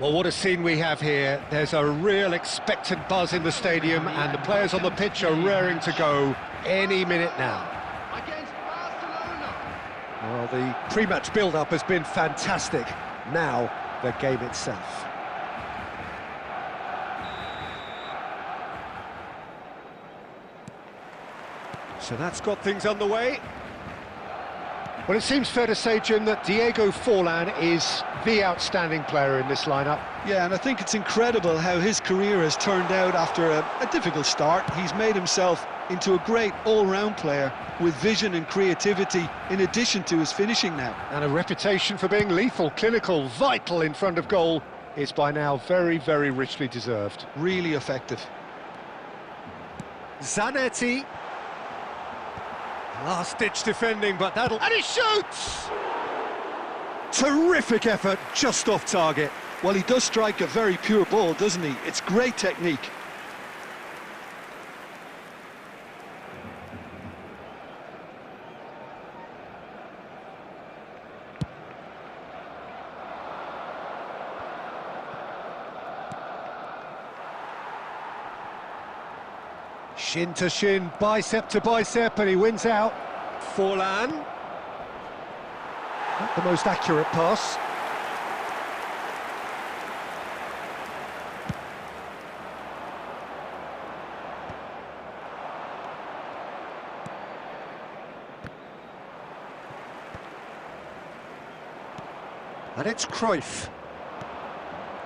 Well, what a scene we have here. There's a real expectant buzz in the stadium, and the players on the pitch are raring to go any minute now. Well, the pre-match build-up has been fantastic. Now, the game itself. So that's got things underway. Well, it seems fair to say, Jim, that Diego Forlan is the outstanding player in this lineup. Yeah, and I think it's incredible how his career has turned out after a difficult start. He's made himself into a great all-round player with vision and creativity in addition to his finishing now. And a reputation for being lethal, clinical, vital in front of goal is by now very, very richly deserved. Really effective. Zanetti. Last-ditch defending, but that'll... And he shoots! Terrific effort, just off target. Well, he does strike a very pure ball, doesn't he? It's great technique. Shin to shin, bicep to bicep, and he wins out. Forlan. Not the most accurate pass. And it's Cruyff.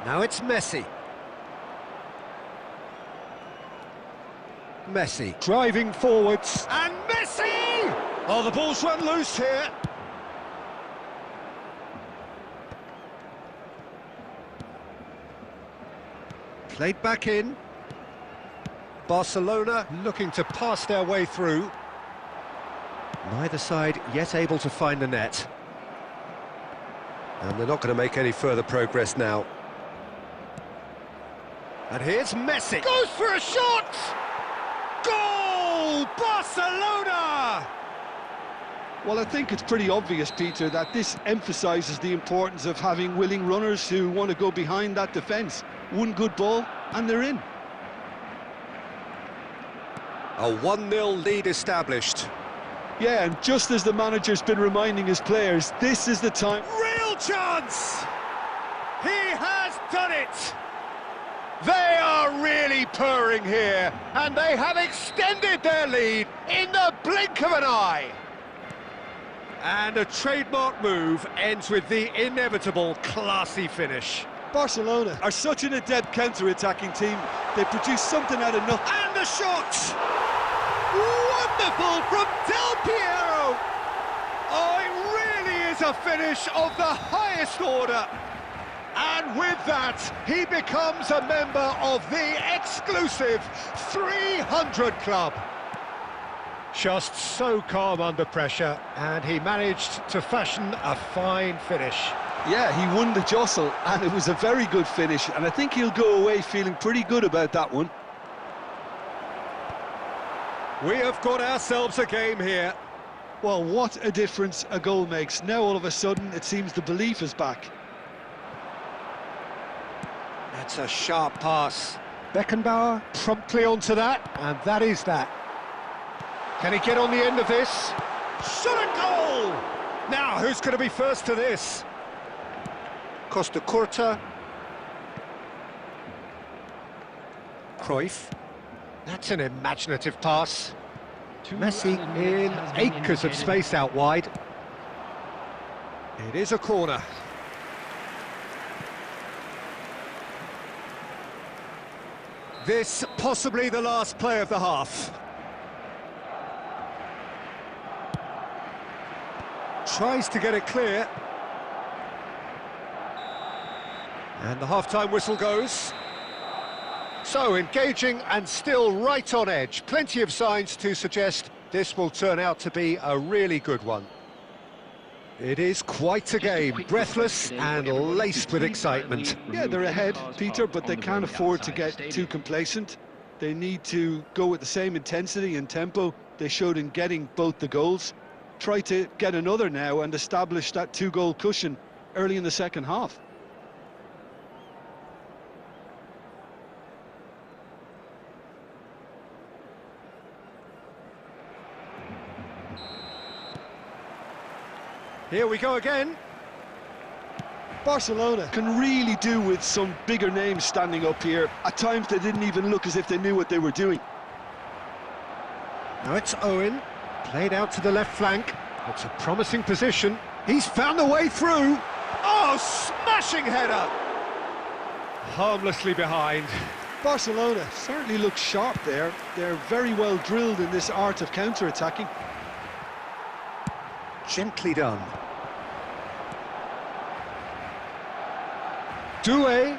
Now it's Messi. Messi driving forwards, and Messi! Oh, the ball's run loose here. Played back in. Barcelona looking to pass their way through. Neither side yet able to find the net. And they're not going to make any further progress now. And here's Messi. Goes for a shot! Goal! Barcelona! Well, I think it's pretty obvious, Peter, that this emphasises the importance of having willing runners who want to go behind that defence. One good ball, and they're in. A 1-0 lead established. Yeah, and just as the manager's been reminding his players, this is the time. Real chance! He has done it! They are really purring here, and they have extended their lead in the blink of an eye. And a trademark move ends with the inevitable classy finish. Barcelona are such an adept counter-attacking team. They produce something out of nothing. And the shot! Wonderful from Del Piero! Oh, it really is a finish of the highest order. And with that, he becomes a member of the exclusive 300 Club. Just so calm under pressure, and he managed to fashion a fine finish. Yeah, he won the jostle, and it was a very good finish, and I think he'll go away feeling pretty good about that one. We have got ourselves a game here. Well, what a difference a goal makes. Now all of a sudden, it seems the belief is back. That's a sharp pass. Beckenbauer promptly onto that, and that is that. Can he get on the end of this? Shot a goal! Now, who's going to be first to this? Costa Curta. Cruyff. That's an imaginative pass. Messi in acres of space out wide. It is a corner. This possibly the last play of the half. Tries to get it clear. And the half-time whistle goes. So, engaging and still right on edge. Plenty of signs to suggest this will turn out to be a really good one. It is quite a game, breathless and laced with excitement. Yeah, they're ahead, Peter, but they can't afford to get too complacent. They need to go with the same intensity and tempo they showed in getting both the goals. Try to get another now and establish that two-goal cushion early in the second half. Here we go again. Barcelona can really do with some bigger names standing up here. At times they didn't even look as if they knew what they were doing. Now it's Owen, played out to the left flank. It's a promising position. He's found the way through. Oh, smashing header! Harmlessly behind. Barcelona certainly looks sharp there. They're very well drilled in this art of counter-attacking. Gently done. Doué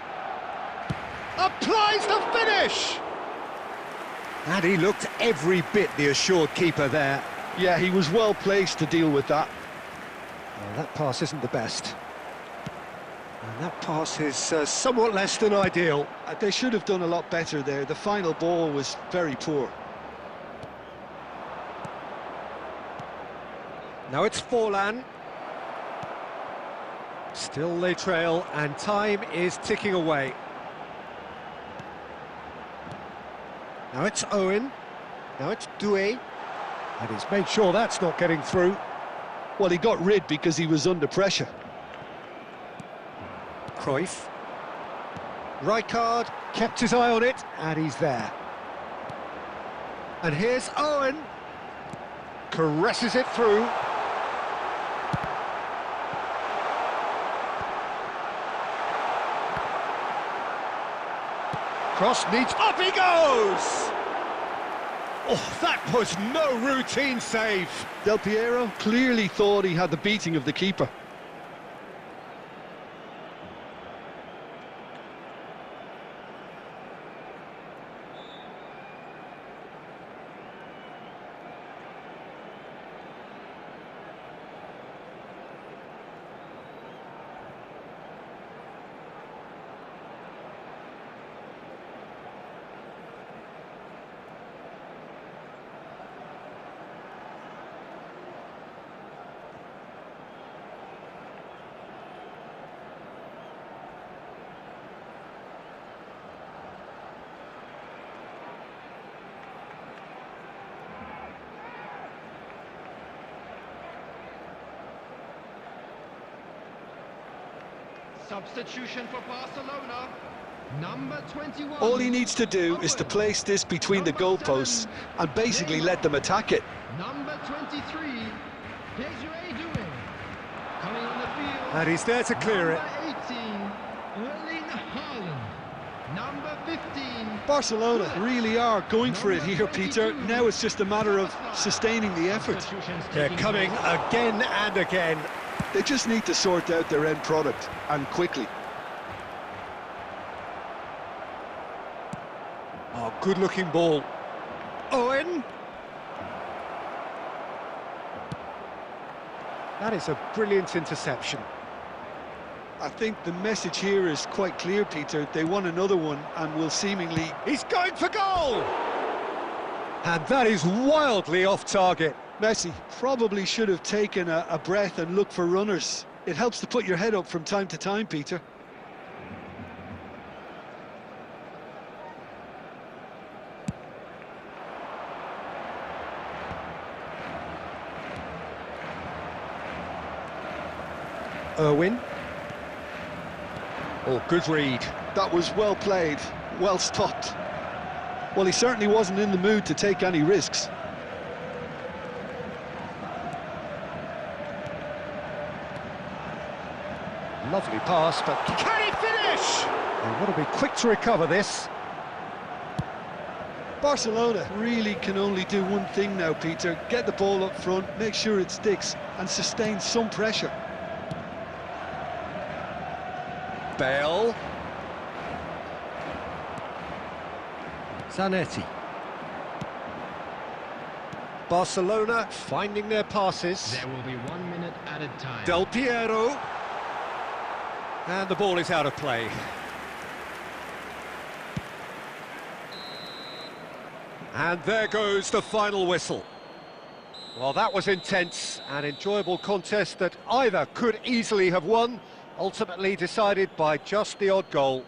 applies the finish! And he looked every bit the assured keeper there. Yeah, he was well placed to deal with that. Well, that pass isn't the best. And that pass is somewhat less than ideal. They should have done a lot better there. The final ball was very poor. Now it's Forlan. Still they trail, and time is ticking away. Now it's Owen. Now it's Doué. And he's made sure that's not getting through. Well, he got rid because he was under pressure. Cruyff. Rijkaard kept his eye on it, and he's there. And here's Owen. Caresses it through. Cross needs... Up he goes! Oh, that was no routine save. Del Piero clearly thought he had the beating of the keeper. Substitution for Barcelona, number 21. All he needs to do is to place this between the goalposts and basically let them attack it. Number 23, Desiree Doué. Coming on the field. And he's there to clear it. Number 18, Erling Haaland. Number 15. Barcelona really are going for it here, Peter. Now it's just a matter of sustaining the effort. They're coming again and again. They just need to sort out their end product, and quickly. Oh, good-looking ball. Owen. That is a brilliant interception. I think the message here is quite clear, Peter. They won another one and will seemingly... He's going for goal! And that is wildly off target. Messi probably should have taken a breath and looked for runners. It helps to put your head up from time to time, Peter. Irwin. Oh, good read. That was well played, well stopped. Well, he certainly wasn't in the mood to take any risks. Lovely pass, but can he finish? They want to be quick to recover this. Barcelona really can only do one thing now, Peter. Get the ball up front, make sure it sticks, and sustain some pressure. Bale. Zanetti. Barcelona finding their passes. There will be 1 minute added time. Del Piero. And the ball is out of play. And there goes the final whistle. Well, that was intense and enjoyable contest that either could easily have won, ultimately decided by just the odd goal.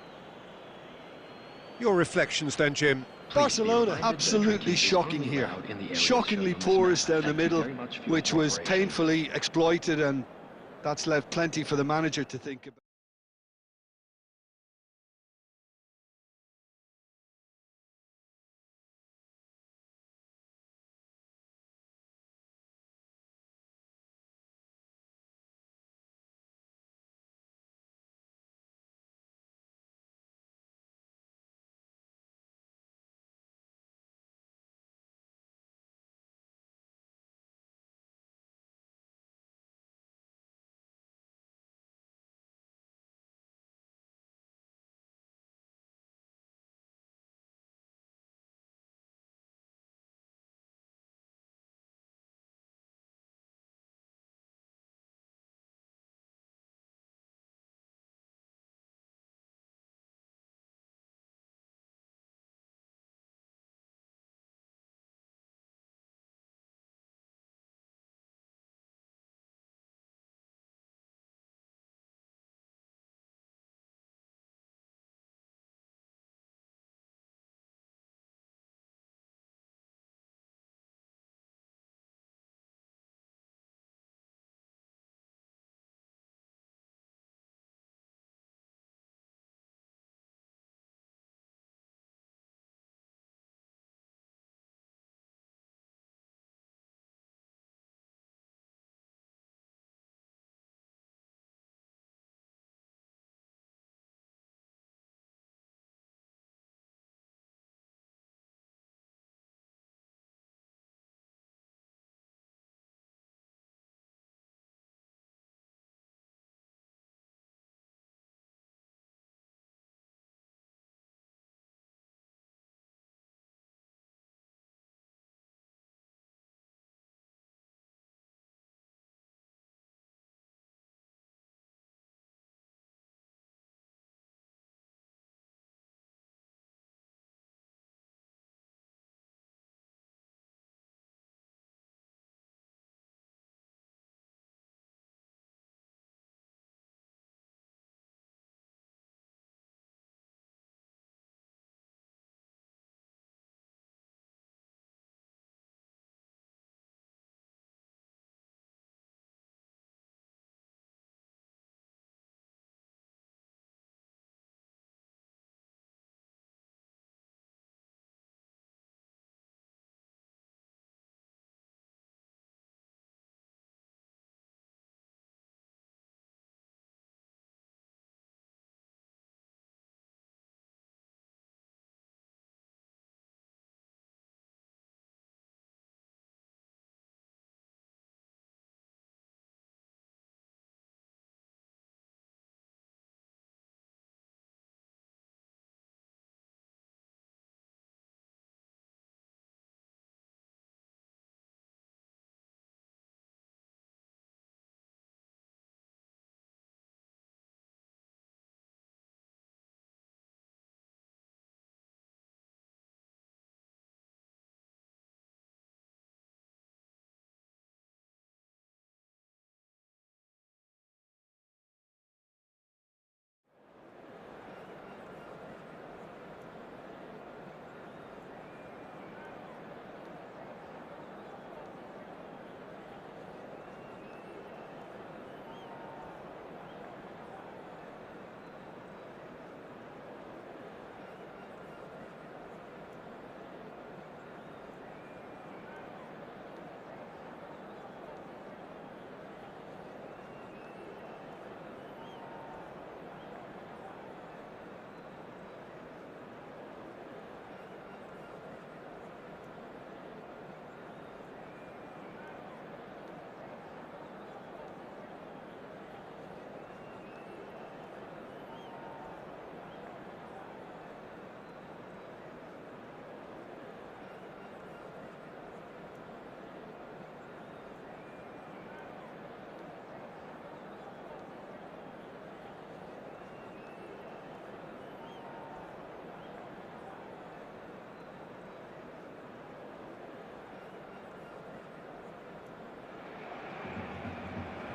Your reflections then, Jim? Barcelona absolutely shocking here. Shockingly porous down the middle, which was painfully exploited, and That's left plenty for the manager to think about.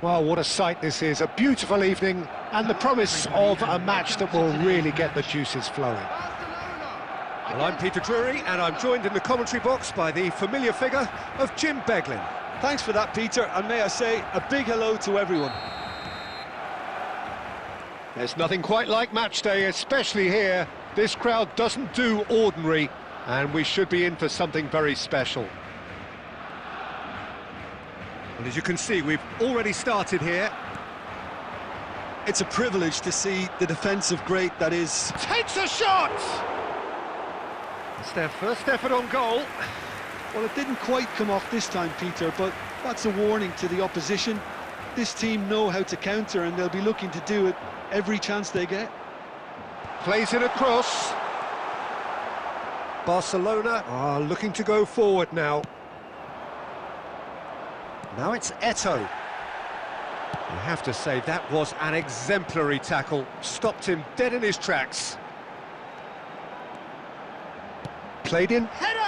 Well, what a sight this is. A beautiful evening and the promise of a match that will really get the juices flowing. Well, I'm Peter Drury, and I'm joined in the commentary box by the familiar figure of Jim Beglin. Thanks for that, Peter, and may I say a big hello to everyone. There's nothing quite like match day, especially here. This crowd doesn't do ordinary, and we should be in for something very special. And as you can see, we've already started here. It's a privilege to see the defensive great that is. Takes a shot! It's their first effort on goal. Well, it didn't quite come off this time, Peter, but that's a warning to the opposition. This team know how to counter, and they'll be looking to do it every chance they get. Plays it across. Barcelona are looking to go forward now. Now it's Eto'o. You have to say that was an exemplary tackle. Stopped him dead in his tracks. Played in. Header!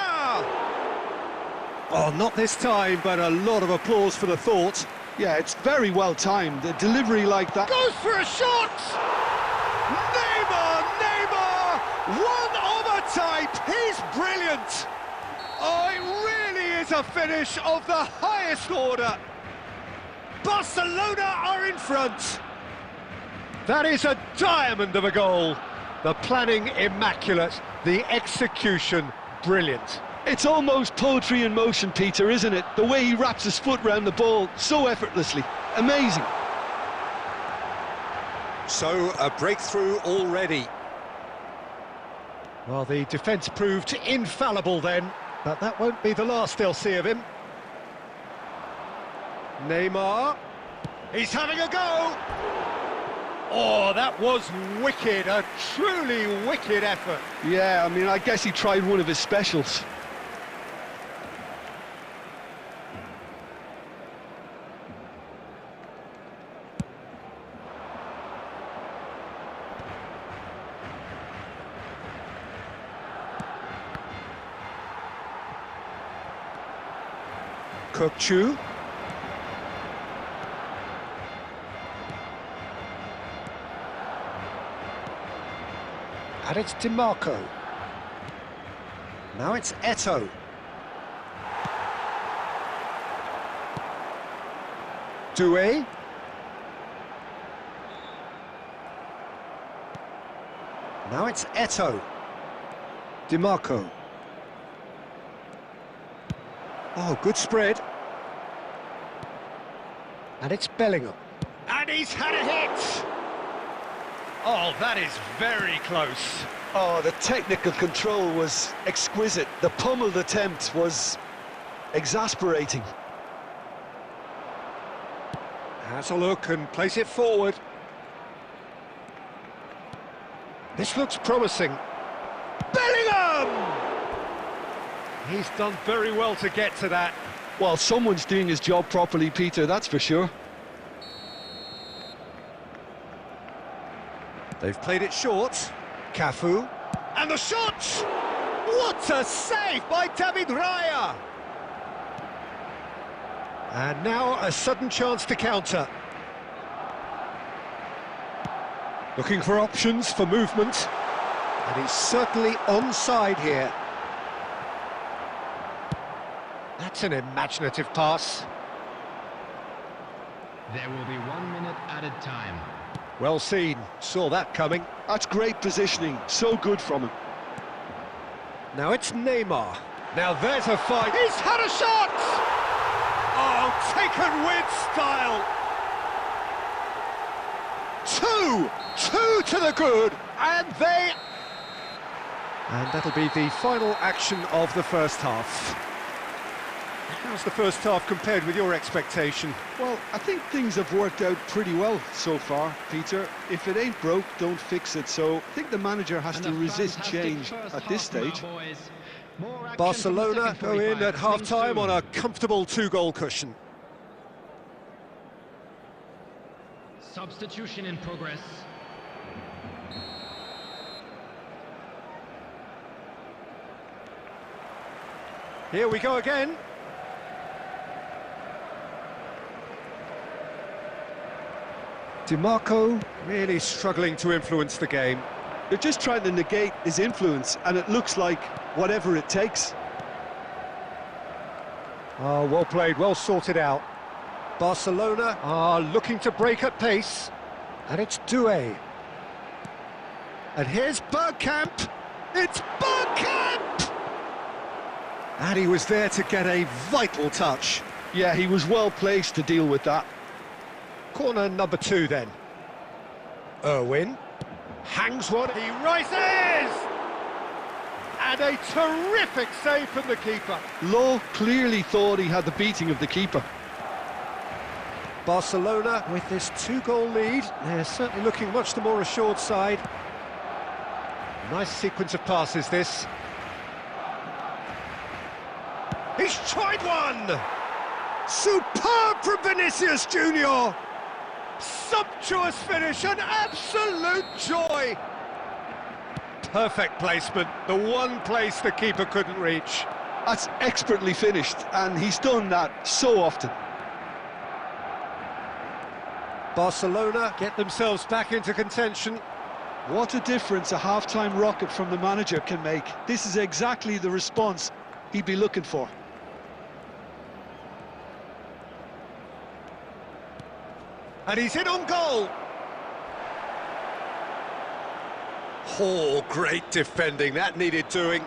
Oh, not this time, but a lot of applause for the thought. Yeah, it's very well timed. A delivery like that. Goes for a shot! Neymar! One of a type! He's brilliant! Oh, it really is a finish of the highest order. Barcelona are in front. That is a diamond of a goal. The planning immaculate, the execution brilliant. It's almost poetry in motion, Peter, isn't it? The way he wraps his foot round the ball so effortlessly. Amazing. So, a breakthrough already. Well, the defence proved infallible then, but that won't be the last they'll see of him. Neymar. He's having a go! Oh, that was wicked, a truly wicked effort. Yeah, I mean, I guess he tried one of his specials. Kokchu. And it's DiMarco. Now it's Eto'o. Doué. Now it's Eto'o. DiMarco. Oh, good spread. And it's Bellingham. And he's had a hit! Oh, that is very close. Oh, the technical control was exquisite. The pummeled attempt was exasperating. Has a look and plays it forward. This looks promising. Bellingham! He's done very well to get to that. Well, someone's doing his job properly, Peter, that's for sure. They've played it short. Cafu. And the shot! What a save by David Raya! And now a sudden chance to counter. Looking for options for movement. And he's certainly onside here. That's an imaginative pass. There will be 1 minute added time. Well seen, saw that coming. That's great positioning, so good from him. Now it's Neymar. Now there's a fight. He's had a shot! Oh, taken with style. Two to the good, and they... And that'll be the final action of the first half. How's the first half compared with your expectation? Well, I think things have worked out pretty well so far, Peter. If it ain't broke, don't fix it. So I think the manager has to resist change at this stage. Barcelona go in at half-time on a comfortable 2-goal cushion. Substitution in progress. Here we go again. DiMarco really struggling to influence the game. They're just trying to negate his influence, and it looks like whatever it takes. Oh, well played, well sorted out. Barcelona are looking to break at pace. And it's Doué. And here's Bergkamp. It's Bergkamp! And he was there to get a vital touch. Yeah, he was well placed to deal with that. Corner number 2 then. Irwin hangs one. He rises! And a terrific save from the keeper. Lowe clearly thought he had the beating of the keeper. Barcelona with this 2-goal lead. They're certainly looking much the more assured side. Nice sequence of passes, this. He's tried one! Superb from Vinicius Junior! Sumptuous finish, an absolute joy. Perfect placement, the one place the keeper couldn't reach. That's expertly finished, and he's done that so often. Barcelona get themselves back into contention. What a difference a half-time rocket from the manager can make. This is exactly the response he'd be looking for. And he's in on goal. Oh, great defending, that needed doing.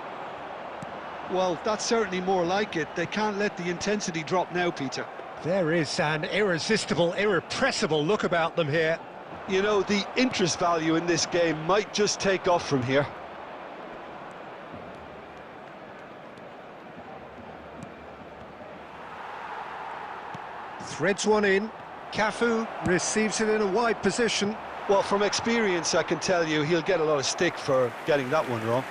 Well, that's certainly more like it. They can't let the intensity drop now, Peter. There is an irresistible, irrepressible look about them here. You know, the interest value in this game might just take off from here. Threads one in. Cafu receives it in a wide position. Well, from experience, I can tell you he'll get a lot of stick for getting that one wrong.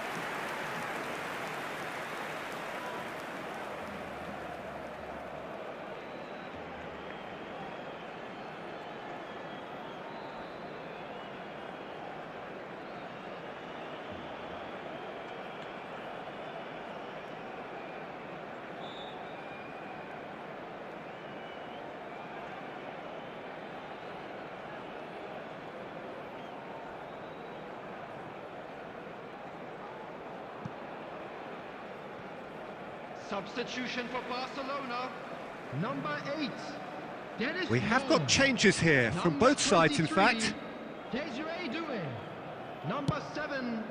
Substitution for Barcelona. Number 8. Dennis We have Moore. got changes here from Number both sides, in 23, fact. Desiree doing. Number 7,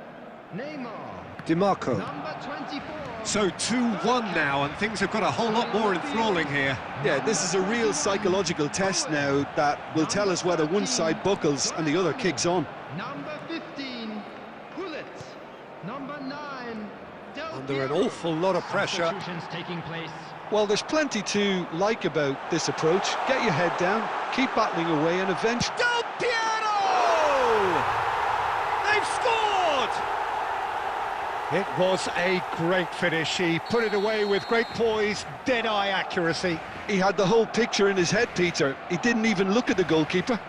Neymar. DiMarco. Number 24. So 2-1 now, and things have got a whole lot more enthralling here. Yeah, this is a real psychological test now that will tell us whether one side buckles and the other kicks on. Number 15, Pullet. Number 9, Del Under an Piero. awful lot of pressure. Substitutions taking place. Well, there's plenty to like about this approach. Get your head down, keep battling away, and eventually... Del Piero! They've scored! It was a great finish. He put it away with great poise, dead-eye accuracy. He had the whole picture in his head, Peter. He didn't even look at the goalkeeper.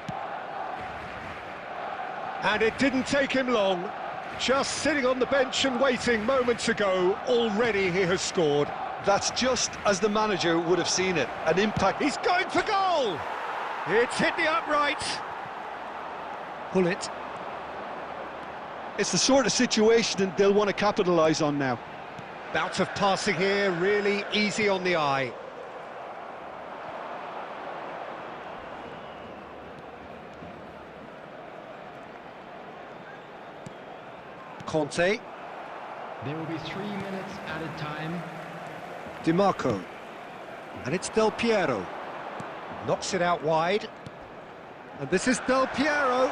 And it didn't take him long. Just sitting on the bench and waiting moments ago, already he has scored. That's just as the manager would have seen it. An impact. He's going for goal! It's hit the upright. Pull it. It's the sort of situation that they'll want to capitalise on now. Bout of passing here, really easy on the eye. Conte. There will be 3 minutes at a time. DiMarco. And it's Del Piero. Knocks it out wide. And this is Del Piero.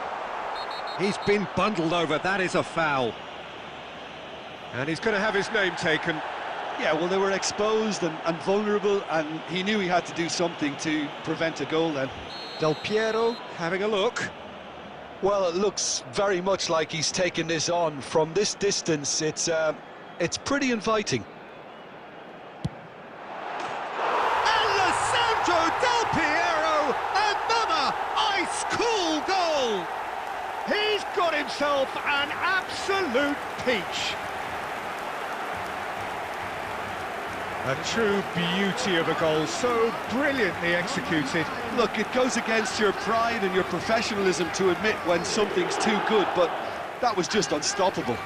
He's been bundled over, that is a foul. And he's going to have his name taken. Yeah, well, they were exposed and vulnerable, and he knew he had to do something to prevent a goal then. Del Piero having a look. Well, it looks very much like he's taken this on. From this distance, it's pretty inviting. Alessandro Del Piero, another ice-cool goal! He's got himself an absolute peach. A true beauty of a goal, so brilliantly executed. Look, it goes against your pride and your professionalism to admit when something's too good, but that was just unstoppable.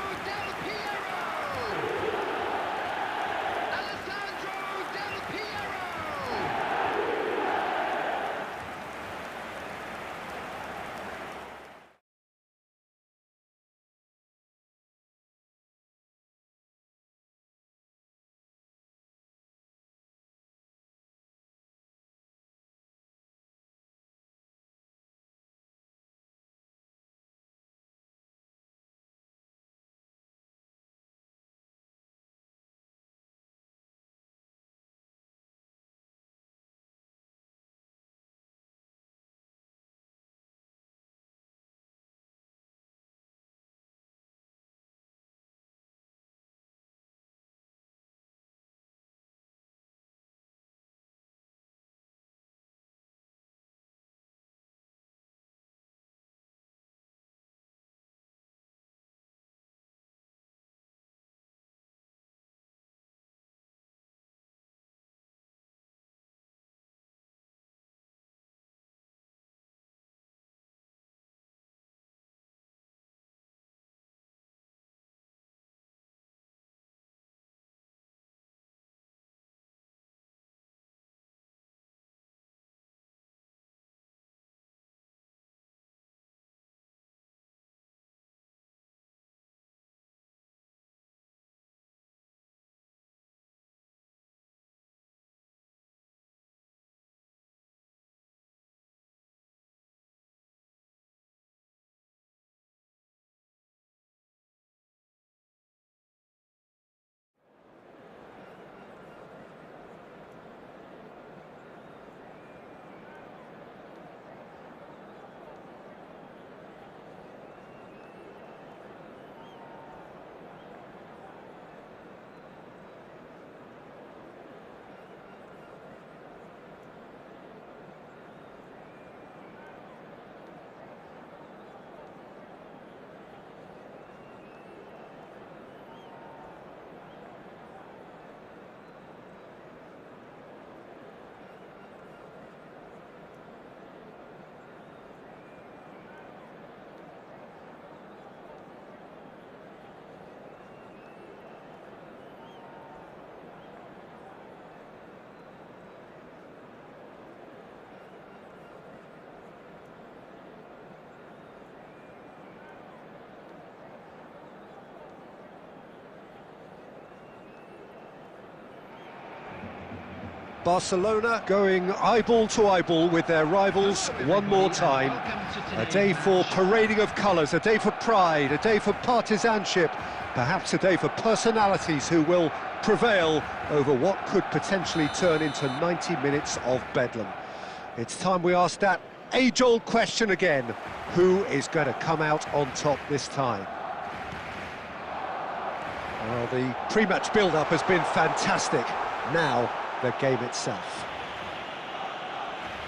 Barcelona going eyeball to eyeball with their rivals one more time. A day for parading of colours, a day for pride, a day for partisanship, perhaps a day for personalities who will prevail over what could potentially turn into 90 minutes of bedlam. It's time we ask that age-old question again. Who is going to come out on top this time? Well, the pre-match build-up has been fantastic. Now, the game itself.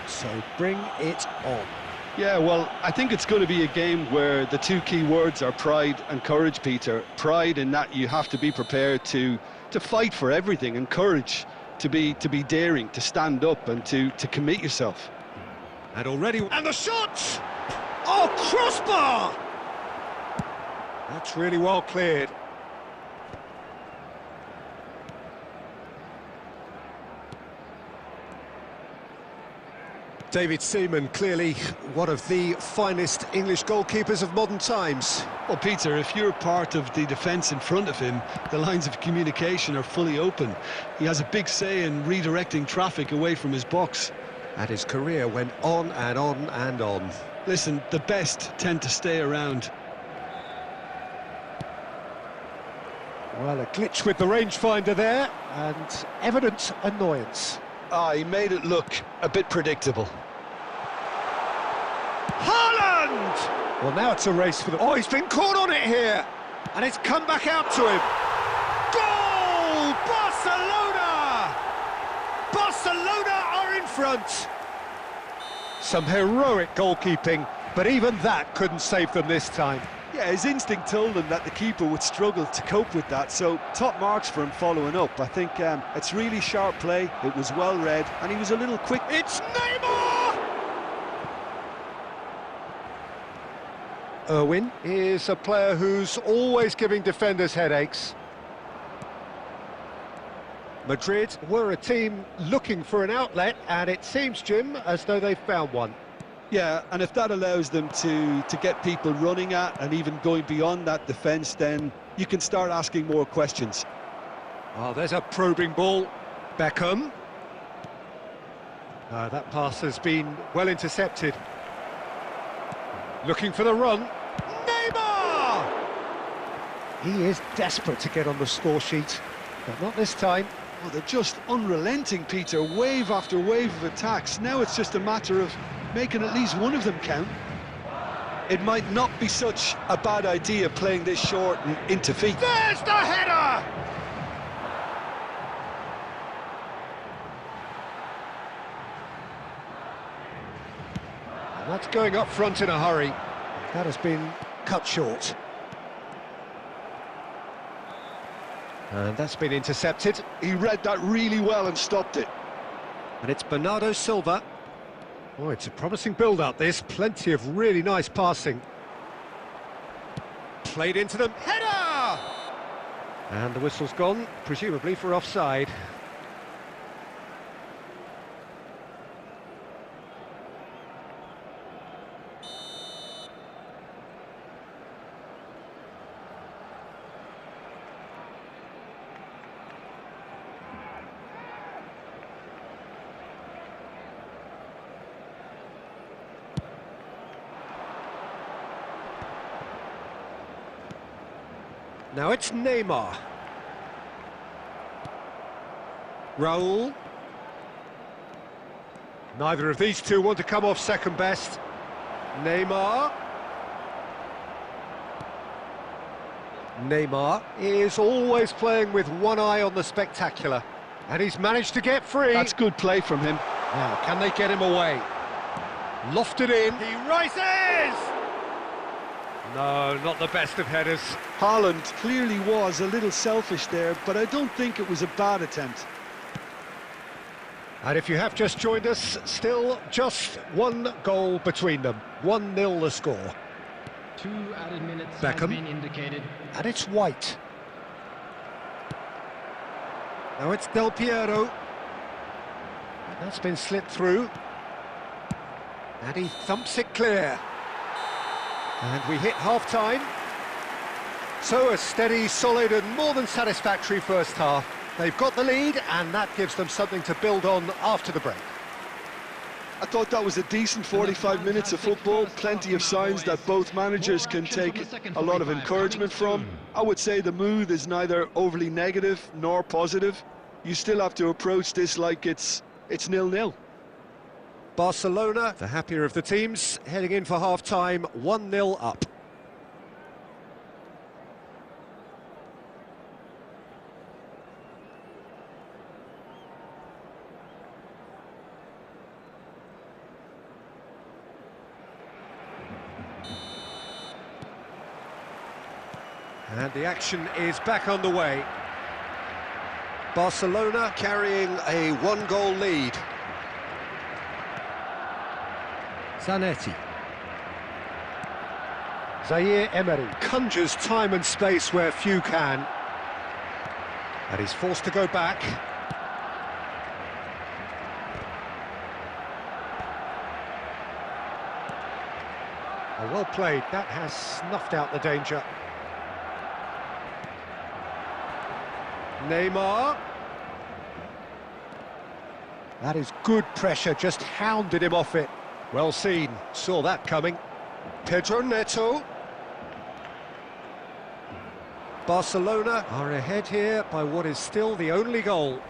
So bring it on. Yeah, well, I think it's going to be a game where the two key words are pride and courage, Peter. Pride in that you have to be prepared to fight for everything, and courage to be daring, to stand up and to commit yourself. And already... And the shot! Oh, crossbar! That's really well cleared. David Seaman, clearly one of the finest English goalkeepers of modern times. Well, Peter, if you're part of the defence in front of him, the lines of communication are fully open. He has a big say in redirecting traffic away from his box. And his career went on and on and on. Listen, the best tend to stay around. Well, a glitch with the rangefinder there, and evident annoyance. He made it look a bit predictable. Haaland! Well, now it's a race for the... Oh, he's been caught on it here! And it's come back out to him. Goal! Barcelona! Barcelona are in front! Some heroic goalkeeping, but even that couldn't save them this time. Yeah, his instinct told him that the keeper would struggle to cope with that, so top marks for him following up. I think it's really sharp play, it was well read, and he was a little quick. It's Neymar! Irwin is a player who's always giving defenders headaches. Madrid were a team looking for an outlet, and it seems, Jim, as though they've found one. Yeah, and if that allows them to get people running at and even going beyond that defence, then you can start asking more questions. Oh, there's a probing ball. Beckham. That pass has been well intercepted. Looking for the run. Neymar! He is desperate to get on the score sheet, but not this time. Oh, they're just unrelenting, Peter. Wave after wave of attacks. Now it's just a matter of making at least one of them count. It might not be such a bad idea playing this short and into feet. There's the header! And that's going up front in a hurry. That has been cut short. And that's been intercepted. He read that really well and stopped it. And it's Bernardo Silva. Oh, it's a promising build-up, this. Plenty of really nice passing. Played into them. Header! And the whistle's gone, presumably for offside. Now it's Neymar. Raul. Neither of these two want to come off second best. Neymar. Neymar is always playing with one eye on the spectacular. And he's managed to get free. That's good play from him. Now, can they get him away? Lofted in. He rises! No, not the best of headers. Haaland clearly was a little selfish there, but I don't think it was a bad attempt. And if you have just joined us, still just one goal between them. 1-0 the score. 2 added minutes Beckham. has been indicated. And it's White. Now it's Del Piero. And that's been slipped through. And he thumps it clear. And we hit half-time. So a steady, solid and more than satisfactory first half. They've got the lead, and that gives them something to build on after the break. I thought that was a decent 45 minutes of football, plenty of signs that both managers can take a lot of encouragement from. I would say the mood is neither overly negative nor positive. You still have to approach this like it's 0-0. Barcelona, the happier of the teams, heading in for half-time, 1-0 up. And the action is back on the way. Barcelona carrying a one-goal lead. Zanetti. Zaire Emery conjures time and space where few can. And he's forced to go back. Oh, well played. That has snuffed out the danger. Neymar. That is good pressure, just hounded him off it. Well seen, saw that coming. Pedro Neto. Barcelona are ahead here by what is still the only goal.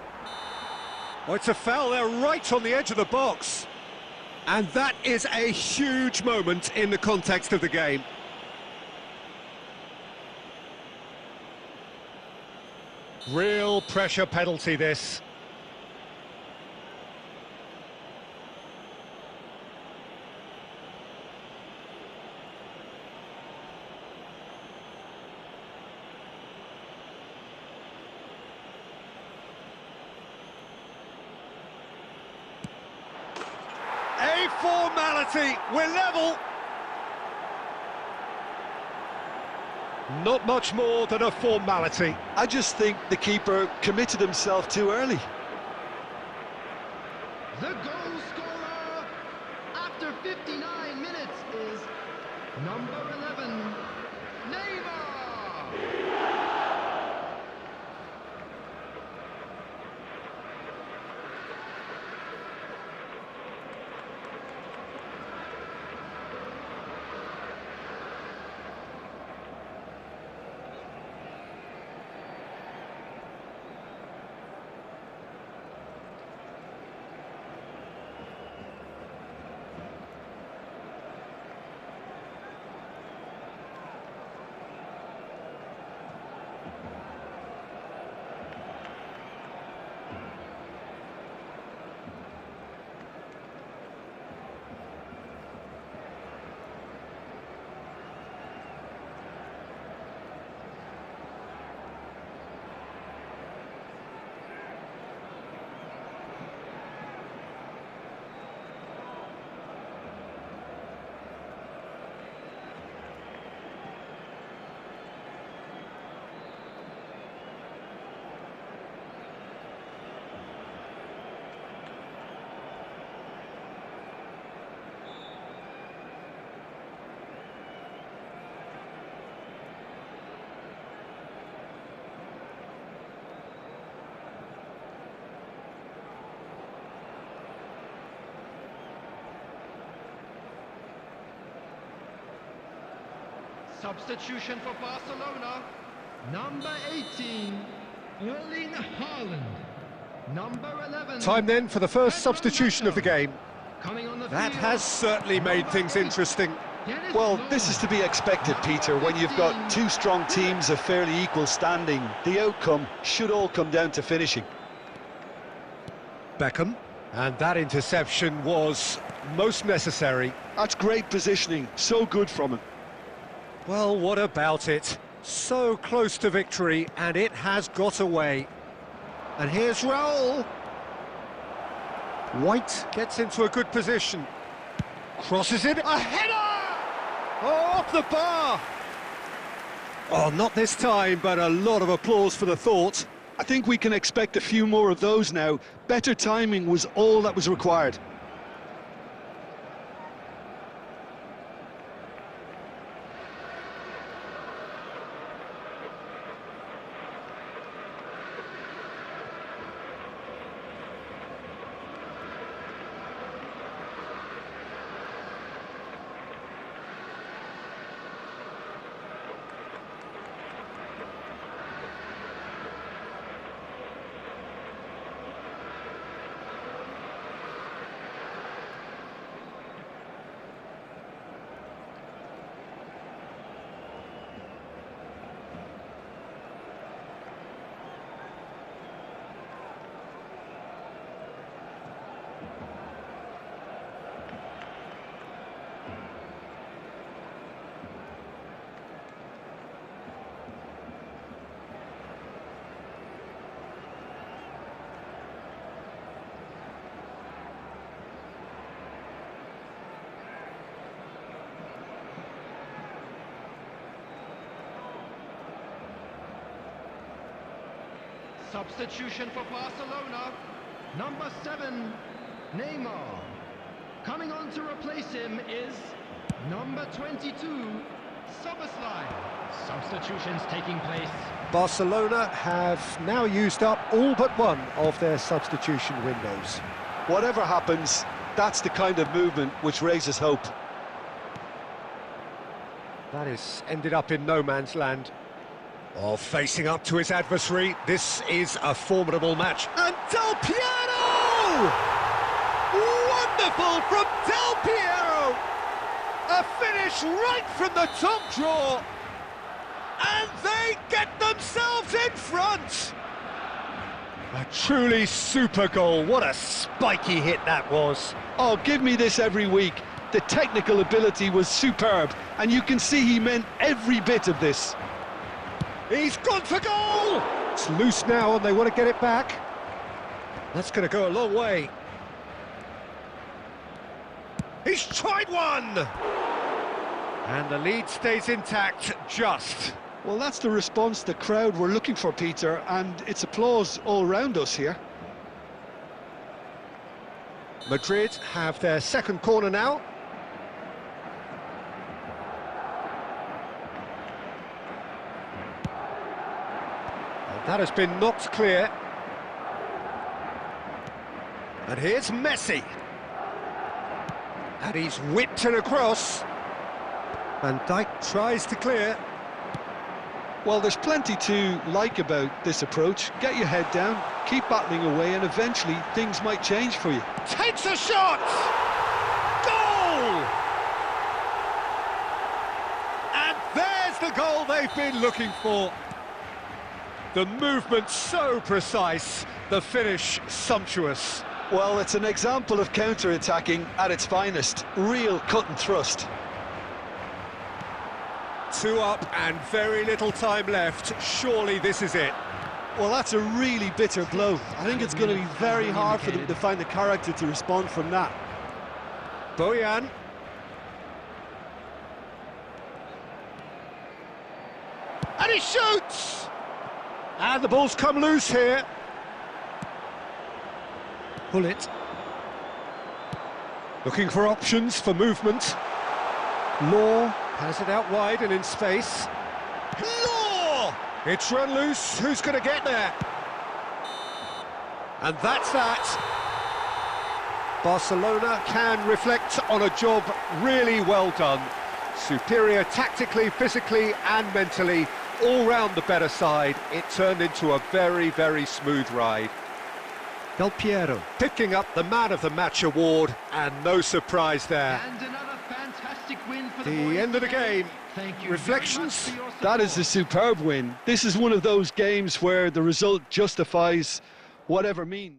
Oh, it's a foul there right on the edge of the box. And that is a huge moment in the context of the game. Real pressure penalty, this. A formality, we're level. Not much more than a formality. I just think the keeper committed himself too early. The goal scorer after 59 minutes is number 11, Neymar. Substitution for Barcelona, number 18, Erling Haaland. Number 11. Time then for the first substitution of the game. Coming on the That field. has certainly made things interesting. Well, this is to be expected, Peter. When you've got two strong teams of fairly equal standing, the outcome should all come down to finishing. Beckham. And that interception was most necessary. That's great positioning, so good from him. Well, what about it? So close to victory, and it has got away. And here's Raul. White gets into a good position. Crosses it. A header! Oh, off the bar! Oh, not this time, but a lot of applause for the thought. I think we can expect a few more of those now. Better timing was all that was required. Substitution for Barcelona. Number 7, Neymar. Coming on to replace him is number 22, Soboslai. Substitutions taking place. Barcelona have now used up all but one of their substitution windows. Whatever happens, that's the kind of movement which raises hope. That is ended up in no man's land. Oh, facing up to his adversary, this is a formidable match. And Del Piero! Wonderful from Del Piero! A finish right from the top draw! And they get themselves in front! A truly super goal. What a spiky hit that was. Oh, give me this every week. The technical ability was superb, and you can see he meant every bit of this. He's gone for goal! It's loose now and they want to get it back. That's going to go a long way. He's tried one! And the lead stays intact, just. Well, that's the response the crowd were looking for, Peter, and it's applause all round us here. Madrid have their second corner now. And that has been knocked clear. And here's Messi. And he's whipped it across. Van Dijk tries to clear. Well, there's plenty to like about this approach. Get your head down, keep battling away, and eventually things might change for you. Takes a shot! Goal! And there's the goal they've been looking for. The movement so precise, the finish sumptuous. Well, it's an example of counter-attacking at its finest. Real cut and thrust. 2 up and very little time left. Surely this is it. Well, that's a really bitter blow. I think it's going to be very hard for them to find the character to respond from that. Bojan. And he shoots! And the ball's come loose here. Pull it. Looking for options for movement. Law has it out wide and in space. Law! It's run loose. Who's going to get there? And that's that. Barcelona can reflect on a job really well done. Superior tactically, physically and mentally. All round the better side. It turned into a very, very smooth ride. Del Piero picking up the Man of the Match award, and no surprise there. And another fantastic win for The boys end of the today. game. Thank you Reflections? very much for your That is support. a superb win. This is one of those games where the result justifies whatever means.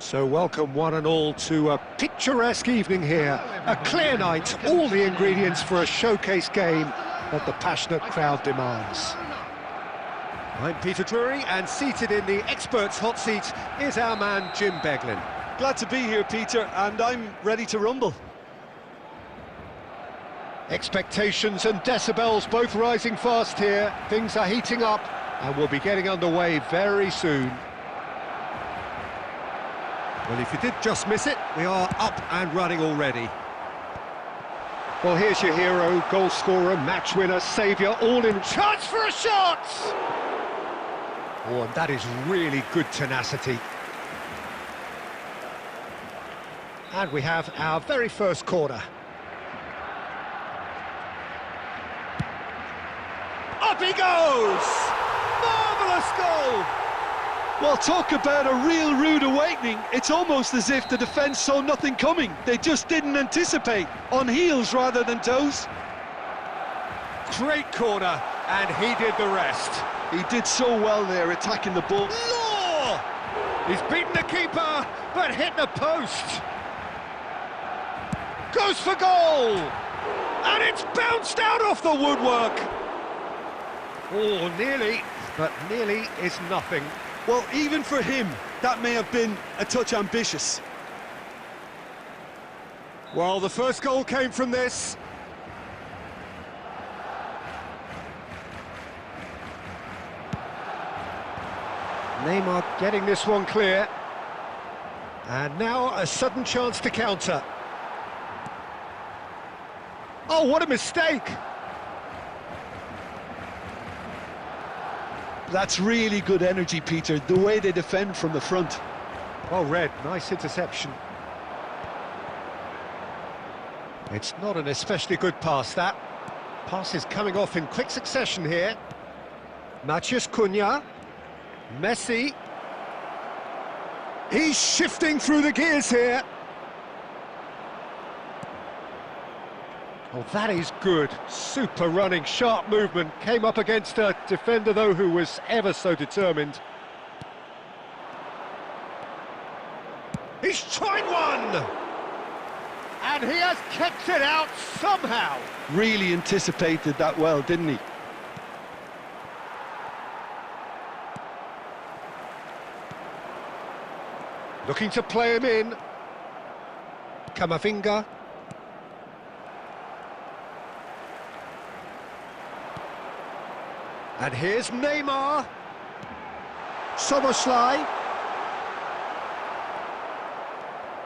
So welcome one and all to a picturesque evening here. A clear night, all the ingredients for a showcase game that the passionate crowd demands. I'm Peter Drury, and seated in the experts' hot seat is our man Jim Beglin. Glad to be here, Peter, and I'm ready to rumble. Expectations and decibels both rising fast here. Things are heating up, and we'll be getting underway very soon. Well, if you did just miss it, we are up and running already. Well, here's your hero, goal scorer, match winner, saviour, all in... Chance for a shot! Oh, and that is really good tenacity. And we have our very first corner. Up he goes! Marvellous goal! Well, talk about a real rude awakening. It's almost as if the defence saw nothing coming. They just didn't anticipate, on heels rather than toes. Great corner, and he did the rest. He did so well there, attacking the ball. Law! He's beaten the keeper, but hit the post. Goes for goal! And it's bounced out off the woodwork. Oh, nearly, but nearly is nothing. Well, even for him, that may have been a touch ambitious. Well, the first goal came from this. Neymar getting this one clear. And now a sudden chance to counter. Oh, what a mistake! That's really good energy, Peter, the way they defend from the front. Well read, nice interception. It's not an especially good pass, that. Pass is coming off in quick succession here. Matheus Cunha. Messi. He's shifting through the gears here. Oh, that is good. Super running, sharp movement. Came up against a defender, though, who was ever so determined. He's tried one! And he has kept it out somehow. Really anticipated that well, didn't he? Looking to play him in. Camavinga. And here's Neymar. Soboslai.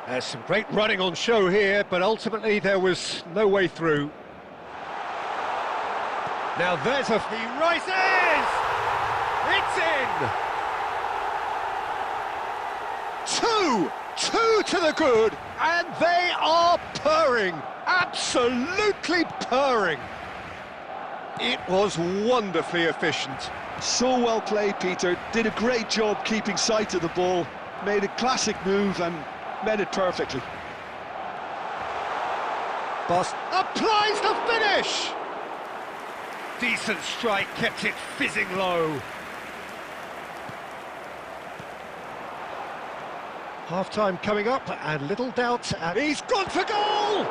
There's some great running on show here, but ultimately there was no way through. Now there's a... He rises! It's in! Two to the good, and they are purring. Absolutely purring. It was wonderfully efficient. So well played, Peter. Did a great job keeping sight of the ball. Made a classic move and met it perfectly. Boss applies the finish! Decent strike, kept it fizzing low. Half-time coming up, and little doubt, and he's gone for goal!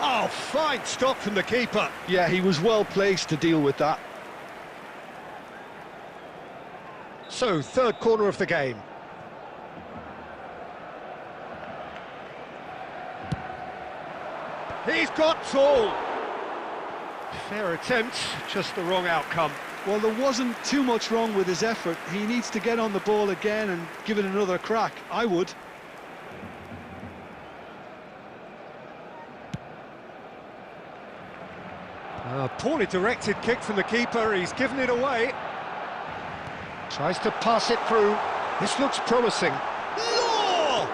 Oh, fine stop from the keeper. Yeah, he was well placed to deal with that. So, third corner of the game. He's got tall. Fair attempt, just the wrong outcome. Well, there wasn't too much wrong with his effort. He needs to get on the ball again and give it another crack. I would. Poorly directed kick from the keeper, he's given it away. Tries to pass it through. This looks promising. Law!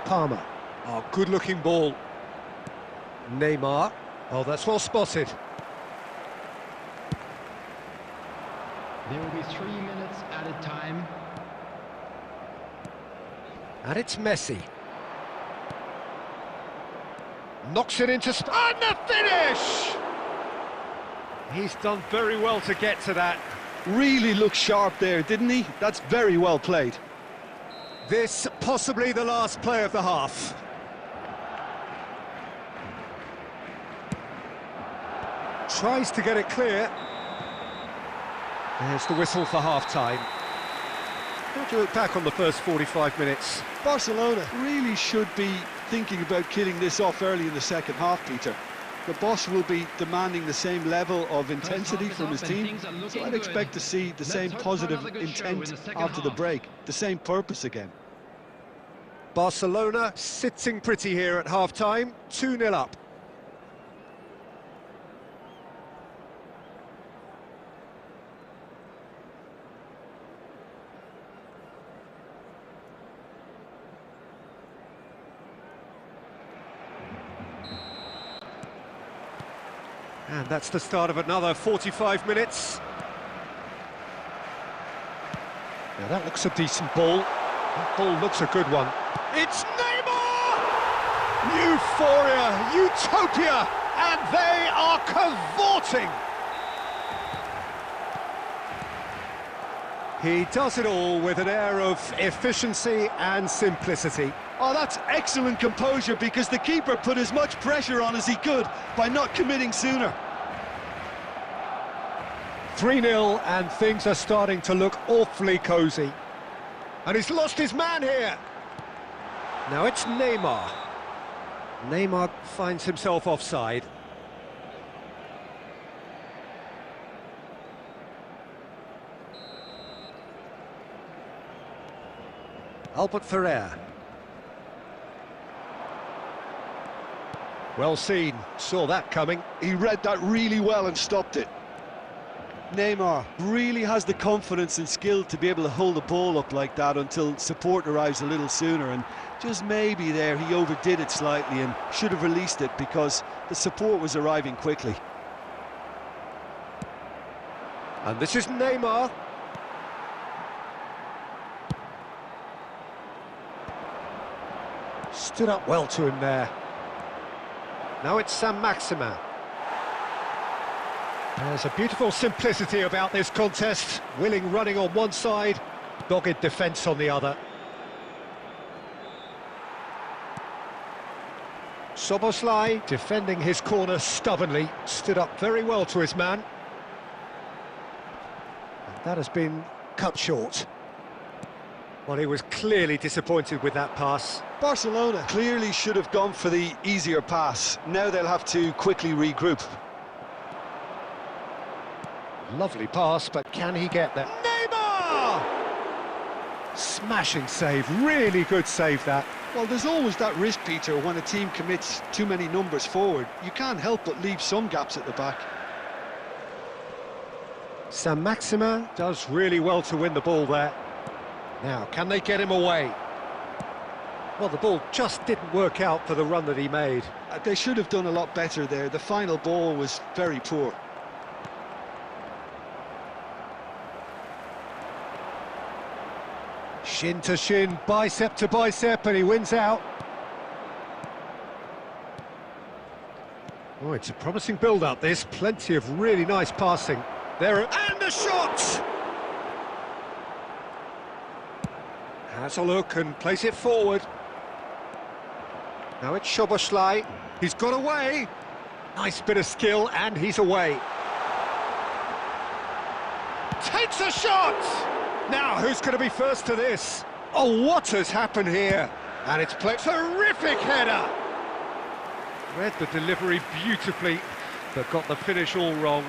Palmer. Oh, good-looking ball. Neymar. Oh, that's well spotted. There will be 3 minutes added time. And it's Messi. Knocks it into... And the finish! He's done very well to get to that. Really looked sharp there, didn't he? That's very well played. This possibly the last play of the half. Tries to get it clear. There's the whistle for half-time. How do you look back on the first 45 minutes? Barcelona really should be thinking about killing this off early in the second half, Peter. The boss will be demanding the same level of intensity from his team, so I'd expect to see the same positive intent after the break, the same purpose again. Barcelona sitting pretty here at half-time, 2-0 up. And that's the start of another 45 minutes. Now that looks a decent ball. That ball looks a good one. It's Neymar! Euphoria, utopia, and they are cavorting! He does it all with an air of efficiency and simplicity. Oh, that's excellent composure, because the keeper put as much pressure on as he could by not committing sooner. 3-0, and things are starting to look awfully cosy. And he's lost his man here. Now it's Neymar. Neymar finds himself offside. Albert Ferrer. Well seen, saw that coming. He read that really well and stopped it. Neymar really has the confidence and skill to be able to hold the ball up like that until support arrives a little sooner, and just maybe there he overdid it slightly and should have released it because the support was arriving quickly. And this is Neymar. Stood up well to him there. Now it's Saint-Maximin. There's a beautiful simplicity about this contest. Willing running on one side, dogged defence on the other. Szoboszlai defending his corner stubbornly, stood up very well to his man. And that has been cut short. Well, he was clearly disappointed with that pass. Barcelona clearly should have gone for the easier pass. Now they'll have to quickly regroup. Lovely pass, but can he get there? Neymar! Smashing save, really good save that. Well, there's always that risk, Peter, when a team commits too many numbers forward. You can't help but leave some gaps at the back. Saint-Maximin does really well to win the ball there. Now, can they get him away? Well, the ball just didn't work out for the run that he made. They should have done a lot better there. The final ball was very poor. Shin to shin, bicep to bicep, and he wins out. Oh, it's a promising build-up, this. Plenty of really nice passing. And a shot! Has a look and plays it forward. Now it's Szoboszlai. He's got away. Nice bit of skill, and he's away. Takes a shot! Now, who's going to be first to this? Oh, what has happened here? And it's played. Terrific header! Read the delivery beautifully, but got the finish all wrong.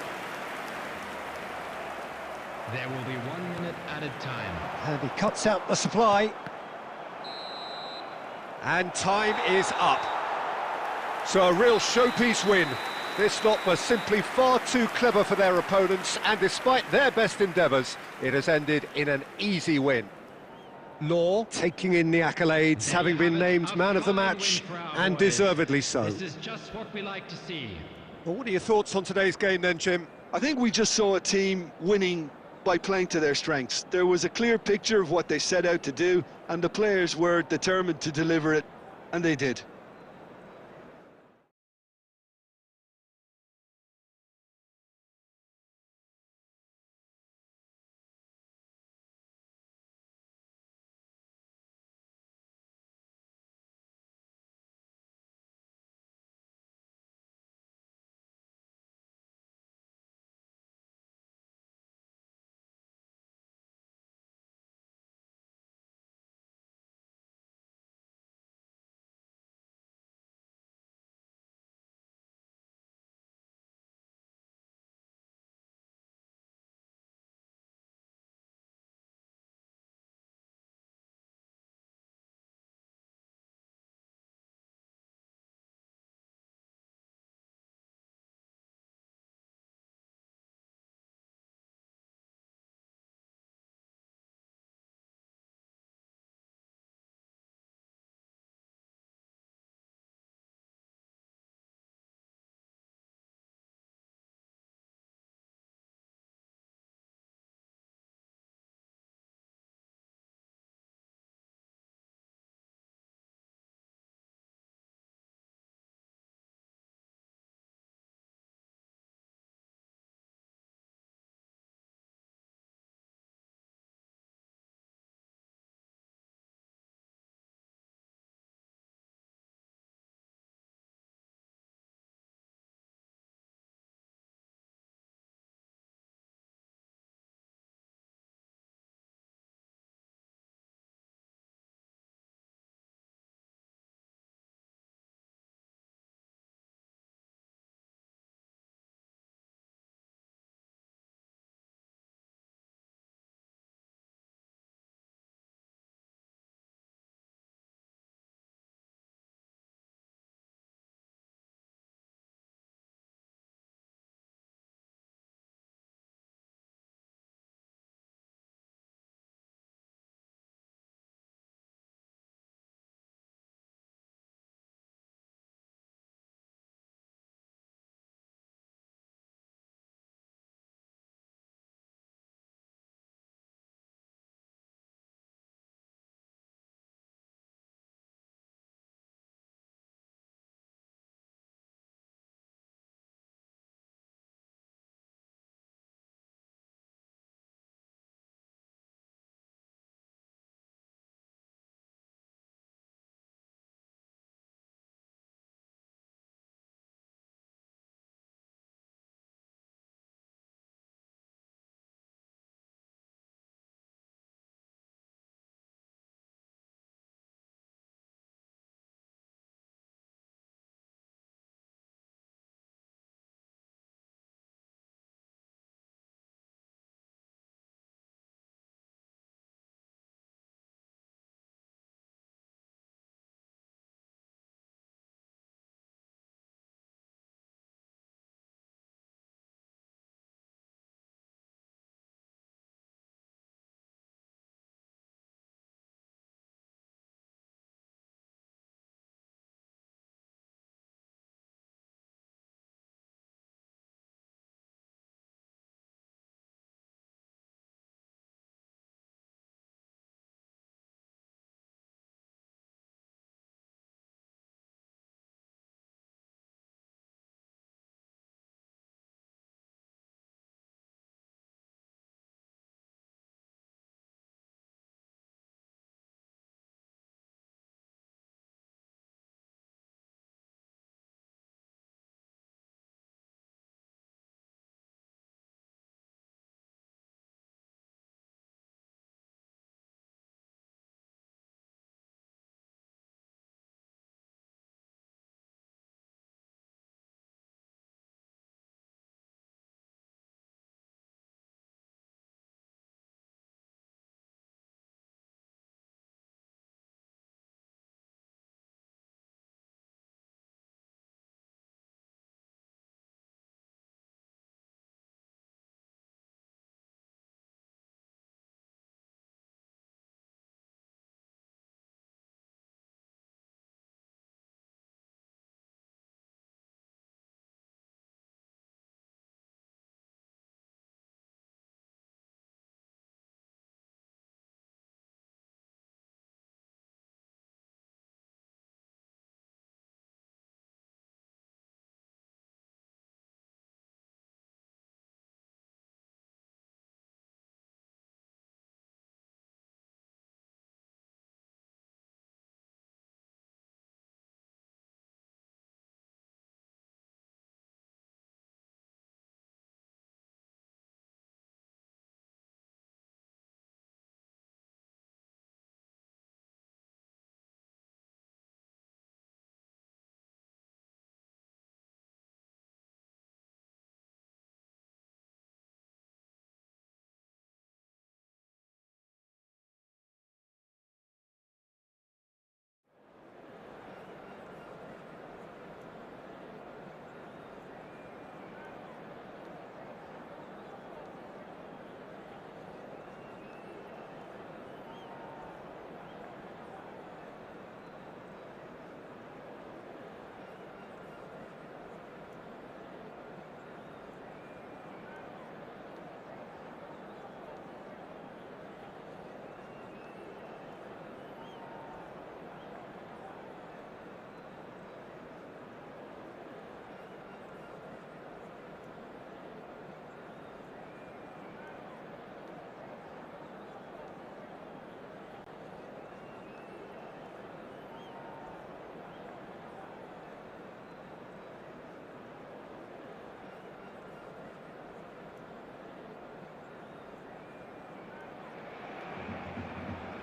There will be 1 minute added time. And he cuts out the supply. And time is up. So a real showpiece win. This lot was simply far too clever for their opponents, and despite their best endeavours, it has ended in an easy win. Law taking in the accolades, having been named man of the match, and deservedly so. This is just what we like to see. Well, what are your thoughts on today's game then, Jim? I think we just saw a team winning by playing to their strengths. There was a clear picture of what they set out to do, and the players were determined to deliver it, and they did.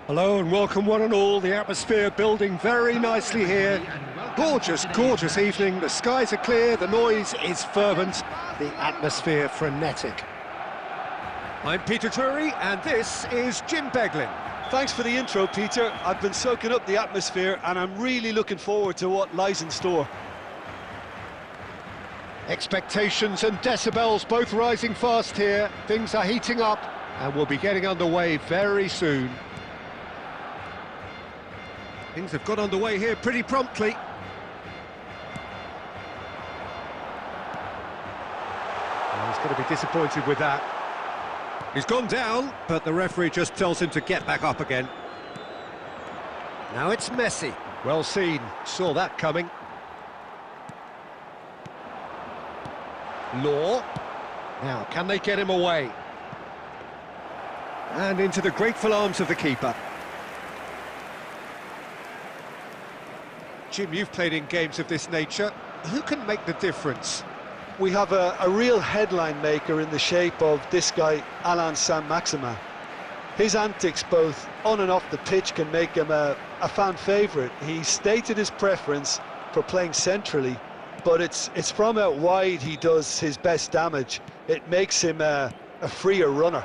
Hello and welcome one and all. The atmosphere building very nicely here. Gorgeous, gorgeous evening. The skies are clear, the noise is fervent, the atmosphere frenetic. I'm Peter Drury and this is Jim Beglin. Thanks for the intro, Peter. I've been soaking up the atmosphere and I'm really looking forward to what lies in store. Expectations and decibels both rising fast here. Things are heating up and we'll be getting underway very soon. Things have got underway here pretty promptly. Well, he's going to be disappointed with that. He's gone down, but the referee just tells him to get back up again. Now it's Messi. Well seen, saw that coming. Law. Now, can they get him away? And into the grateful arms of the keeper. Jim, you've played in games of this nature. Who can make the difference? We have a real headline maker in the shape of this guy, Alain Saint-Maximin. His antics both on and off the pitch can make him a fan favourite. He stated his preference for playing centrally, but it's from out wide he does his best damage. It makes him a freer runner.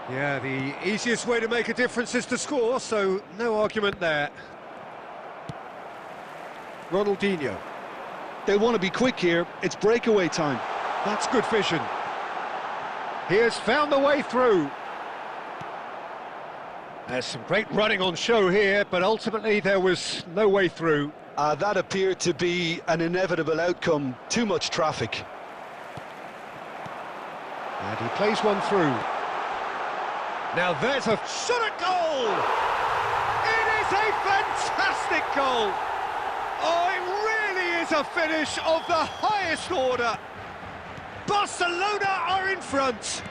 Yeah, the easiest way to make a difference is to score, so no argument there. Ronaldinho. They'll want to be quick here. It's breakaway time. That's good vision. He has found the way through. There's some great running on show here, but ultimately there was no way through. That appeared to be an inevitable outcome. Too much traffic. And he plays one through. Now there's a shot at goal! It is a fantastic goal! Oh, it really is a finish of the highest order. Barcelona are in front.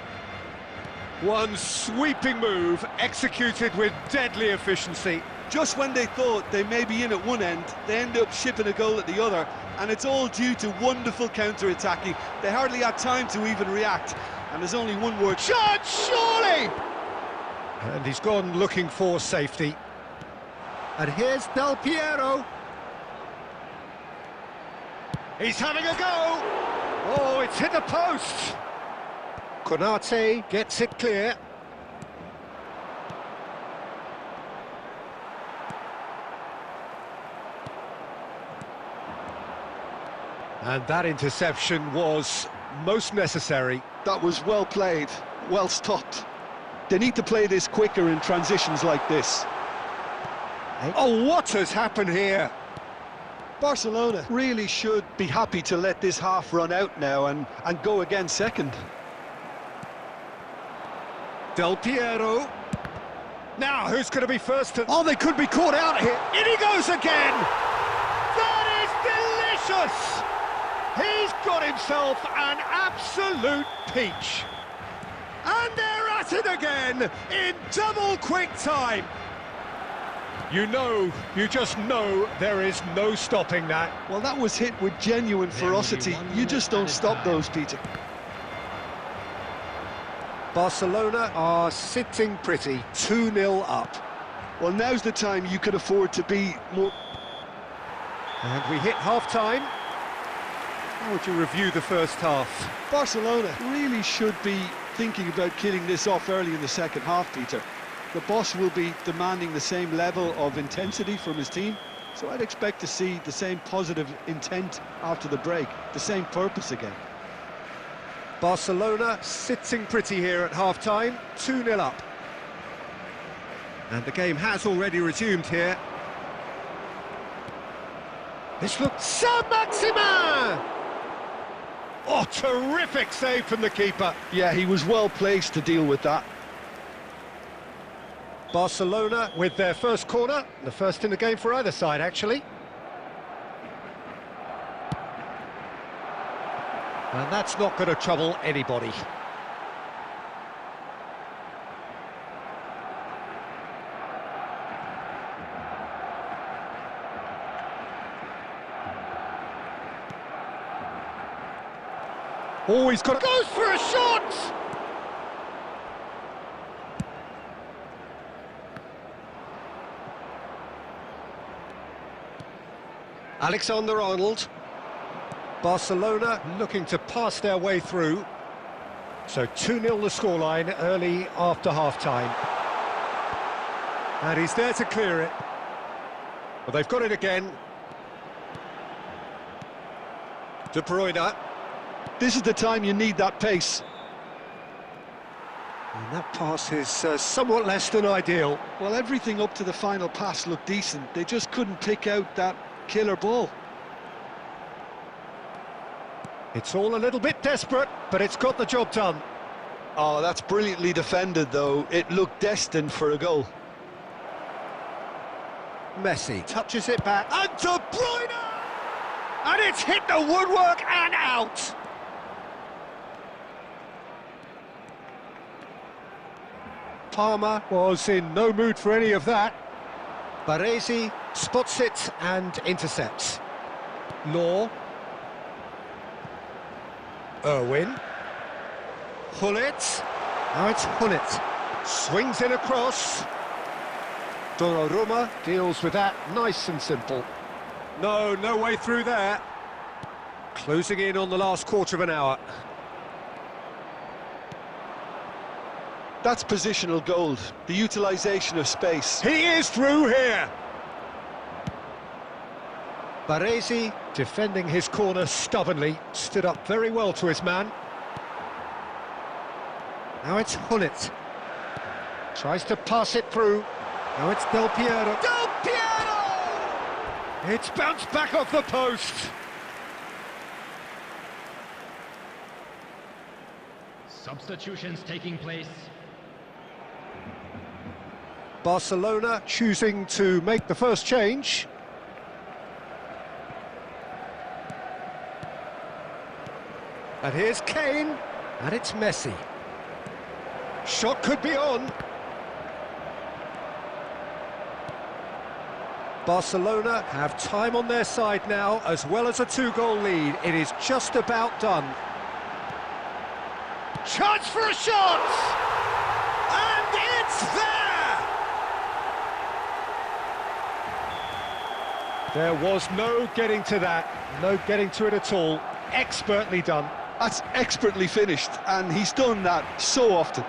One sweeping move executed with deadly efficiency. Just when they thought they may be in at one end, they end up shipping a goal at the other, and it's all due to wonderful counter-attacking. They hardly had time to even react, and there's only one word. Shot, surely! And he's gone looking for safety. And here's Del Piero. He's having a go! Oh, it's hit the post! Konate gets it clear. And that interception was most necessary. That was well played, well stopped. They need to play this quicker in transitions like this. Oh, what has happened here? Barcelona really should be happy to let this half run out now and go again second. Del Piero. Now, who's going to be first to... Oh, they could be caught out here. In he goes again! That is delicious! He's got himself an absolute peach. And they're at it again in double quick time. You just know there is no stopping that. Well, that was hit with genuine ferocity. You just don't stop those, Peter. Barcelona are sitting pretty, 2-0 up. Well, now's the time you could afford to be more... And we hit half-time. How would you review the first half? Barcelona really should be thinking about killing this off early in the second half, Peter. The boss will be demanding the same level of intensity from his team, so I'd expect to see the same positive intent after the break, the same purpose again. Barcelona sitting pretty here at half-time, 2-0 up. And the game has already resumed here. This looks... Saint-Maximin! Oh, terrific save from the keeper. Yeah, he was well placed to deal with that. Barcelona with their first corner, the first in the game for either side, actually. And that's not going to trouble anybody. Oh, he's got... Goes for a shot! Alexander-Arnold. Barcelona looking to pass their way through. So 2-0 the scoreline early after half-time. And he's there to clear it. Well, they've got it again. De Bruyne. This is the time you need that pace. And that pass is somewhat less than ideal. Well, everything up to the final pass looked decent. They just couldn't pick out that killer ball. It's all a little bit desperate, but it's got the job done. Oh, that's brilliantly defended, though. It looked destined for a goal. Messi touches it back, and De Bruyne! And it's hit the woodwork and out! Palmer was in no mood for any of that. Baresi spots it and intercepts. Law. Irwin. Hullet. Now it's Hullet. Swings in across. Donnarumma deals with that nice and simple. No way through there. Closing in on the last quarter of an hour. That's positional gold, the utilisation of space. He is through here! Baresi, defending his corner stubbornly, stood up very well to his man. Now it's Hullet. Tries to pass it through. Now it's Del Piero. Del Piero! It's bounced back off the post. Substitutions taking place. Barcelona choosing to make the first change. And here's Kane, and it's Messi. Shot could be on. Barcelona have time on their side now, as well as a 2-goal lead. It is just about done. Chance for a shot! And it's there! There was no getting to that, no getting to it at all. Expertly done. That's expertly finished, and he's done that so often.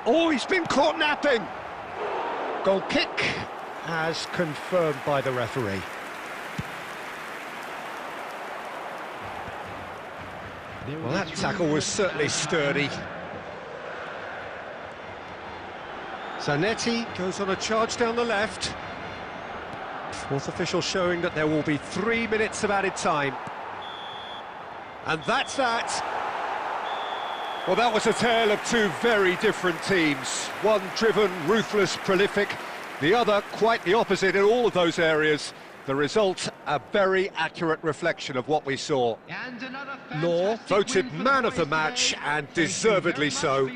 Oh, he's been caught napping! Goal kick, as confirmed by the referee. Well, that tackle was certainly sturdy. Zanetti goes on a charge down the left. Fourth official showing that there will be 3 minutes of added time. And that's that. Well, that was a tale of two very different teams. One driven, ruthless, prolific. The other quite the opposite in all of those areas. The result, a very accurate reflection of what we saw. Law voted man of the match, and deservedly so.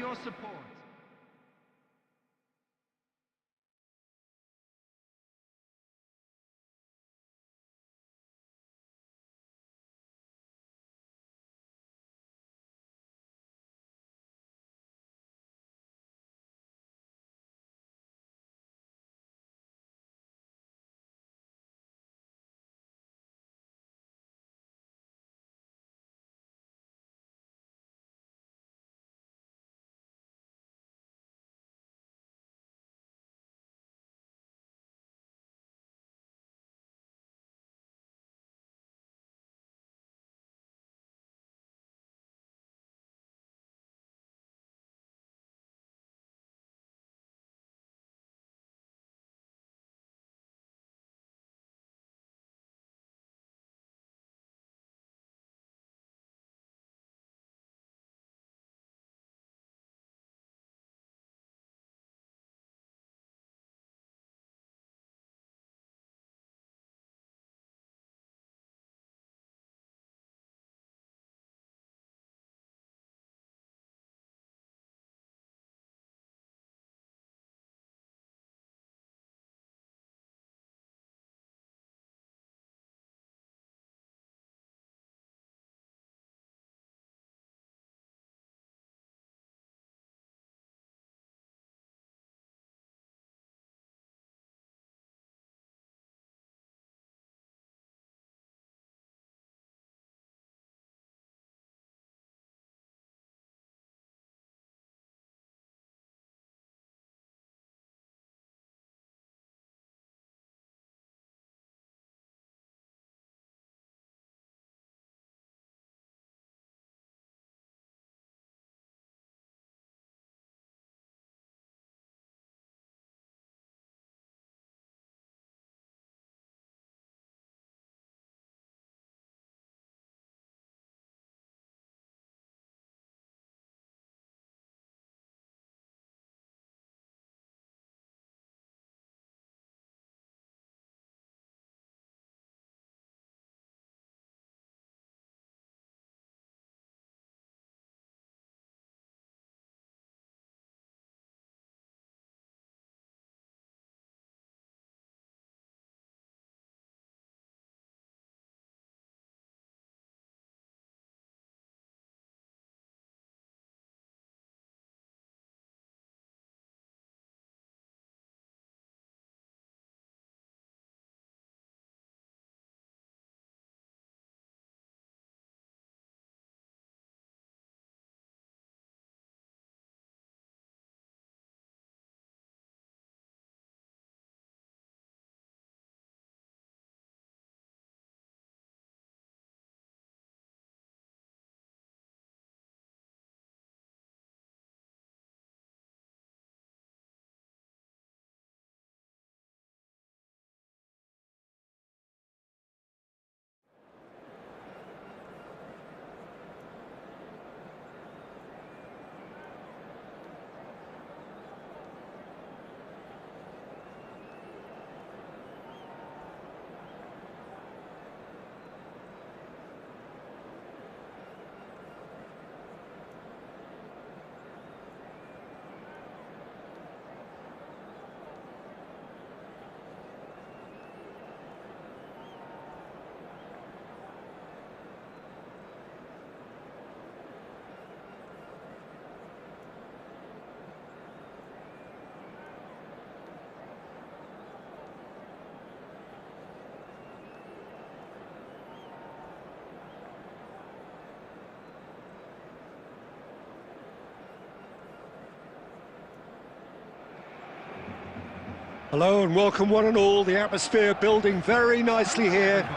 Hello and welcome one and all. The atmosphere building very nicely here.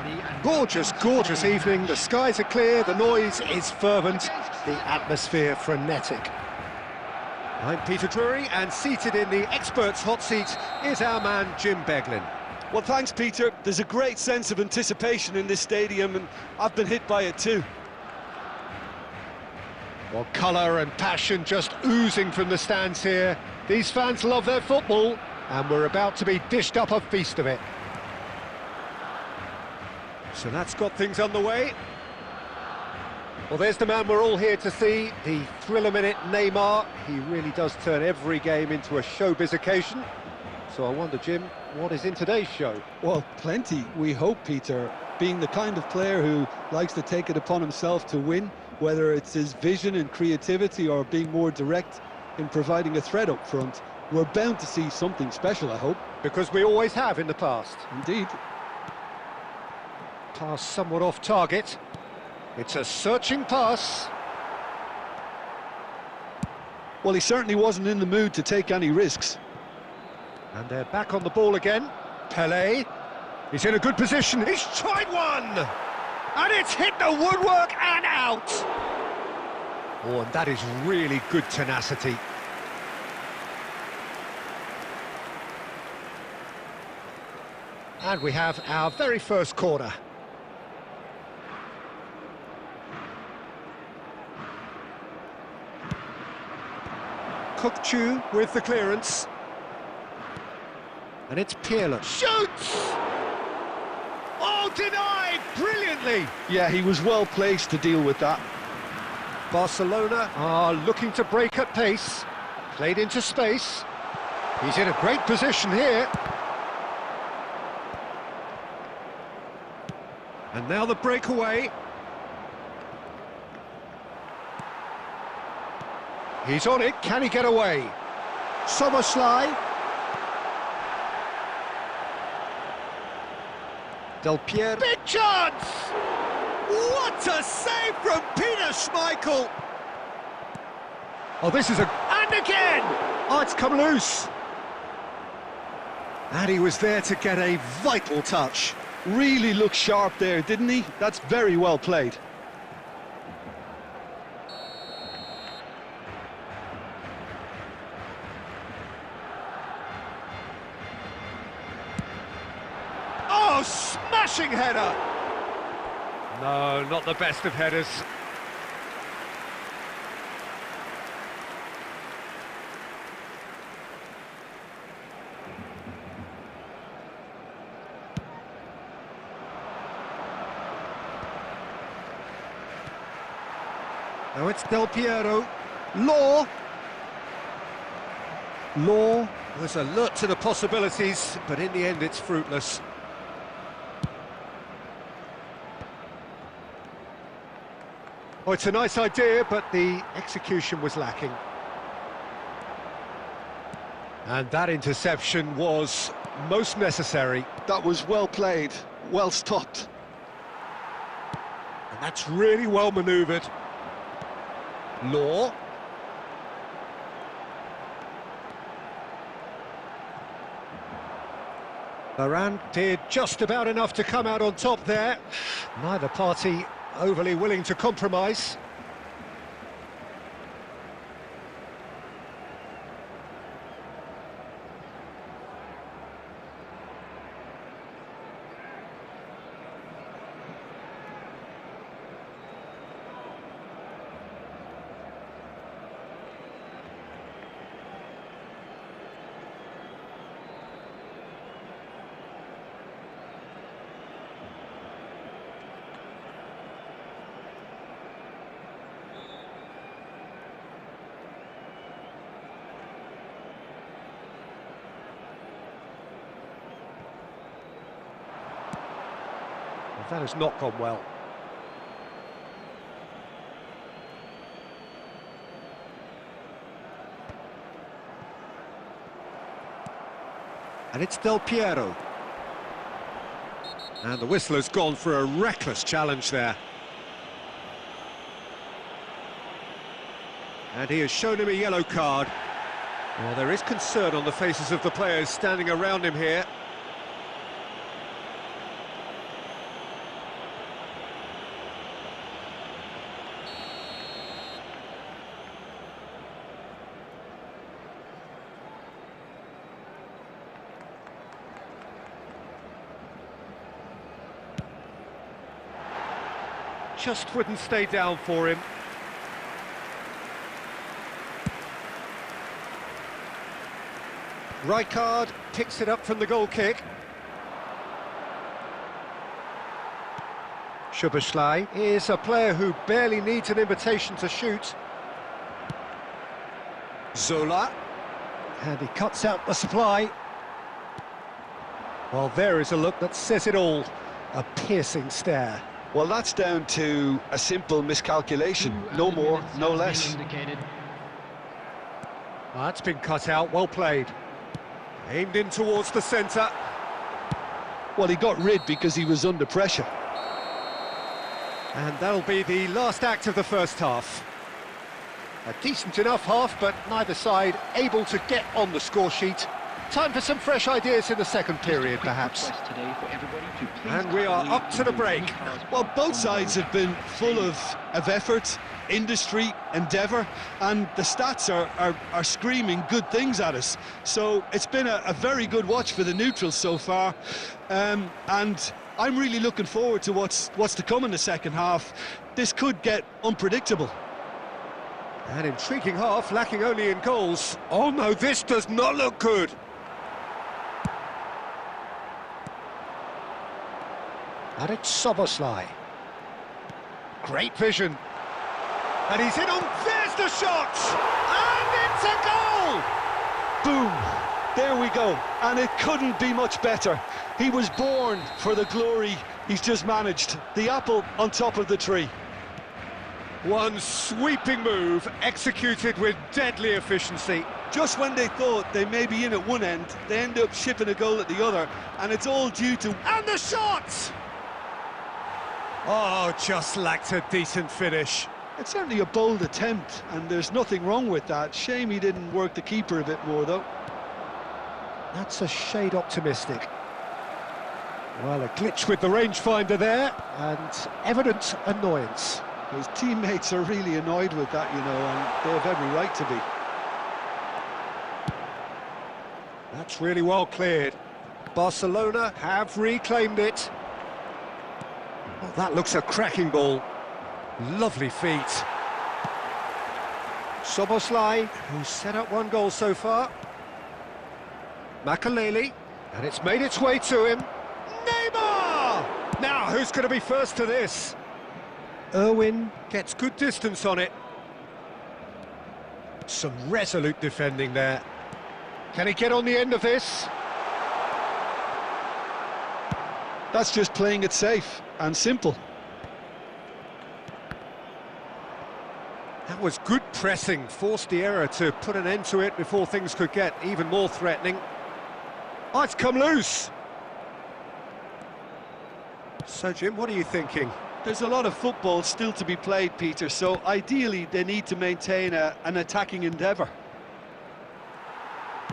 Gorgeous, gorgeous evening. The skies are clear, the noise is fervent, the atmosphere frenetic. I'm Peter Drury, and seated in the experts' hot seat is our man Jim Beglin. Well, thanks, Peter. There's a great sense of anticipation in this stadium, and I've been hit by it too. Well, colour and passion just oozing from the stands here. These fans love their football, and we're about to be dished up a feast of it. So that's got things underway. Well, there's the man we're all here to see, the thriller-minute Neymar. He really does turn every game into a showbiz occasion. So I wonder, Jim, what is in today's show? Well, plenty, we hope, Peter. Being the kind of player who likes to take it upon himself to win, whether it's his vision and creativity or being more direct in providing a threat up front, we're bound to see something special, I hope. Because we always have in the past. Indeed. Pass somewhat off target. It's a searching pass. Well, he certainly wasn't in the mood to take any risks. And they're back on the ball again. Pelé. He's in a good position. He's tried one! And it's hit the woodwork and out! Oh, and that is really good tenacity. And we have our very first corner. Chu with the clearance. And it's Pirlo. Shoots! Oh, denied! Brilliantly! Yeah, he was well placed to deal with that. Barcelona are looking to break at pace. Played into space. He's in a great position here. And now the breakaway. He's on it, can he get away? Szoboszlai. Del Piero. Big chance! What a save from Peter Schmeichel! Oh, this is a... And again! Oh, it's come loose. And he was there to get a vital touch. Really looked sharp there, didn't he? That's very well played. Oh, smashing header! No, not the best of headers. Now it's Del Piero. Law. Was alert to the possibilities, but in the end it's fruitless. Oh, it's a nice idea, but the execution was lacking. And that interception was most necessary. That was well played, well stopped. And that's really well manoeuvred. Law. Varane did just about enough to come out on top there. Neither party overly willing to compromise. That has not gone well. And it's Del Piero. And the whistler's gone for a reckless challenge there. And he has shown him a yellow card. Well, there is concern on the faces of the players standing around him here. Just wouldn't stay down for him. Rijkaard picks it up from the goal kick. Szoboszlai is a player who barely needs an invitation to shoot. Zola. And he cuts out the supply. Well, there is a look that says it all. A piercing stare. Well, that's down to a simple miscalculation. No more, no less. That's been cut out, well played. Aimed in towards the centre. Well, he got rid because he was under pressure. And that'll be the last act of the first half. A decent enough half, but neither side able to get on the score sheet. Time for some fresh ideas in the second period, perhaps. And we are up to the break. Well, both sides have been full of effort, industry, endeavour, and the stats are screaming good things at us. So it's been a very good watch for the neutrals so far, and I'm really looking forward to what's to come in the second half. This could get unpredictable. An intriguing half, lacking only in goals. Oh no, this does not look good. And it's Szoboszlai. Great vision. And he's in on... There's the shot! And it's a goal! Boom! There we go. And it couldn't be much better. He was born for the glory he's just managed. The apple on top of the tree. One sweeping move, executed with deadly efficiency. Just when they thought they may be in at one end, they end up shipping a goal at the other, and it's all due to... And the shot! Oh, just lacked a decent finish. It's certainly a bold attempt, and there's nothing wrong with that. Shame he didn't work the keeper a bit more, though. That's a shade optimistic. Well, a glitch with the rangefinder there, and evident annoyance. His teammates are really annoyed with that, you know, and they have every right to be. That's really well cleared. Barcelona have reclaimed it. Well, that looks a cracking ball. Lovely feet. Szoboszlai, who's set up one goal so far. Makaleli, and it's made its way to him. Neymar! Now, who's going to be first to this? Irwin gets good distance on it. Some resolute defending there. Can he get on the end of this? That's just playing it safe and simple. That was good pressing, forced the error to put an end to it before things could get even more threatening. Oh, it's come loose! So, Jim, what are you thinking? There's a lot of football still to be played, Peter, so ideally they need to maintain an attacking endeavour.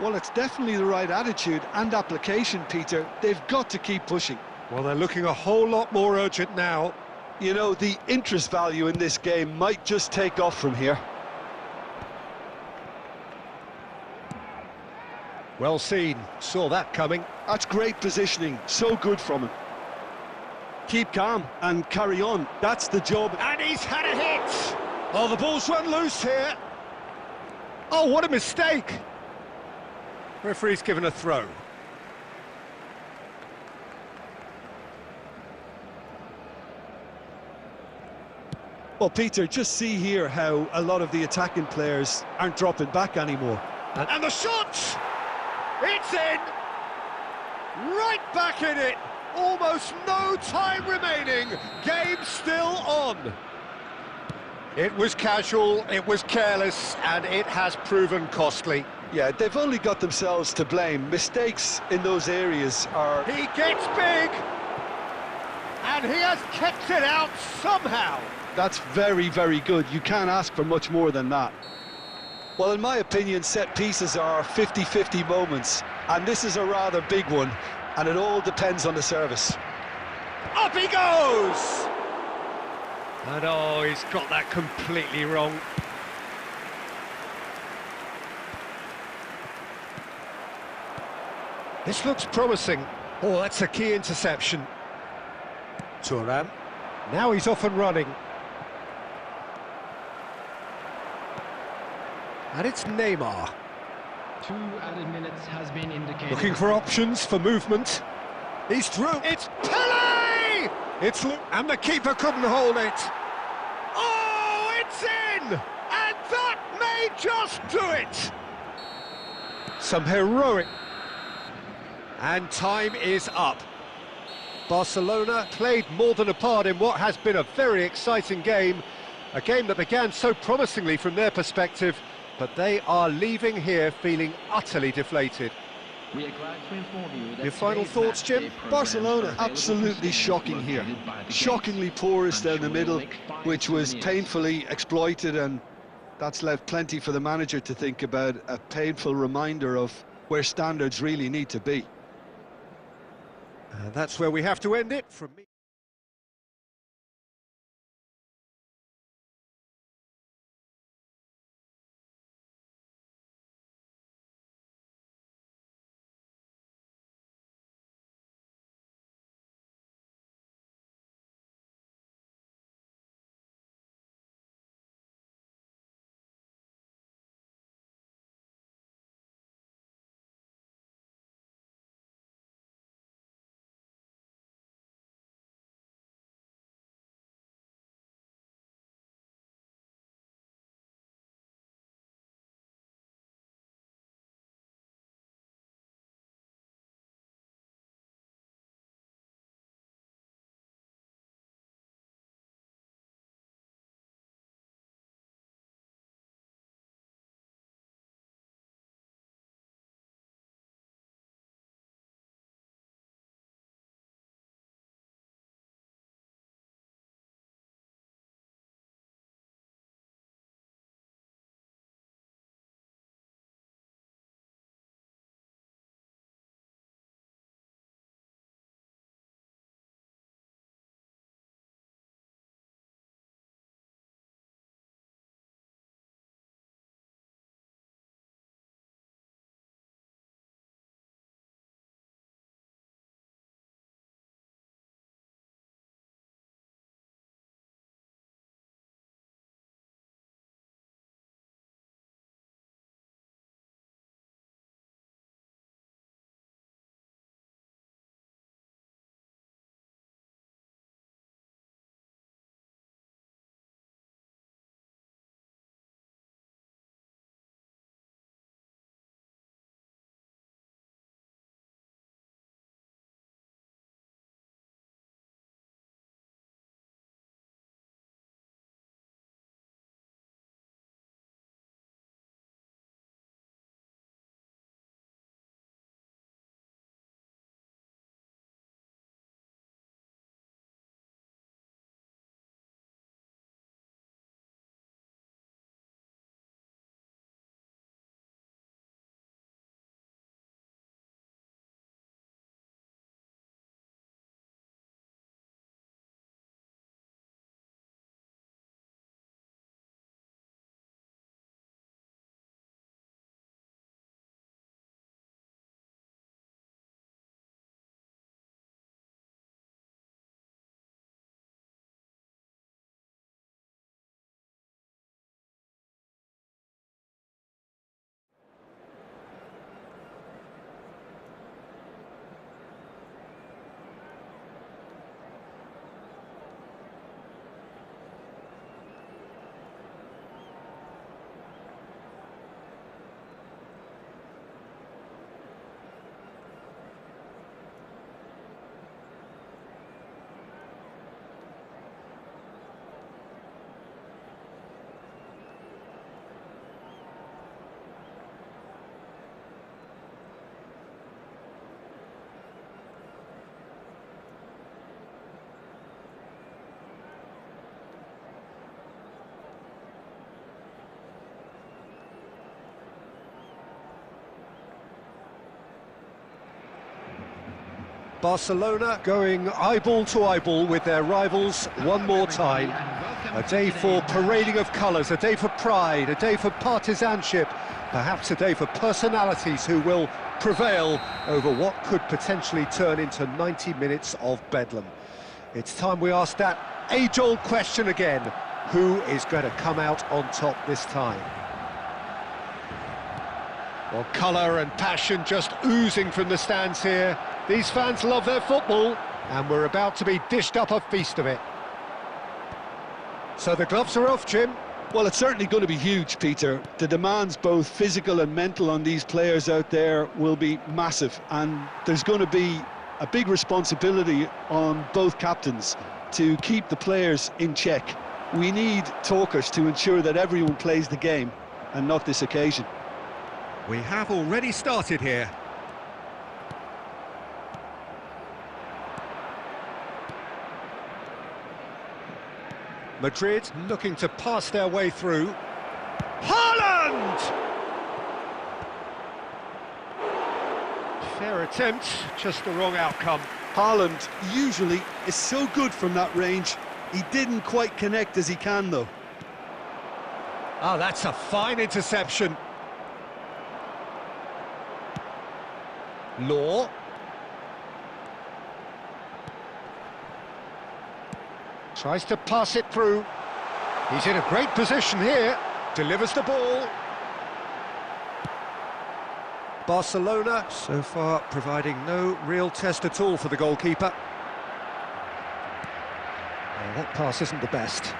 Well, it's definitely the right attitude and application, Peter. They've got to keep pushing. Well, they're looking a whole lot more urgent now. You know, the interest value in this game might just take off from here. Well seen, saw that coming. That's great positioning, so good from him. Keep calm and carry on, that's the job. And he's had a hit! Oh, the ball's run loose here. Oh, what a mistake! Referee's given a throw. Well, Peter, just see here how a lot of the attacking players aren't dropping back anymore. And the shot! It's in! Right back in it! Almost no time remaining. Game still on. It was casual, it was careless, and it has proven costly. Yeah, they've only got themselves to blame. Mistakes in those areas are... He gets big! And he has kept it out somehow. That's very, very good. You can't ask for much more than that. Well, in my opinion, set pieces are 50-50 moments, and this is a rather big one, and it all depends on the service. Up he goes! And oh, he's got that completely wrong. This looks promising. Oh, that's a key interception. Thuram. Now he's off and running. And it's Neymar. 2 added minutes has been indicated. Looking for options for movement. He's through. It's Pele! And the keeper couldn't hold it. Oh, it's in! And that may just do it! Some heroic. And time is up. Barcelona played more than a part in what has been a very exciting game. A game that began so promisingly from their perspective, but they are leaving here feeling utterly deflated. We are glad to inform you that Your final today's thoughts, match Jim? day programs Barcelona are available absolutely for shocking streaming here. provided by the Shockingly Gates. porous I'm down sure the we'll middle, make fine which was souvenirs. painfully exploited, and that's left plenty for the manager to think about. A painful reminder of where standards really need to be. And that's where we have to end it from me. Barcelona going eyeball to eyeball with their rivals one more time. A day for parading of colours, a day for pride, a day for partisanship, perhaps a day for personalities who will prevail over what could potentially turn into 90 minutes of bedlam. It's time we ask that age-old question again. Who is going to come out on top this time? Well, colour and passion just oozing from the stands here. These fans love their football, and we're about to be dished up a feast of it. So the gloves are off, Jim. Well, it's certainly going to be huge, Peter. The demands, both physical and mental, on these players out there will be massive, and there's going to be a big responsibility on both captains to keep the players in check. We need talkers to ensure that everyone plays the game, and not this occasion. We have already started here. Madrid looking to pass their way through. Haaland! Fair attempt, just the wrong outcome. Haaland usually is so good from that range. He didn't quite connect as he can, though. Oh, that's a fine interception. Law. Tries to pass it through. He's in a great position here. Delivers the ball. Barcelona, so far, providing no real test at all for the goalkeeper. Oh, that pass isn't the best.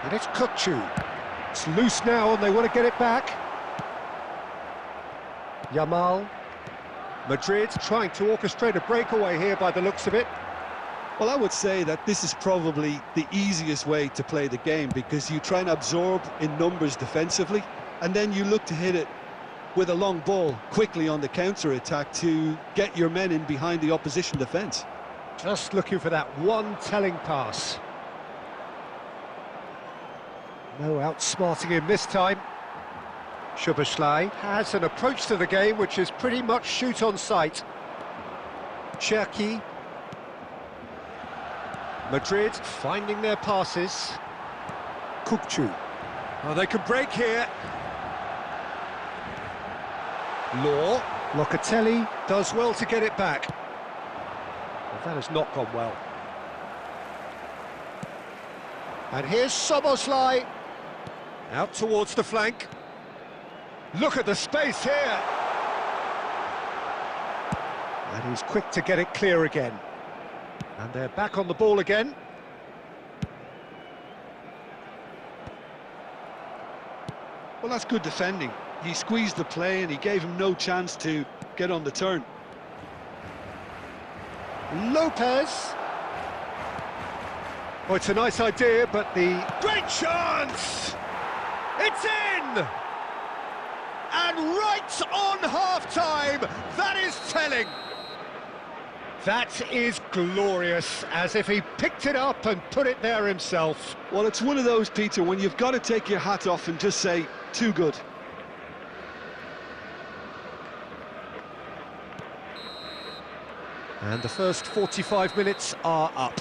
And it's Kukçu. It's loose now and they want to get it back. Yamal. Madrid trying to orchestrate a breakaway here by the looks of it. Well, I would say that this is probably the easiest way to play the game, because you try and absorb in numbers defensively, and then you look to hit it with a long ball quickly on the counter-attack to get your men in behind the opposition defence. Just looking for that one telling pass. No outsmarting him this time. Szoboszlai has an approach to the game which is pretty much shoot on sight. Cherki. Madrid finding their passes. Kukçu. Oh, they could break here. Law. Locatelli does well to get it back. Well, that has not gone well. And here's Szoboszlai. Out towards the flank. Look at the space here. And he's quick to get it clear again. And they're back on the ball again. Well, that's good defending. He squeezed the play and he gave him no chance to get on the turn. Lopez. Oh, it's a nice idea, but the... Great chance! It's in! And right on half-time, that is telling. That is glorious, as if he picked it up and put it there himself. Well, it's one of those, Peter, when you've got to take your hat off and just say, too good. And the first 45 minutes are up.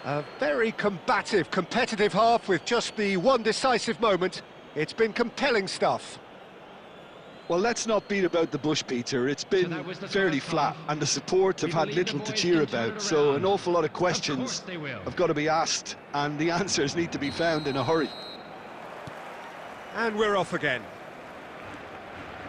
A very combative, competitive half with just the one decisive moment. It's been compelling stuff. Well, let's not beat about the bush, Peter. It's been fairly flat, and the support have had little to cheer about, so an awful lot of questions have got to be asked, and the answers need to be found in a hurry. And we're off again.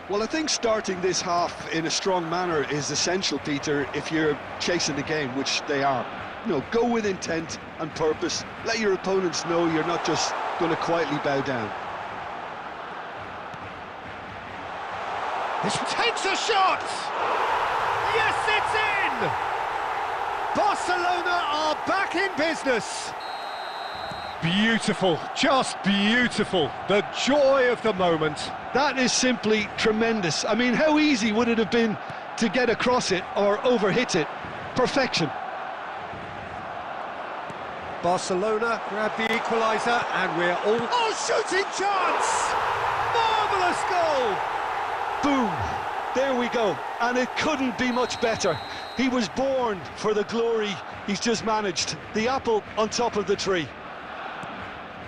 Well, I think starting this half in a strong manner is essential, Peter, if you're chasing the game, which they are. You know, go with intent and purpose. Let your opponents know you're not just going to quietly bow down. This takes a shot! Yes, it's in! Barcelona are back in business. Beautiful, just beautiful. The joy of the moment. That is simply tremendous. I mean, how easy would it have been to get across it or overhit it? Perfection. Barcelona grab the equaliser, and we're all... Oh, shooting chance! Marvellous goal! Boom! There we go, and it couldn't be much better. He was born for the glory he's just managed. The apple on top of the tree.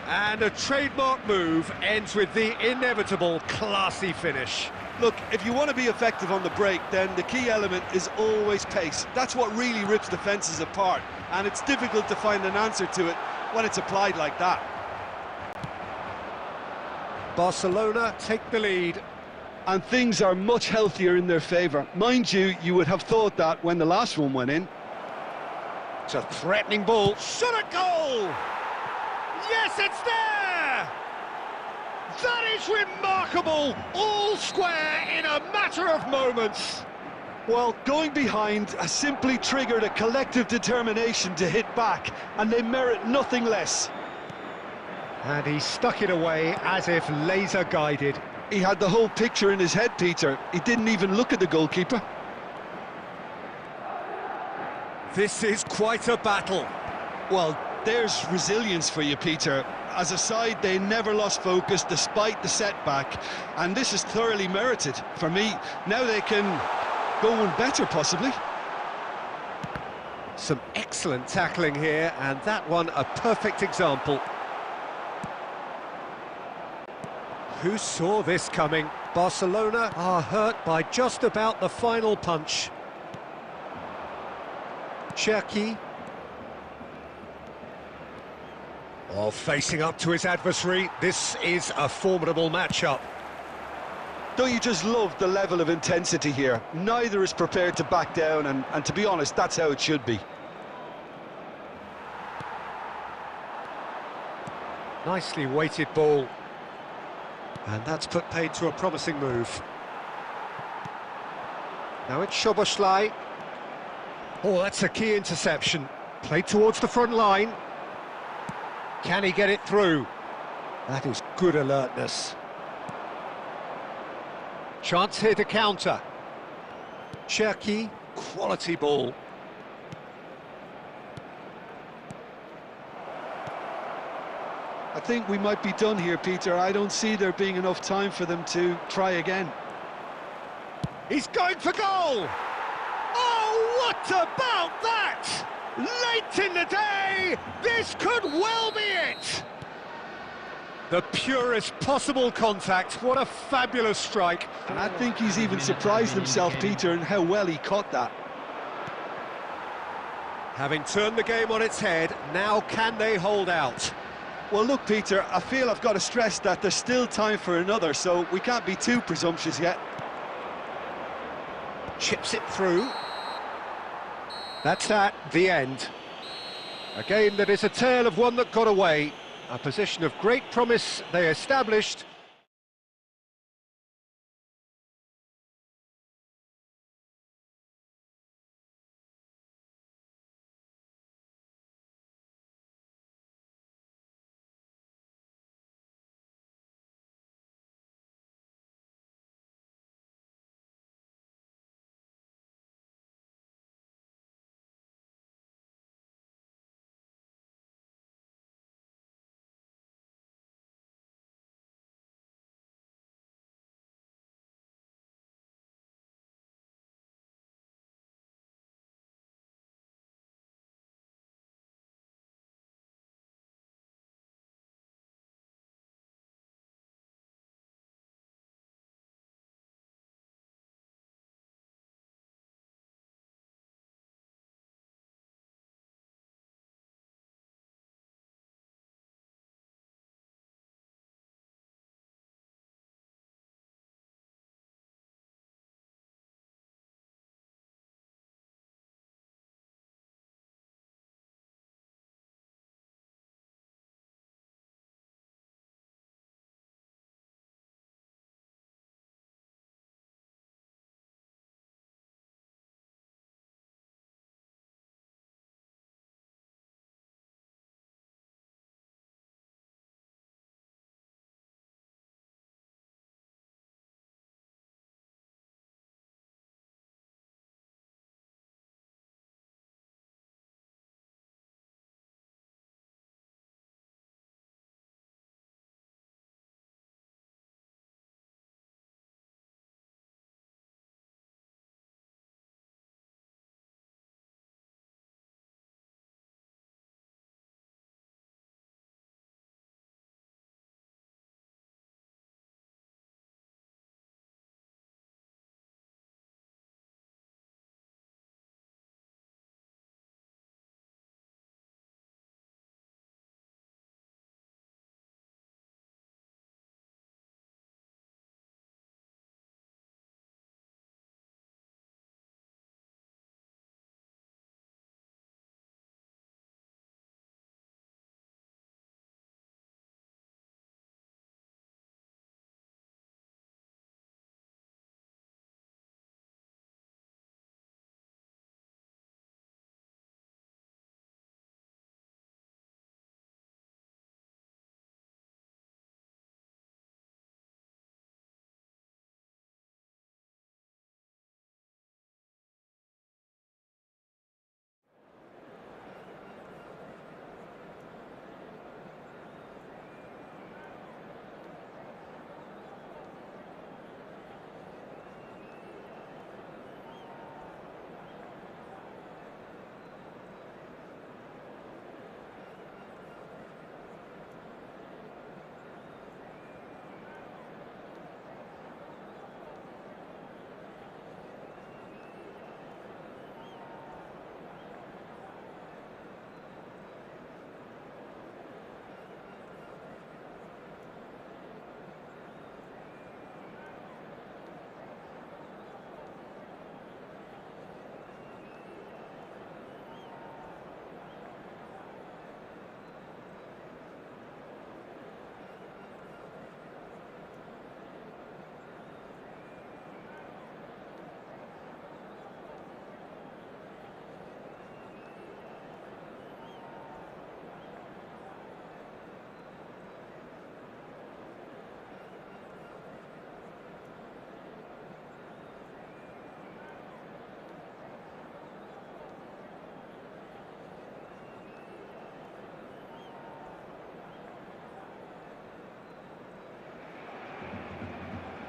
And a trademark move ends with the inevitable classy finish. Look, if you want to be effective on the break, then the key element is always pace. That's what really rips defences apart, and it's difficult to find an answer to it when it's applied like that. Barcelona take the lead. And things are much healthier in their favour. Mind you, you would have thought that when the last one went in. It's a threatening ball. Shot at goal! Yes, it's there! That is remarkable! All square in a matter of moments. Well, going behind has simply triggered a collective determination to hit back, and they merit nothing less. And he stuck it away as if laser guided. He had the whole picture in his head, Peter. He didn't even look at the goalkeeper. This is quite a battle. Well, there's resilience for you, Peter. As a side, they never lost focus despite the setback, and this is thoroughly merited. For me, now they can go one better, possibly. Some excellent tackling here, and that one a perfect example. Who saw this coming? Barcelona are hurt by just about the final punch. Cherki. Oh, facing up to his adversary. This is a formidable matchup. Don't you just love the level of intensity here? Neither is prepared to back down, and to be honest, that's how it should be. Nicely weighted ball. And that's put paid to a promising move. Now it's Szoboszlai. Oh, that's a key interception. Played towards the front line. Can he get it through? That is good alertness. Chance here to counter. Cherki, quality ball. I think we might be done here, Peter. I don't see there being enough time for them to try again. He's going for goal! Oh, what about that? Late in the day, this could well be it! The purest possible contact. What a fabulous strike. And I think he's even surprised himself, Peter, in how well he caught that. Having turned the game on its head, now can they hold out? Well, look, Peter, I feel I've got to stress that there's still time for another, so we can't be too presumptuous yet. Chips it through. That's that, the end. A game that is a tale of one that got away. A position of great promise they established,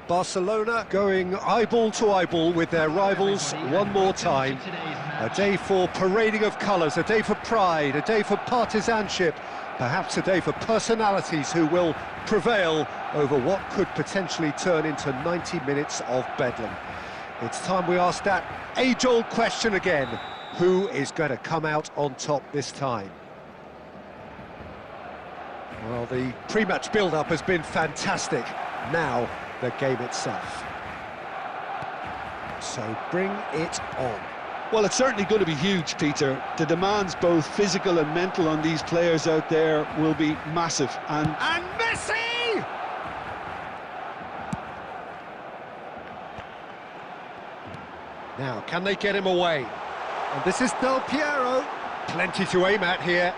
Barcelona going eyeball to eyeball with their rivals one more time. A day for parading of colours, a day for pride, a day for partisanship, perhaps a day for personalities who will prevail over what could potentially turn into 90 minutes of bedlam. It's time we ask that age-old question again. Who is going to come out on top this time? Well, the pre-match build-up has been fantastic. Now, the game itself. So bring it on. Well, it's certainly going to be huge, Peter. The demands, both physical and mental, on these players out there will be massive. And Messi! Now, can they get him away? And this is Del Piero. Plenty to aim at here.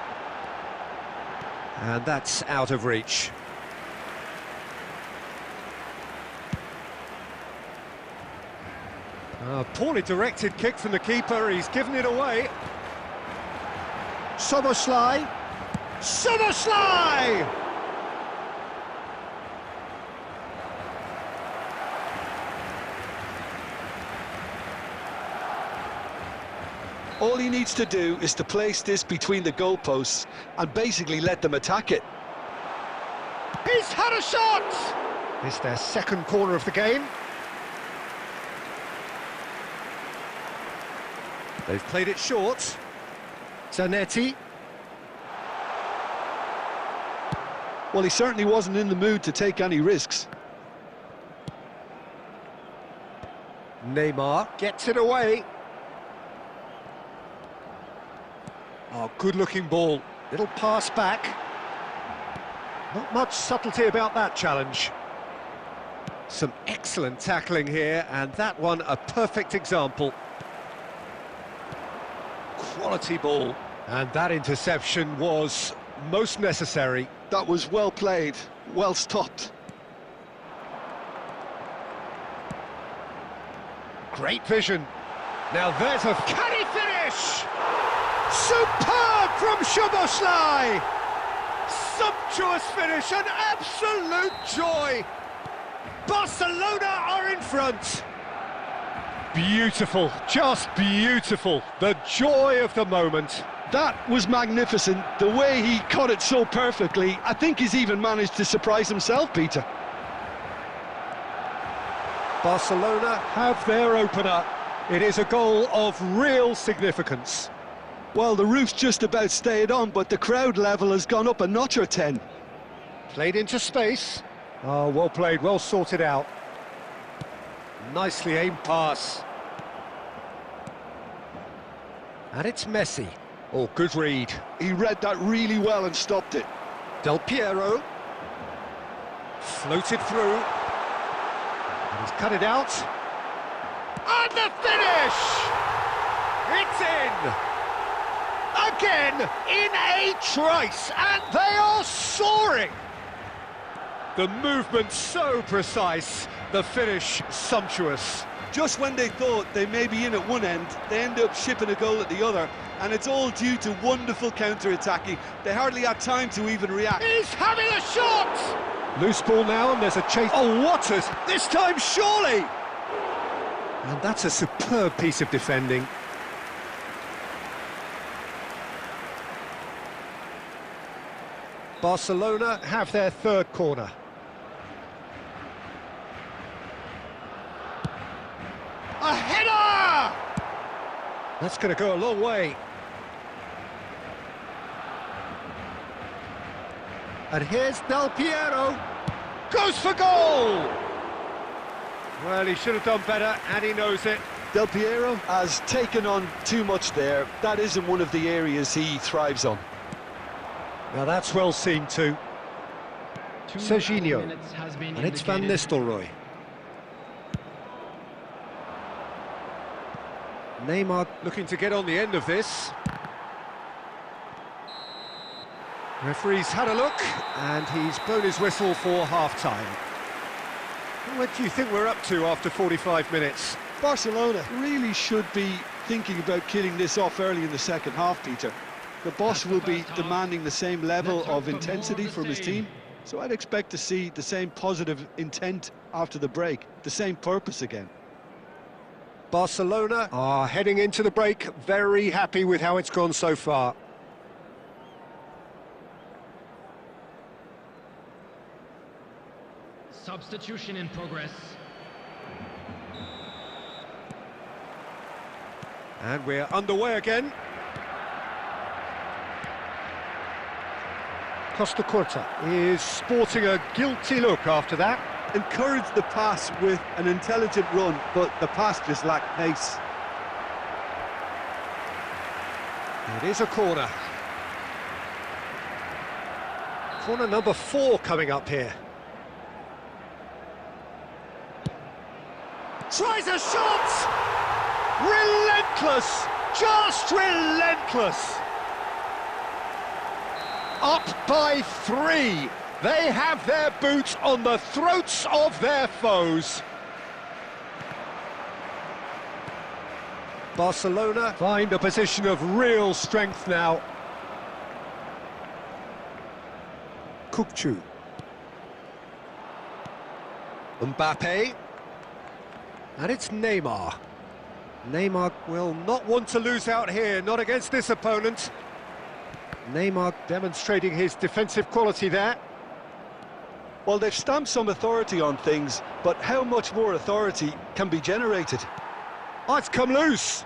And that's out of reach. Poorly directed kick from the keeper, he's given it away. Szoboszlai! Szoboszlai! all he needs to do is to place this between the goalposts and basically let them attack it. He's had a shot! It's their second corner of the game. They've played it short. Zanetti. Well, he certainly wasn't in the mood to take any risks. Neymar gets it away. Oh, good-looking ball. Little pass back. Not much subtlety about that challenge. Some excellent tackling here, and that one a perfect example. Quality ball. And that interception was most necessary. That was well played, well stopped. Great vision. Now there's a... Can he finish? Superb from Szoboszlai! Sumptuous finish, an absolute joy! Barcelona are in front. Beautiful, just beautiful. The joy of the moment. That was magnificent. The way he caught it so perfectly, I think he's even managed to surprise himself, Peter. Barcelona have their opener. It is a goal of real significance. Well, the roof's just about stayed on, but the crowd level has gone up a notch or 10. Played into space. Oh, well played, well sorted out. Nicely aimed pass. And it's Messi. Oh, good read. He read that really well and stopped it. Del Piero. Floated through. And he's cut it out. And the finish! It's in! Again, in a trice, and they are soaring! The movement so precise, the finish sumptuous. Just when they thought they may be in at one end, they end up shipping a goal at the other, and it's all due to wonderful counter-attacking. They hardly had time to even react. He's having a shot! Loose ball now, and there's a chase. Oh, what a... This time, surely! And that's a superb piece of defending. Barcelona have their third corner. A header! That's going to go a long way. And here's Del Piero. Goes for goal! Well, he should have done better, and he knows it. Del Piero has taken on too much there. That isn't one of the areas he thrives on. Now that's well seen too. Serginho, and it's Van Nistelrooy. Neymar looking to get on the end of this. Referee's had a look, and he's blown his whistle for half-time. What do you think we're up to after 45 minutes? Barcelona really should be thinking about killing this off early in the second half, Peter. The boss will be demanding the same level of intensity from his team. So I'd expect to see the same positive intent after the break, the same purpose again. Barcelona are heading into the break, very happy with how it's gone so far. Substitution in progress. And we're underway again. Costa Curta is sporting a guilty look after that. Encouraged the pass with an intelligent run, but the pass just lacked pace. It is a corner. Corner number 4 coming up here. Tries a shot! Relentless! Just relentless! Up by 3. They have their boots on the throats of their foes. Barcelona find a position of real strength now. Kukçu. Mbappe. And it's Neymar. Neymar will not want to lose out here, not against this opponent. Neymar demonstrating his defensive quality there. Well, they've stamped some authority on things, but how much more authority can be generated? Oh, it's come loose.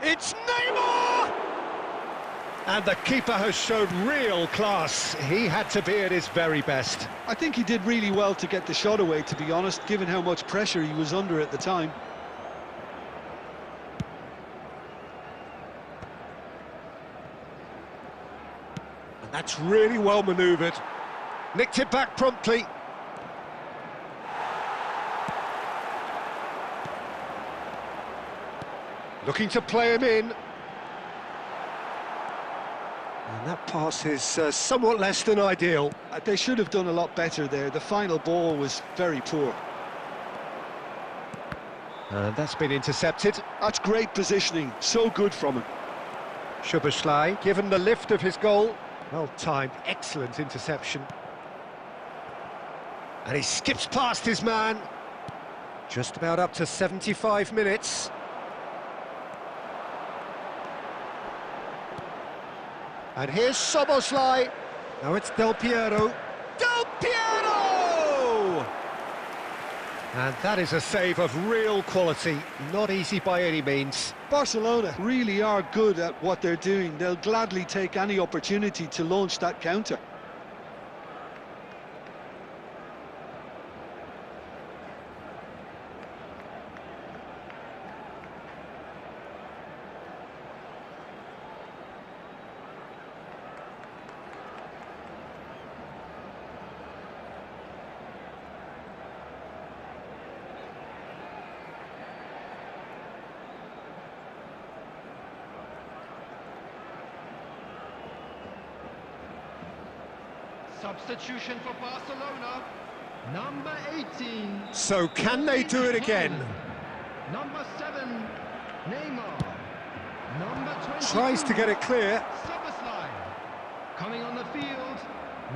It's Neymar! And the keeper has shown real class. He had to be at his very best. I think he did really well to get the shot away, to be honest, given how much pressure he was under at the time. And that's really well manoeuvred. Nicked it back promptly. Looking to play him in. And that pass is somewhat less than ideal. They should have done a lot better there. The final ball was very poor. And that's been intercepted. That's great positioning. So good from him. Szoboszlai, given the lift of his goal. Well timed, excellent interception. And he skips past his man. Just about up to 75 minutes. And here's Szoboszlai. Now it's Del Piero. Del Piero! And that is a save of real quality. Not easy by any means. Barcelona really are good at what they're doing. They'll gladly take any opportunity to launch that counter. Substitution for Barcelona. Number 18. So can they do it again? Number 7, Neymar. Number 20. Tries to get it clear. Szoboszlai. Coming on the field.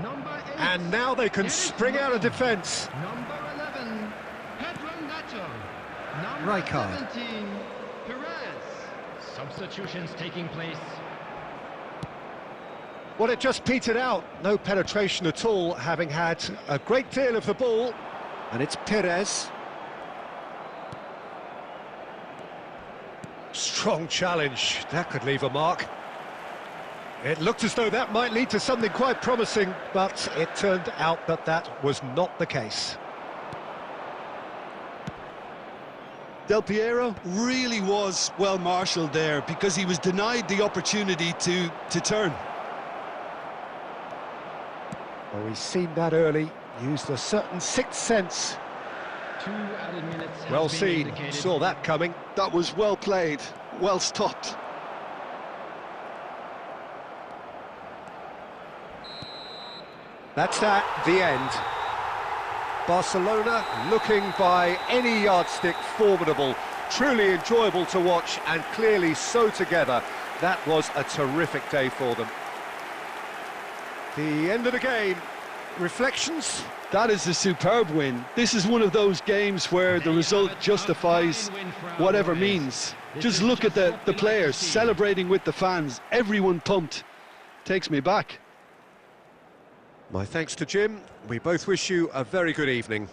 Number 8. And now they can spring out of defence. Number 11, Pedro Neto. Number Rijkaard. 17, Perez. Substitutions taking place. Well, it just petered out. No penetration at all, having had a great deal of the ball. And it's Perez. Strong challenge. That could leave a mark. It looked as though that might lead to something quite promising, but it turned out that that was not the case. Del Piero really was well marshalled there because he was denied the opportunity to turn. Well, we've seen that early, used a certain sixth sense. 2 added minutes. Well seen, saw that coming. That was well played, well stopped. That's that, the end. Barcelona looking by any yardstick formidable, truly enjoyable to watch and clearly so together. That was a terrific day for them. The end of the game, reflections? That is a superb win. This is one of those games where the result justifies whatever means. Just look at the players celebrating with the fans, everyone pumped. Takes me back. My thanks to Jim. We both wish you a very good evening.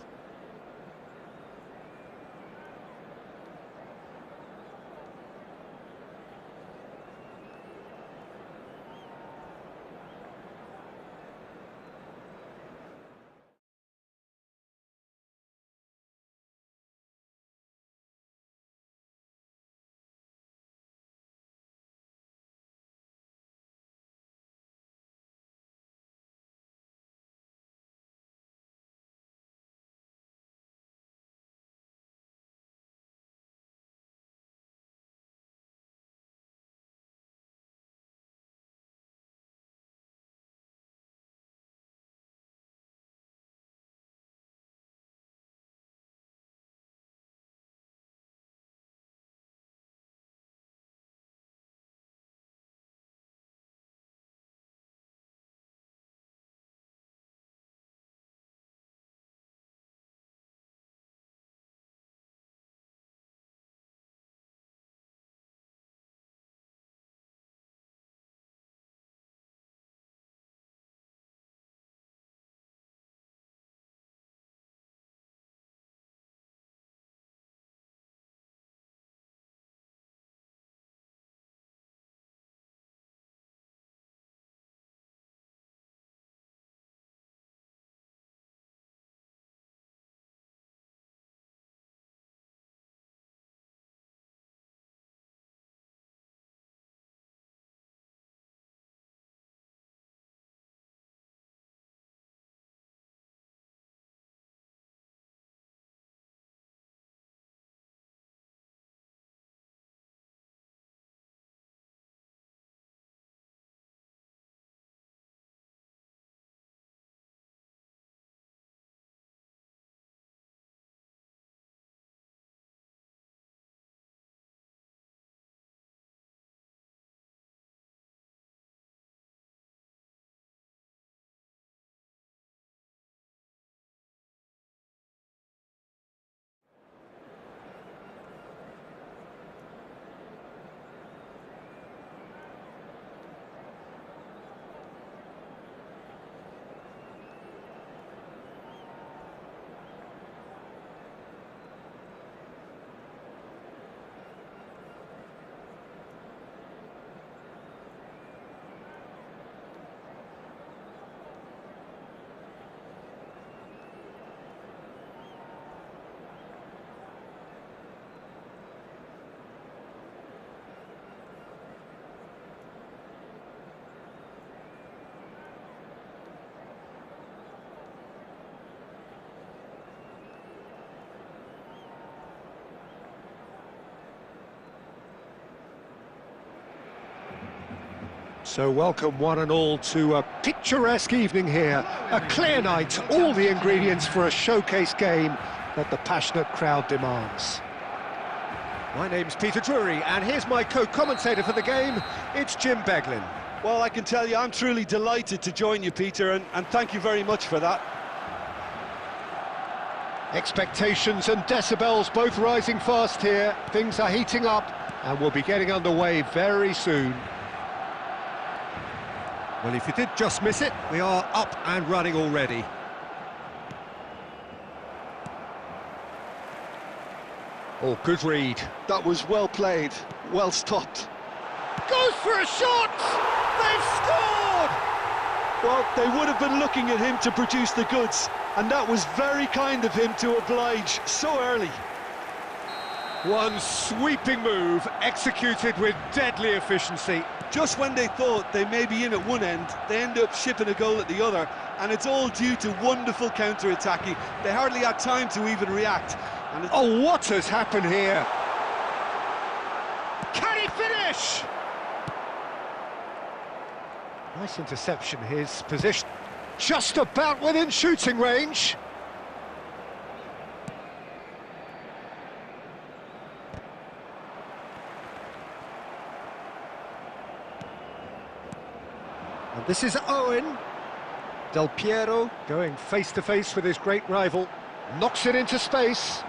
So welcome one and all to a picturesque evening here. A clear night, all the ingredients for a showcase game that the passionate crowd demands. My name's Peter Drury, and here's my co-commentator for the game. It's Jim Beglin. Well, I can tell you I'm truly delighted to join you, Peter, and thank you very much for that. Expectations and decibels both rising fast here. Things are heating up, and we'll be getting underway very soon. Well, if you did just miss it, we are up and running already. Oh, good read. That was well played, well stopped. Goes for a shot! They've scored! Well, they would have been looking at him to produce the goods, and that was very kind of him to oblige so early. One sweeping move, executed with deadly efficiency. Just when they thought they may be in at one end, they end up shipping a goal at the other, and it's all due to wonderful counter-attacking. They hardly had time to even react. And oh, what has happened here? Can he finish? Nice interception, his position just about within shooting range. And this is Owen. Del Piero going face-to-face with his great rival. Knocks it into space.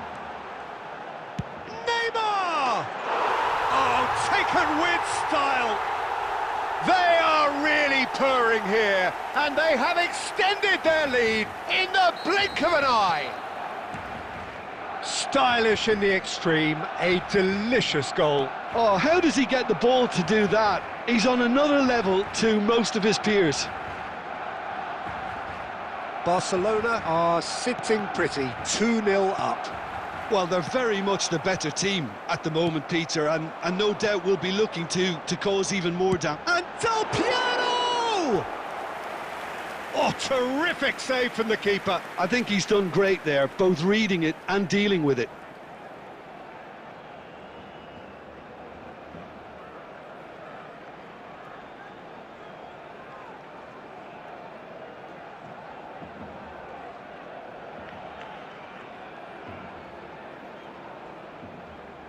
Neymar! Oh, taken with style. They are really purring here, and they have extended their lead in the blink of an eye. Stylish in the extreme, a delicious goal. Oh, how does he get the ball to do that? He's on another level to most of his peers. Barcelona are sitting pretty, 2-0 up. Well, they're very much the better team at the moment, Peter, and no doubt will be looking to cause even more damage. And Del Piero! Oh, terrific save from the keeper. I think he's done great there, both reading it and dealing with it.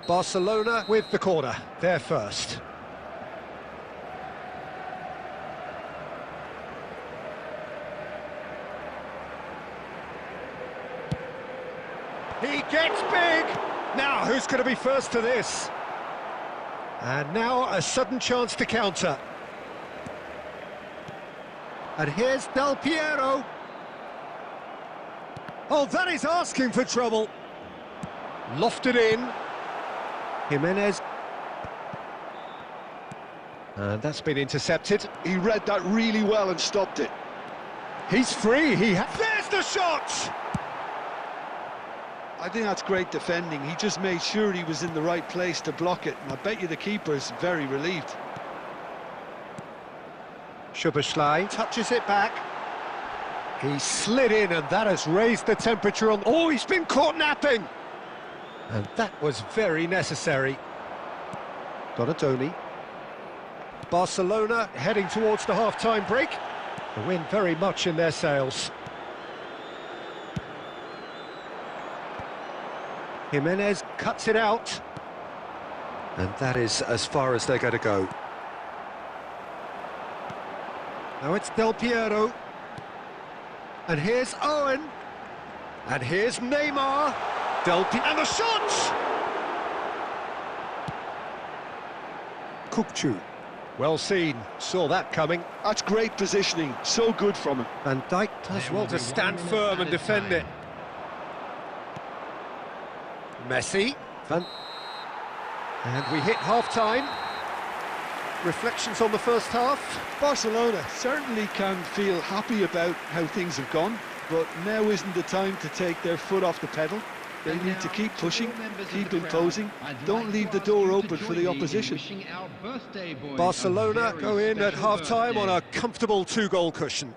Barcelona with the corner, they're first. He gets big. Now, who's going to be first to this? And now a sudden chance to counter. And here's Del Piero. Oh, that is asking for trouble. Lofted in. Jimenez. And that's been intercepted. He read that really well and stopped it. He's free. There's the shot. I think that's great defending. He just made sure he was in the right place to block it. And I bet you the keeper's very relieved. Szoboszlai touches it back. He slid in, and that has raised the temperature on... Oh, he's been caught napping! And that was very necessary. Donatoni. Barcelona heading towards the half-time break. The win very much in their sails. Jimenez cuts it out. And that is as far as they're going to go. Now it's Del Piero. And here's Owen. And here's Neymar. And the shot! Kukçu. Well seen. Saw that coming. That's great positioning. So good from him. Van Dijk does well to stand firm and defend it. Messi. And we hit half-time. Reflections on the first half. Barcelona certainly can feel happy about how things have gone, but now isn't the time to take their foot off the pedal. They need to keep pushing, keep imposing, don't leave the door open for the opposition. Barcelona go in at half-time on a comfortable 2-goal cushion.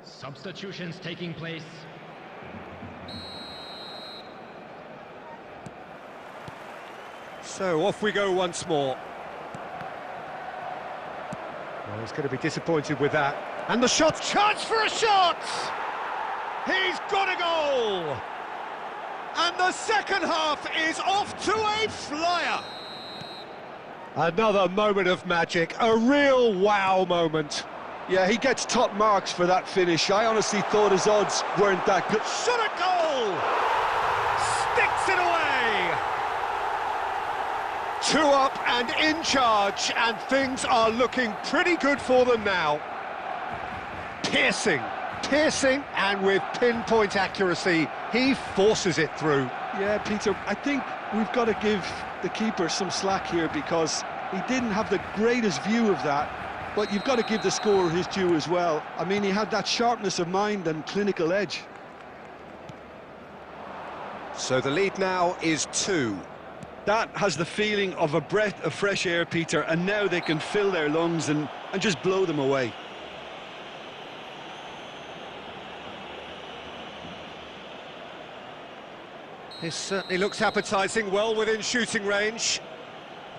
Substitutions taking place. So off we go once more. Well, he's going to be disappointed with that. And the shot! Chance for a shot! He's got a goal! And the second half is off to a flyer! Another moment of magic, a real wow moment. Yeah, he gets top marks for that finish. I honestly thought his odds weren't that good. Shot a goal! Sticks it away! 2 up and in charge, and things are looking pretty good for them now. Piercing, and with pinpoint accuracy, he forces it through. Yeah, Peter, I think we've got to give the keeper some slack here because he didn't have the greatest view of that, But you've got to give the scorer his due as well. I mean, he had that sharpness of mind and clinical edge. So the lead now is 2. That has the feeling of a breath of fresh air, Peter, and now they can fill their lungs and just blow them away. This certainly looks appetising, well within shooting range.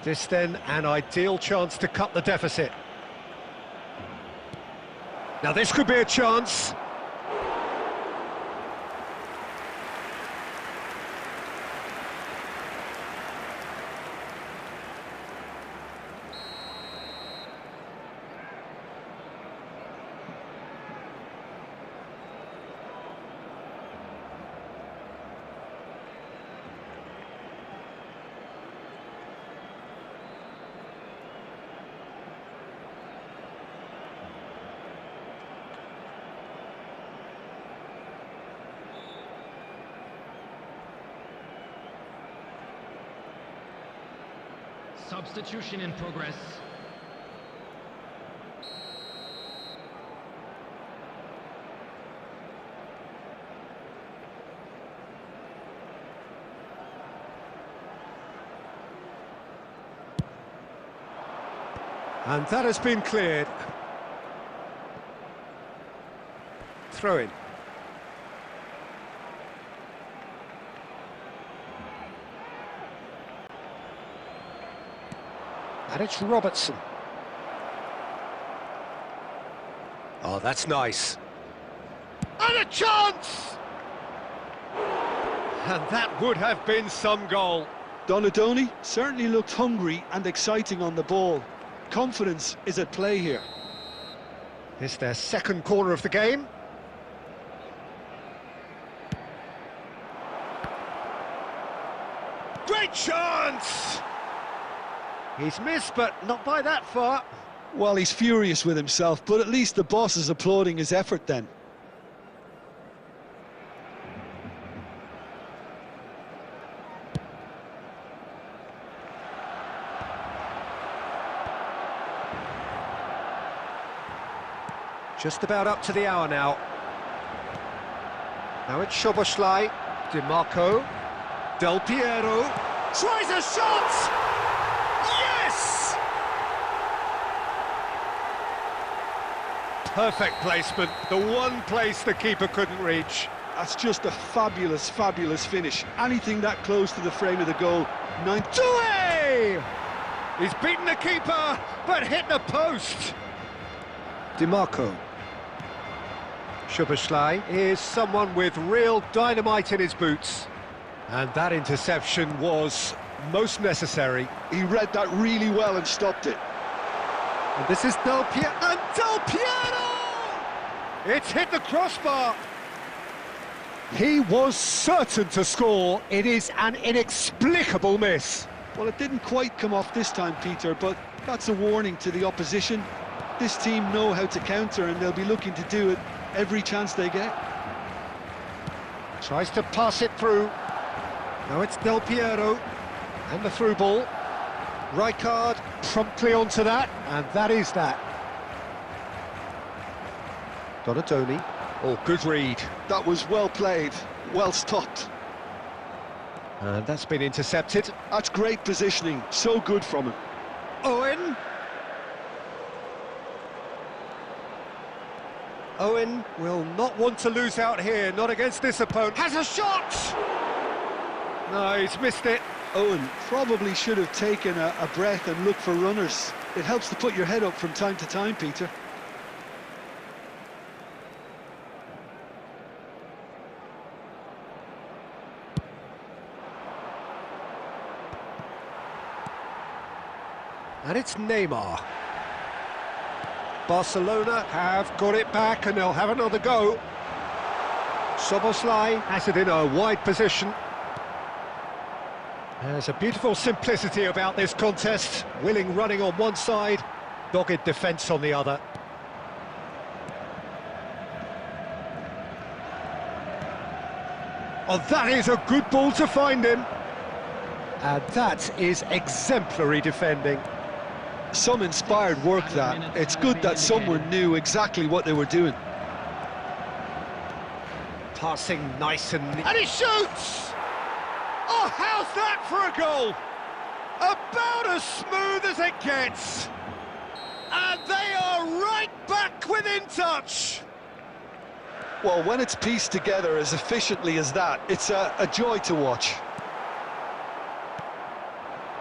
This then an ideal chance to cut the deficit. Now this could be a chance. Substitution in progress. And that has been cleared. Throw in. And it's Robertson. Oh, that's nice. And a chance! And that would have been some goal. Donadoni certainly looked hungry and exciting on the ball. Confidence is at play here. It's their second corner of the game. Great chance! He's missed, but not by that far. Well, he's furious with himself, but at least the boss is applauding his effort then. Just about up to the hour now. Now it's Szoboszlai, DiMarco, Del Piero, tries a shot! Yes! Perfect placement, the one place the keeper couldn't reach. That's just a fabulous, fabulous finish. Anything that close to the frame of the goal. Doué! He's beaten the keeper, but hit the post. DiMarco. Szoboszlai is someone with real dynamite in his boots. And that interception was most necessary. He read that really well and stopped it. And this is Del Piero. And Del Piero! It's hit the crossbar. He was certain to score. It is an inexplicable miss. Well, it didn't quite come off this time, Peter, but that's a warning to the opposition. This team know how to counter, and they'll be looking to do it every chance they get. Tries to pass it through. Now it's Del Piero. And the through ball. Rijkaard promptly onto that, and that is that. Donadoni. Oh, good read. That was well played, well stopped. And that's been intercepted. That's great positioning, so good from him. Owen. Owen will not want to lose out here, not against this opponent. Has a shot! No, he's missed it. Owen probably should have taken a breath and looked for runners. It helps to put your head up from time to time, Peter. And it's Neymar. Barcelona have got it back and they'll have another go. Szoboszlai has it in a wide position. There's a beautiful simplicity about this contest. Willing running on one side, dogged defence on the other. Oh, that is a good ball to find him. And that is exemplary defending. Some inspired work that. It's good that someone knew exactly what they were doing. Passing nice and... And he shoots! Oh, how's that for a goal? About as smooth as it gets. And they are right back within touch. Well, when it's pieced together as efficiently as that, it's a joy to watch.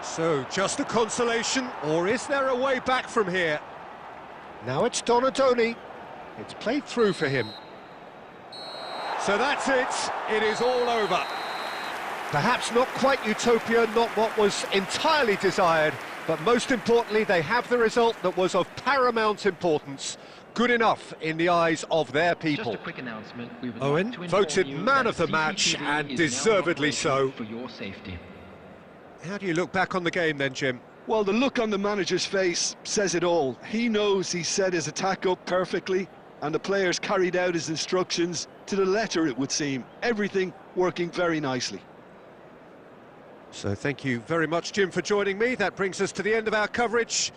So, just a consolation, or is there a way back from here? Now it's Donadoni. It's played through for him. So that's it. It is all over. Perhaps not quite utopia, not what was entirely desired, but most importantly, they have the result that was of paramount importance. Good enough in the eyes of their people. Just a quick announcement. We would Owen, like to inform voted you man that of the match, CCTV and is now deservedly in so. operation for your safety. How do you look back on the game then, Jim? Well, the look on the manager's face says it all. He knows he set his attack up perfectly, and the players carried out his instructions to the letter, it would seem. Everything working very nicely. So thank you very much, Jim, for joining me. That brings us to the end of our coverage.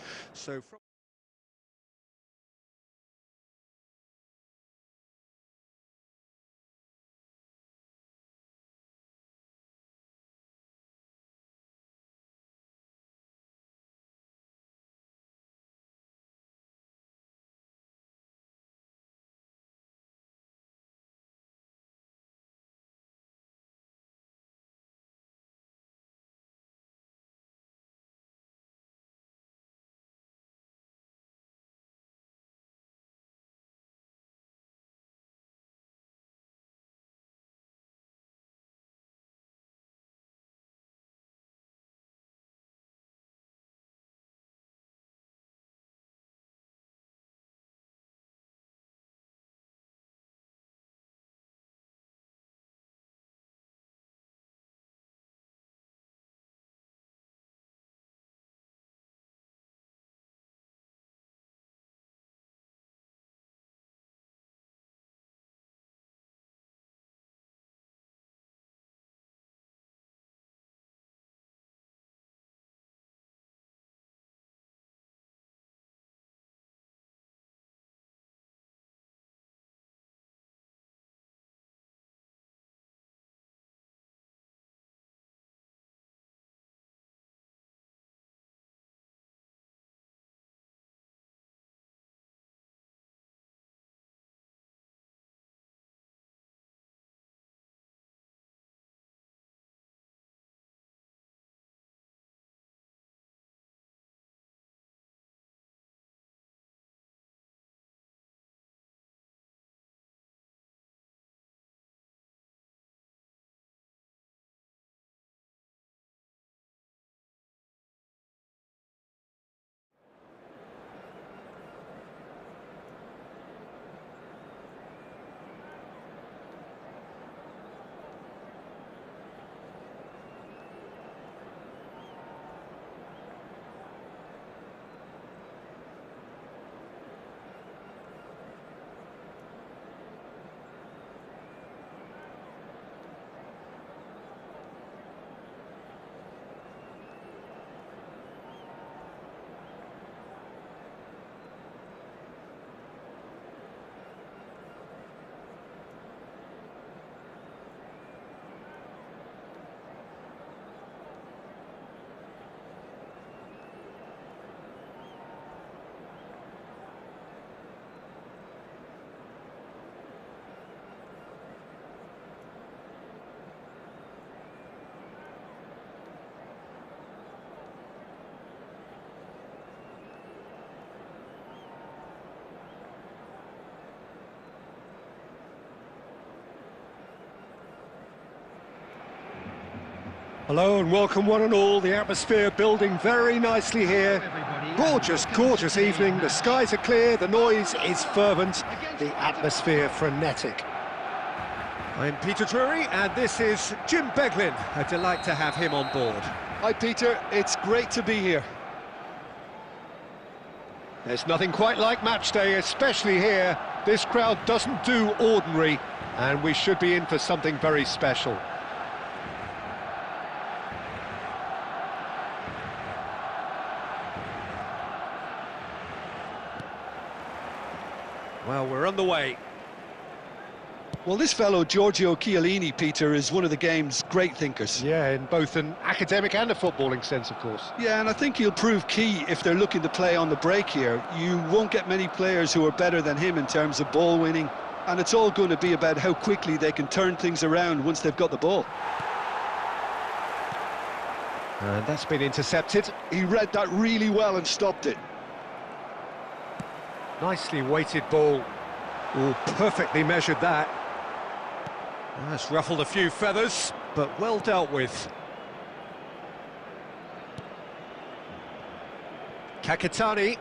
Hello and welcome one and all. The atmosphere building very nicely here. Gorgeous, gorgeous evening. The skies are clear, the noise is fervent, the atmosphere frenetic. I'm Peter Drury and this is Jim Beglin. A delight to have him on board. Hi Peter, it's great to be here. There's nothing quite like match day, especially here. This crowd doesn't do ordinary and we should be in for something very special. Well, we're on the way. Well, this fellow, Giorgio Chiellini, Peter, is one of the game's great thinkers. Yeah, in both an academic and a footballing sense, of course. Yeah, and I think he'll prove key if they're looking to play on the break here. You won't get many players who are better than him in terms of ball winning, and it's all going to be about how quickly they can turn things around once they've got the ball. And that's been intercepted. He read that really well and stopped it. Nicely weighted ball. Oh, perfectly measured that. That's ruffled a few feathers, but well dealt with. Kakitani.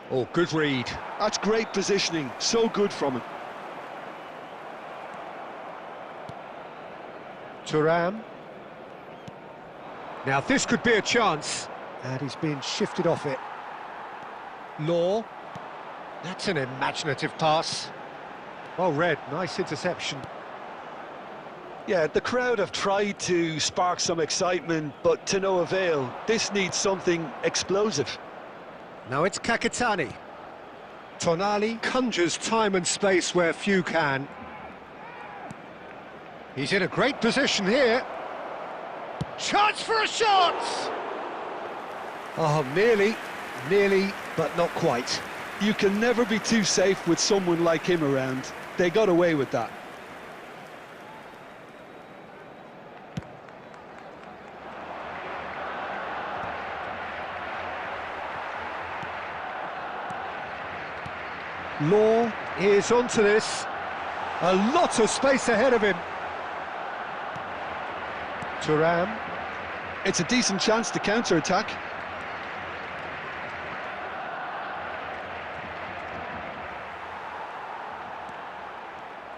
Oh, good read. That's great positioning, so good from him. Thuram. Now this could be a chance. And he's been shifted off it. Law. That's an imaginative pass. Well read, nice interception. Yeah, the crowd have tried to spark some excitement, but to no avail. This needs something explosive. Now it's Kakitani. Tonali conjures time and space where few can. He's in a great position here. Chance for a shot! Oh, nearly, but not quite. You can never be too safe with someone like him around. They got away with that. Law is onto this. A lot of space ahead of him. Thuram. It's a decent chance to counter-attack.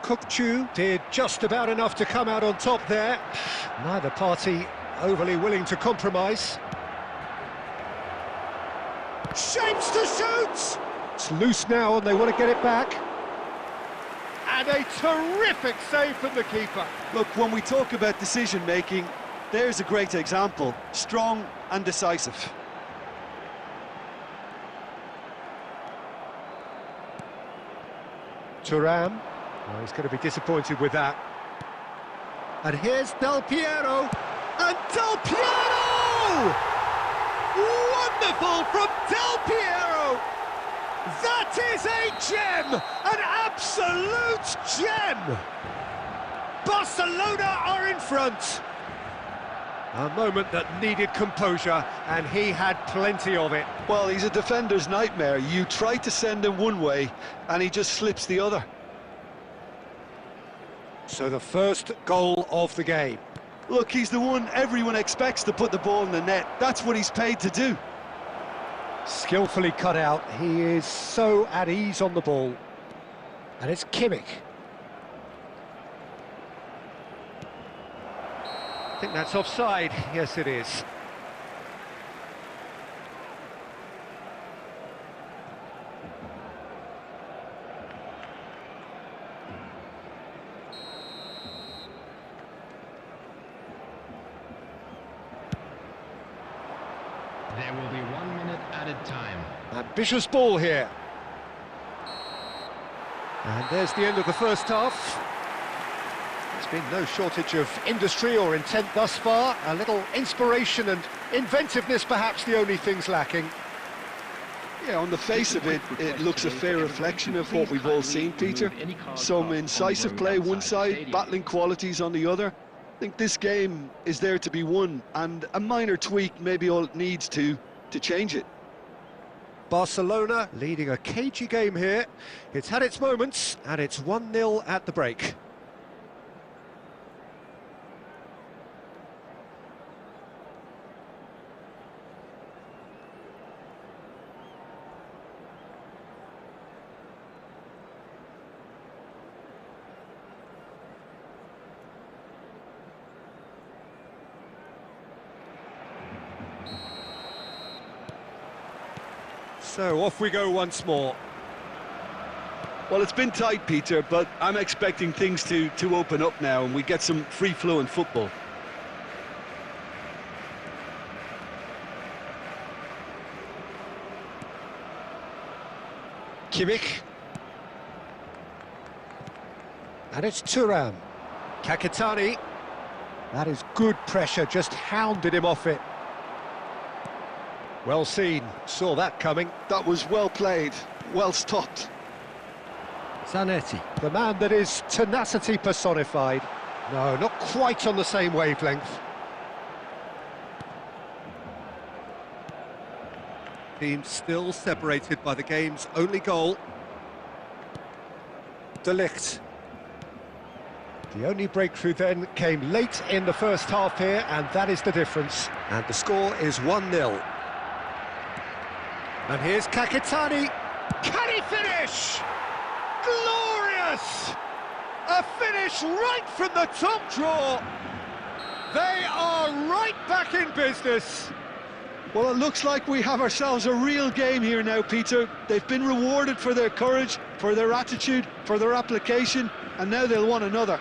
Kukçu did just about enough to come out on top there. Neither party overly willing to compromise. Shapes to shoot! It's loose now and they want to get it back. And a terrific save from the keeper. Look, when we talk about decision-making, there's a great example. Strong and decisive. Thuram. Well, he's going to be disappointed with that. And here's Del Piero. And Del Piero! Wonderful from Del Piero! That is a gem! An absolute gem! Barcelona are in front. A moment that needed composure, and he had plenty of it. Well, he's a defender's nightmare. You try to send him one way, and he just slips the other. So the first goal of the game. Look, he's the one everyone expects to put the ball in the net. That's what he's paid to do. Skillfully cut out. He is so at ease on the ball. And it's Kimmich. I think that's offside. Yes, it is. There will be 1 minute added time. Ambitious ball here. And there's the end of the first half. There's been no shortage of industry or intent thus far. A little inspiration and inventiveness, perhaps the only things lacking. Yeah, on the face of it, it looks a fair reflection of what we've all seen, Peter. Some incisive play one side, battling qualities on the other. I think this game is there to be won, and a minor tweak maybe all it needs to change it. Barcelona leading a cagey game here. It's had its moments, and it's 1-0 at the break. So off we go once more. Well, it's been tight, Peter, but I'm expecting things to open up now and we get some free-flowing football. Kimmich. And it's Thuram. Kakitani. That is good pressure, just hounded him off it. Well seen, saw that coming. That was well played, well stopped. Zanetti, the man that is tenacity personified. No, not quite on the same wavelength. Team still separated by the game's only goal. De Ligt. The only breakthrough then came late in the first half here, and that is the difference. And the score is 1-0. And here's Kakitani. Can he finish? Glorious! A finish right from the top draw. They are right back in business. Well, it looks like we have ourselves a real game here now, Peter. They've been rewarded for their courage, for their attitude, for their application, and now they'll want another.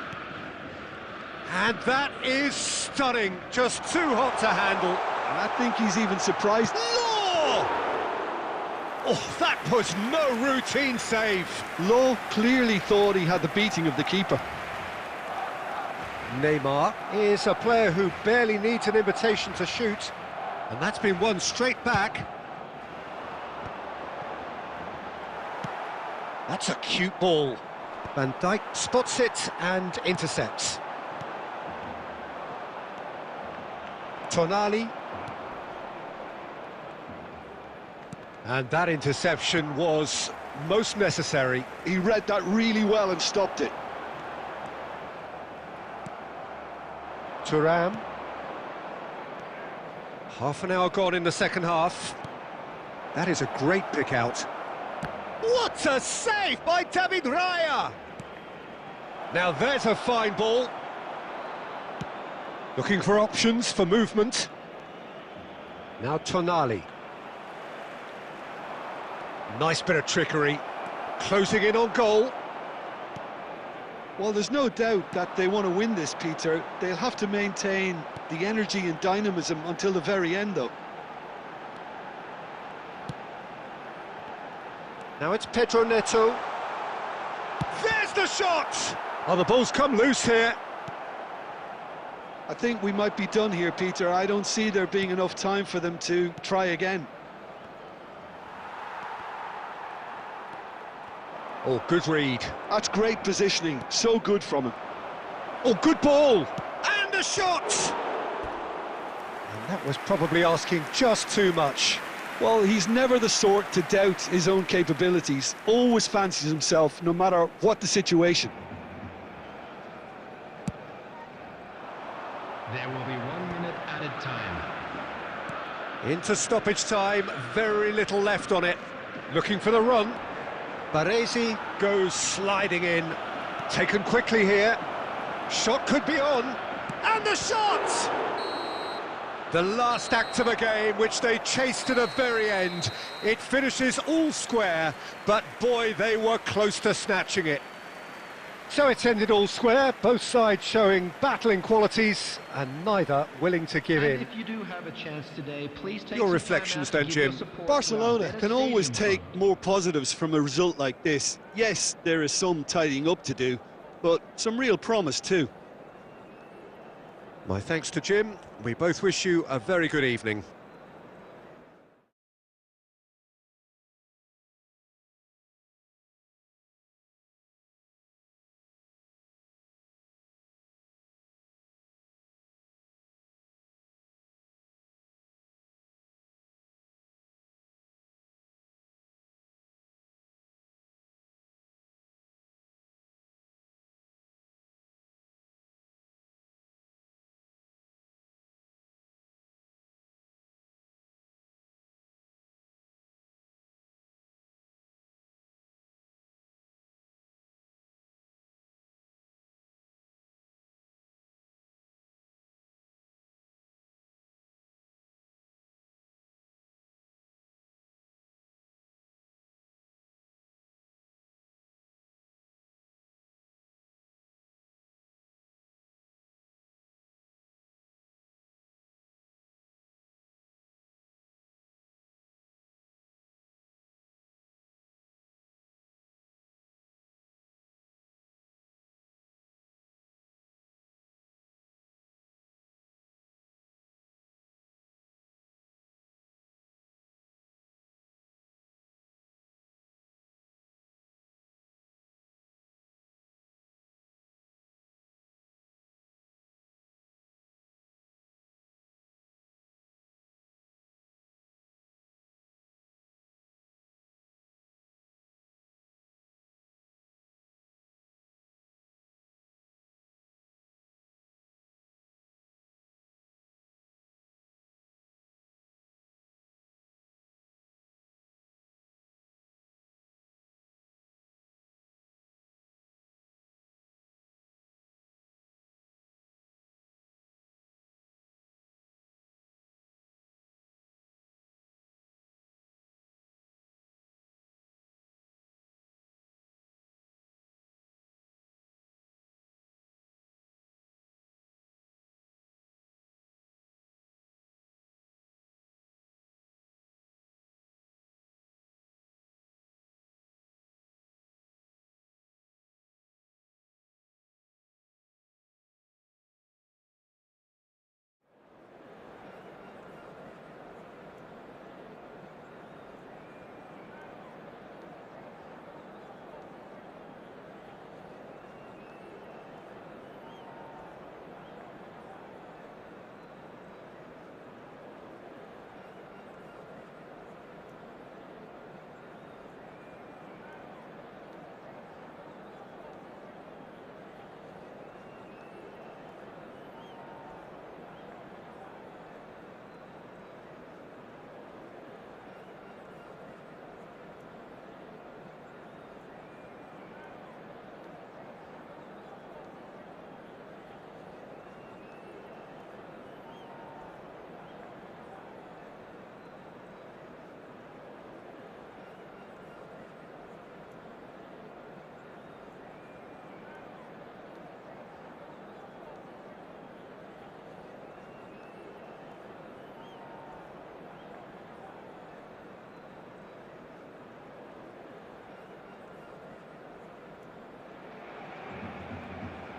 And that is stunning, just too hot to handle. And I think he's even surprised. Law! Oh, that was no routine save. Lowe clearly thought he had the beating of the keeper. Neymar is a player who barely needs an invitation to shoot, and that's been won straight back. That's a cute ball. Van Dijk spots it and intercepts. Tonali. And that interception was most necessary. He read that really well and stopped it. Thuram. Half an hour gone in the second half. That is a great pick out. What a save by David Raya! Now there's a fine ball. Looking for options for movement. Now Tonali. Nice bit of trickery. Closing in on goal. Well, there's no doubt that they want to win this, Peter. They'll have to maintain the energy and dynamism until the very end, though. Now it's Pedro Neto. There's the shot! Oh, the ball's come loose here. I think we might be done here, Peter. I don't see there being enough time for them to try again. Oh, good read. That's great positioning. So good from him. Oh, good ball. And a shot! And that was probably asking just too much. Well, he's never the sort to doubt his own capabilities. Always fancies himself, no matter what the situation. There will be 1 minute added time. Into stoppage time, very little left on it. Looking for the run. Baresi goes sliding in. Taken quickly here. Shot could be on. And the shot! The last act of a game, which they chased to the very end. It finishes all square, but boy, they were close to snatching it. So it's ended all square, both sides showing battling qualities, and neither willing to give in. If you do have a chance today, please take Your some reflections time out then, to give Jim. your support Barcelona to our can better always stadium take more positives from a result like this. Yes, there is some tidying up to do, but some real promise too. My thanks to Jim. We both wish you a very good evening.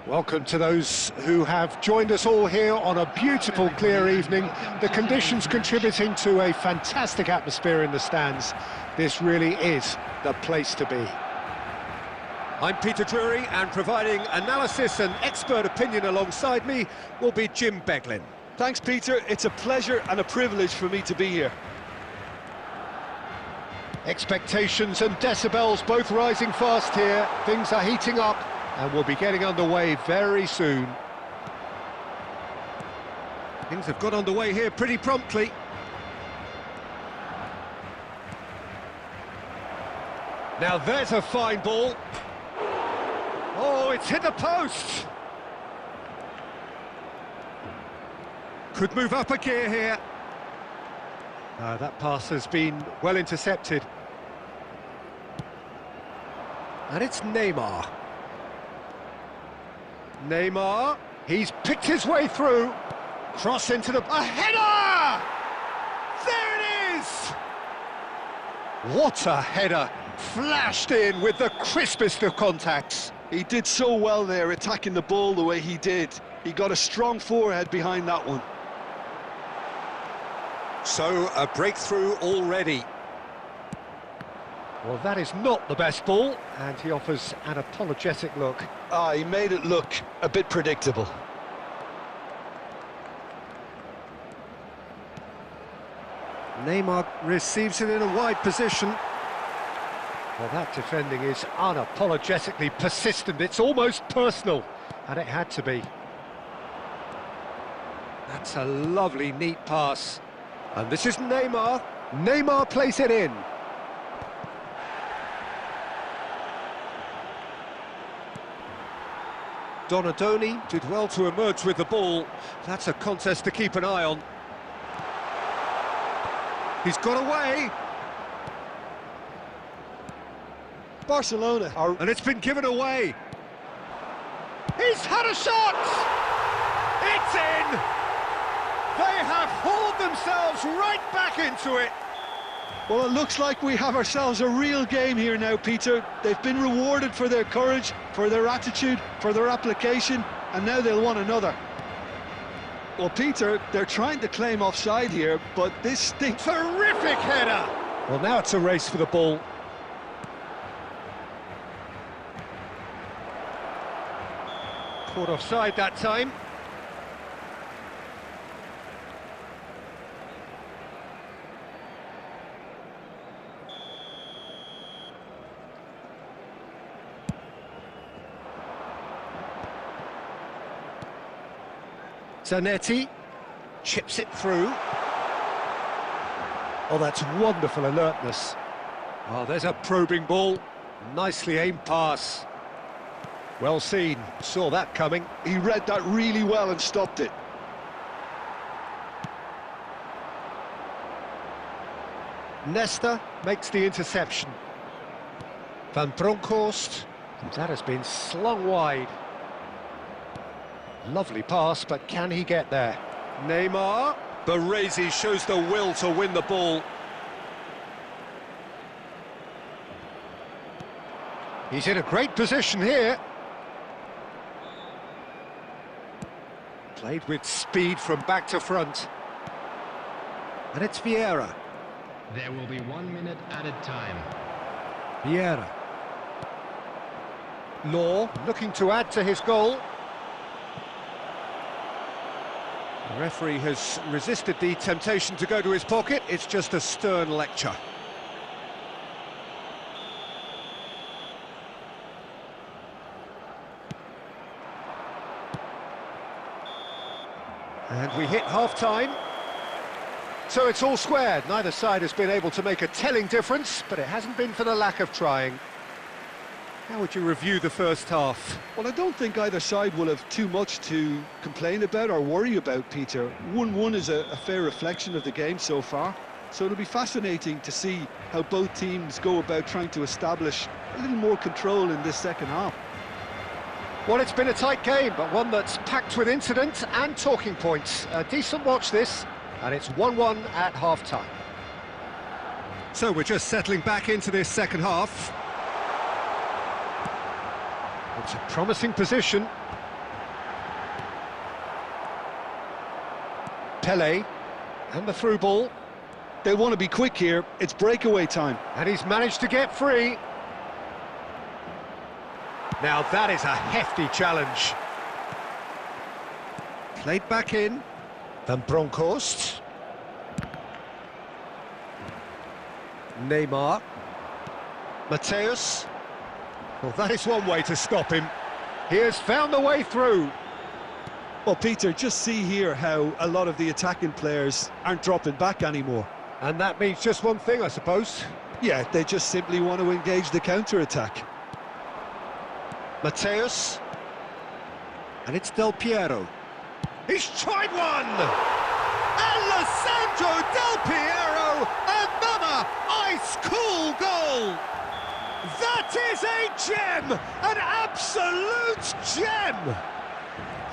Welcome to those who have joined us all here on a beautiful, clear evening. The conditions contributing to a fantastic atmosphere in the stands. This really is the place to be. I'm Peter Drury, and providing analysis and expert opinion alongside me will be Jim Beglin. Thanks, Peter. It's a pleasure and a privilege for me to be here. Expectations and decibels both rising fast here. Things are heating up and we'll be getting underway very soon. Things have got underway here pretty promptly. Now there's a fine ball. Oh, it's hit the post! Could move up a gear here. That pass has been well intercepted. And it's Neymar. Neymar, he's picked his way through. Cross into the... A header! There it is! What a header! Flashed in with the crispest of contacts. He did so well there, attacking the ball the way he did. He got a strong forehead behind that one. So, a breakthrough already. Well, that is not the best ball, and he offers an apologetic look. He made it look a bit predictable. Neymar receives it in a wide position. Well, that defending is unapologetically persistent. It's almost personal, and it had to be. That's a lovely, neat pass. And this is Neymar. Neymar plays it in. Donadoni did well to emerge with the ball. That's a contest to keep an eye on. He's got away. Barcelona are... And it's been given away. He's had a shot! It's in! They have hauled themselves right back into it. Well, it looks like we have ourselves a real game here now, Peter. They've been rewarded for their courage, for their attitude, for their application, and now they'll want another. Well, Peter, they're trying to claim offside here, but this stinks. Terrific header! Well, now it's a race for the ball. Caught offside that time. Zanetti chips it through. Oh, that's wonderful alertness. Oh, there's a probing ball. Nicely aimed pass. Well seen, saw that coming. He read that really well and stopped it. Nesta makes the interception. Van Bronckhorst, that has been slung wide. Lovely pass, but can he get there? Neymar. Baresi shows the will to win the ball. He's in a great position here. Played with speed from back to front. And it's Vieira. There will be 1 minute added time. Vieira. Law looking to add to his goal. The referee has resisted the temptation to go to his pocket. It's just a stern lecture. And we hit half-time. So it's all squared. Neither side has been able to make a telling difference, but it hasn't been for the lack of trying. How would you review the first half? Well, I don't think either side will have too much to complain about or worry about, Peter. 1-1 is a fair reflection of the game so far. So it'll be fascinating to see how both teams go about trying to establish a little more control in this second half. Well, it's been a tight game, but one that's packed with incident and talking points. A decent watch this, and it's 1-1 at half-time. So we're just settling back into this second half. It's a promising position. Pele, and the through ball. They want to be quick here, it's breakaway time. And he's managed to get free. Now that is a hefty challenge. Played back in. Van Bronckhorst. Neymar. Mateus. Well, that is one way to stop him. He has found the way through. Well, Peter, just see here how a lot of the attacking players aren't dropping back anymore. And that means just one thing, I suppose. Yeah, they just simply want to engage the counter-attack. Mateus. And it's Del Piero. He's tried one! Alessandro Del Piero, another ice-cool goal! That is a gem, an absolute gem!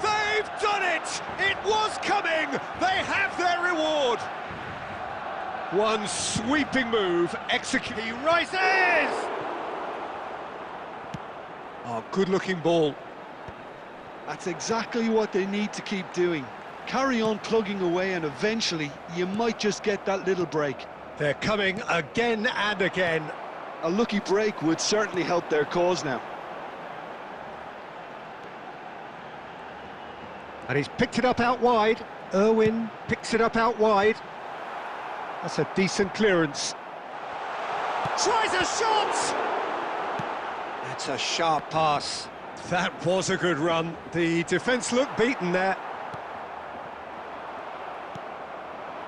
They've done it! It was coming! They have their reward! One sweeping move, execute. He rises! Oh, good-looking ball. That's exactly what they need to keep doing. Carry on plugging away and eventually you might just get that little break. They're coming again and again. A lucky break would certainly help their cause now. And he's picked it up out wide. Irwin picks it up out wide. That's a decent clearance. Tries a shot! That's a sharp pass. That was a good run. The defence looked beaten there.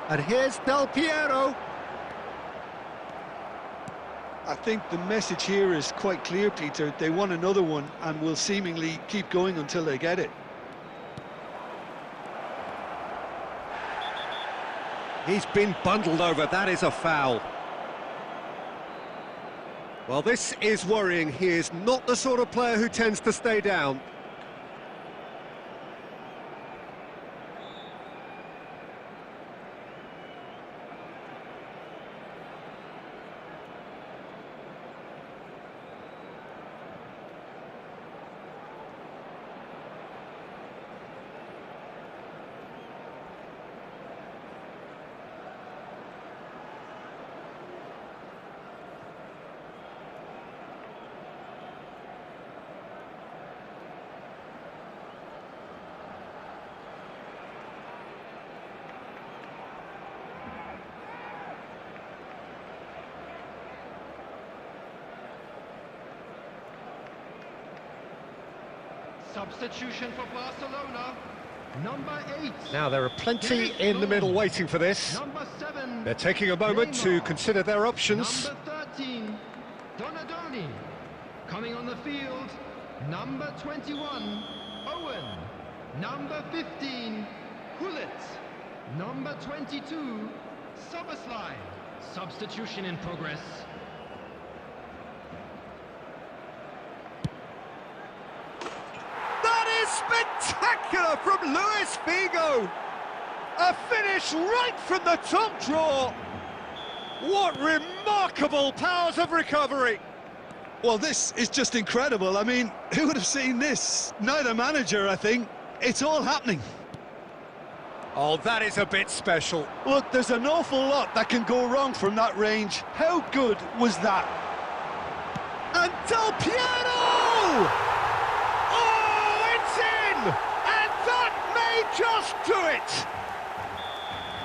And here's Del Piero. I think the message here is quite clear, Peter. They want another one and will seemingly keep going until they get it. He's been bundled over. That is a foul. Well, this is worrying. He is not the sort of player who tends to stay down. Substitution for Barcelona. Number 8. Now, there are plenty in the middle waiting for this. Number 7. They're taking a moment to consider their options. Number 13. Donadoni. Coming on the field. Number 21. Owen. Number 15. Hullet. Number 22. Soberslide. Substitution in progress. Spectacular from Luis Figo! A finish right from the top draw! What remarkable powers of recovery! Well, this is just incredible. I mean, who would have seen this? Neither manager, I think. It's all happening. Oh, that is a bit special. Look, there's an awful lot that can go wrong from that range. How good was that? And Del Piero! And that may just do it!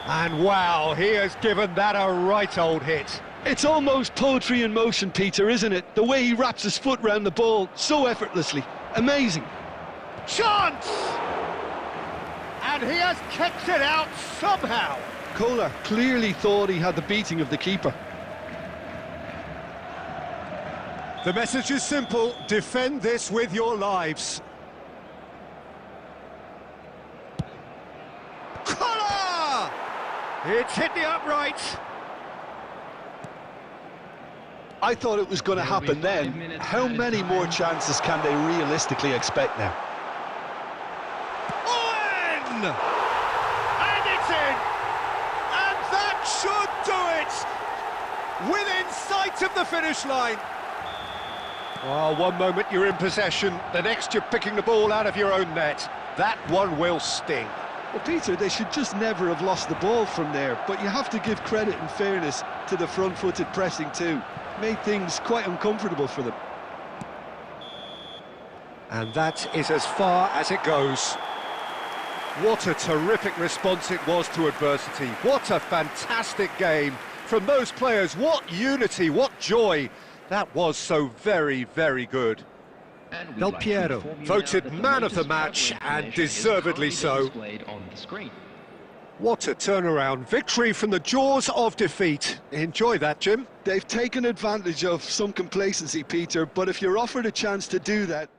And wow, he has given that a right old hit. It's almost poetry in motion, Peter, isn't it? The way he wraps his foot round the ball so effortlessly. Amazing. Chance! And he has kept it out somehow. Kohler clearly thought he had the beating of the keeper. The message is simple: defend this with your lives. It's hit the upright. I thought it was going to happen then. How many more chances can they realistically expect now? Owen! And it's in! And that should do it! Within sight of the finish line. Well, one moment you're in possession, the next you're picking the ball out of your own net. That one will sting. Well, Peter, they should just never have lost the ball from there, but you have to give credit and fairness to the front-footed pressing too. Made things quite uncomfortable for them. And that is as far as it goes. What a terrific response it was to adversity. What a fantastic game from those players. What unity, what joy. That was so very, very good. Del Piero, voted man of the match, and deservedly so. What a turnaround. Victory from the jaws of defeat. Enjoy that, Jim. They've taken advantage of some complacency, Peter, but if you're offered a chance to do that,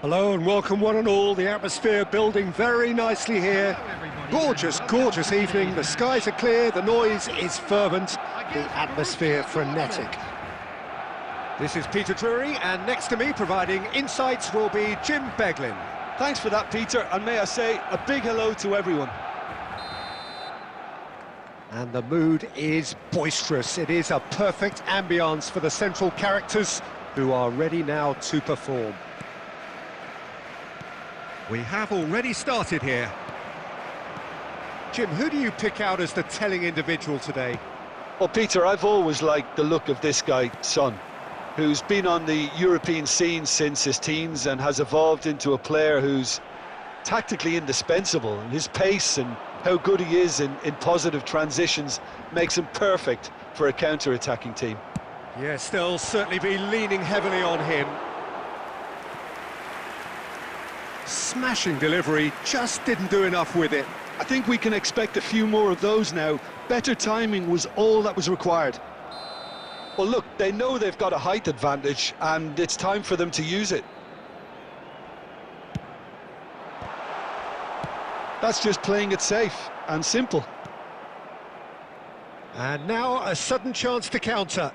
Hello and welcome one and all. The atmosphere building very nicely here. Gorgeous, gorgeous evening. The skies are clear, the noise is fervent, the atmosphere frenetic. This is Peter Drury, and next to me providing insights will be Jim Beglin. Thanks for that, Peter, and may I say a big hello to everyone. And the mood is boisterous. It is a perfect ambience for the central characters who are ready now to perform. We have already started here. Jim, who do you pick out as the telling individual today? Well, Peter, I've always liked the look of this guy, Son, who's been on the European scene since his teens and has evolved into a player who's tactically indispensable. And his pace and how good he is in positive transitions makes him perfect for a counter-attacking team. Yes, they'll certainly be leaning heavily on him. Smashing delivery, just didn't do enough with it. I think we can expect a few more of those now. Better timing was all that was required. Well, look, they know they've got a height advantage, and it's time for them to use it. That's just playing it safe and simple. And now a sudden chance to counter.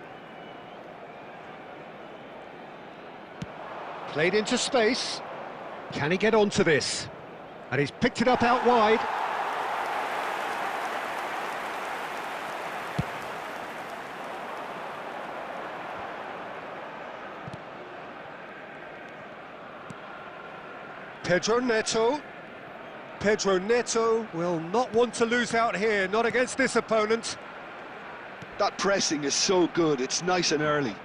Played into space. Can he get onto this? And he's picked it up out wide. Pedro Neto. Pedro Neto will not want to lose out here, not against this opponent. That pressing is so good, it's nice and early.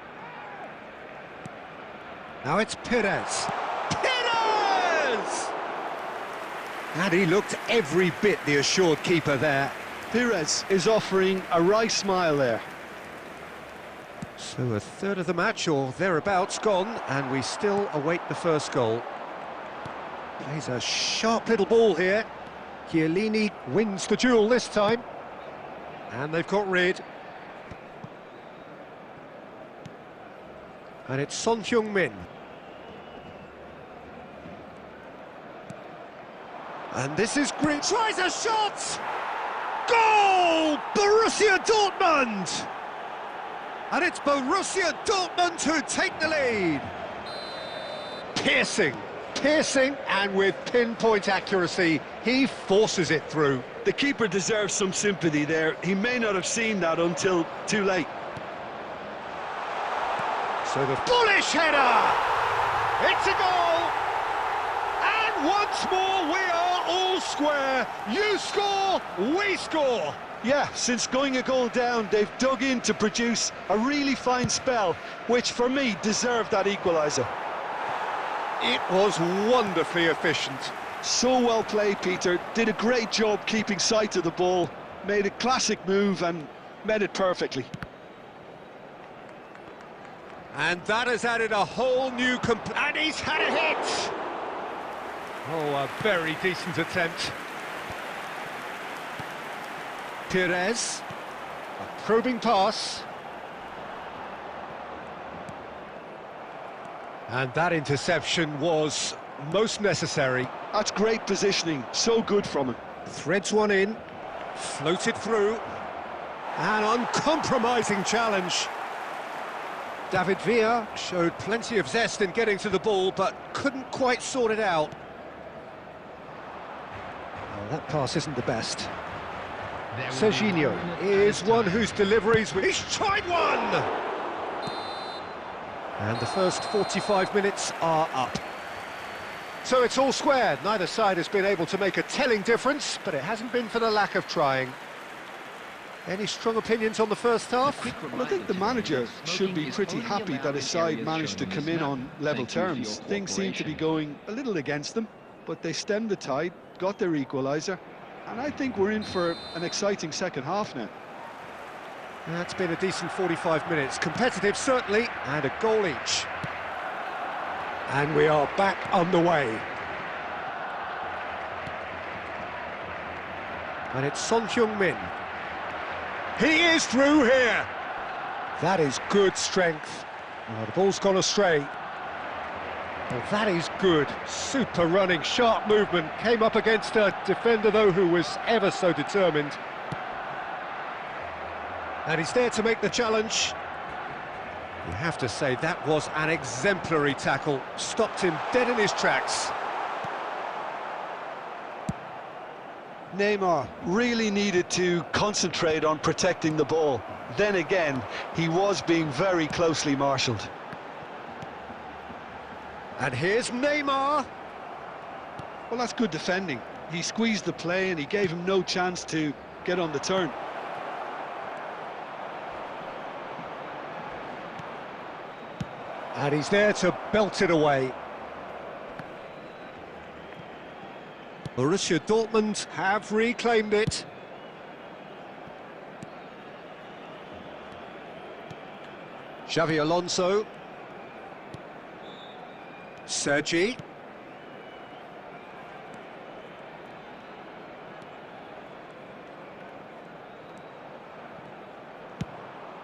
Now it's Perez. Perez! And he looked every bit the assured keeper there. Perez is offering a wry smile there. So a third of the match or thereabouts gone, and we still await the first goal. Plays a sharp little ball here. Chiellini wins the duel this time. And they've got rid. And it's Son Heung-min. And this is great. Tries a shot! Goal! Borussia Dortmund! And it's Borussia Dortmund who take the lead. Piercing, and with pinpoint accuracy, he forces it through. The keeper deserves some sympathy there. He may not have seen that until too late. So the bullish header! It's a goal! And once more we are all square. You score, we score. Yeah, since going a goal down, they've dug in to produce a really fine spell, which for me deserved that equaliser. It was wonderfully efficient. So well played, Peter. Did a great job keeping sight of the ball, made a classic move and met it perfectly. And that has added a whole new And he's had a hit! Oh, a very decent attempt. Perez. A probing pass. And that interception was most necessary. That's great positioning, so good from him. Threads one in, floated through. An uncompromising challenge. David Villa showed plenty of zest in getting to the ball, but couldn't quite sort it out. Oh, that pass isn't the best. Serginho is one whose deliveries... He's tried one! And the first 45 minutes are up. So it's all square. Neither side has been able to make a telling difference, but it hasn't been for the lack of trying. Any strong opinions on the first half? Well, I think the manager should be pretty happy that his side managed to come in on level terms. Things seem to be going a little against them, but they stemmed the tide, got their equaliser, and I think we're in for an exciting second half now. That's been a decent 45 minutes. Competitive, certainly, and a goal each. And we are back underway. And it's Son Heung-min. He is through here. That is good strength. Oh, the ball's gone astray. Well, that is good. Super running, sharp movement. Came up against a defender, though, who was ever so determined. And he's there to make the challenge. You have to say that was an exemplary tackle. Stopped him dead in his tracks. Neymar really needed to concentrate on protecting the ball. Then again, he was being very closely marshalled. And here's Neymar. Well, that's good defending. He squeezed the play and he gave him no chance to get on the turn. And he's there to belt it away. Borussia Dortmund have reclaimed it. Xavi Alonso. Sergi.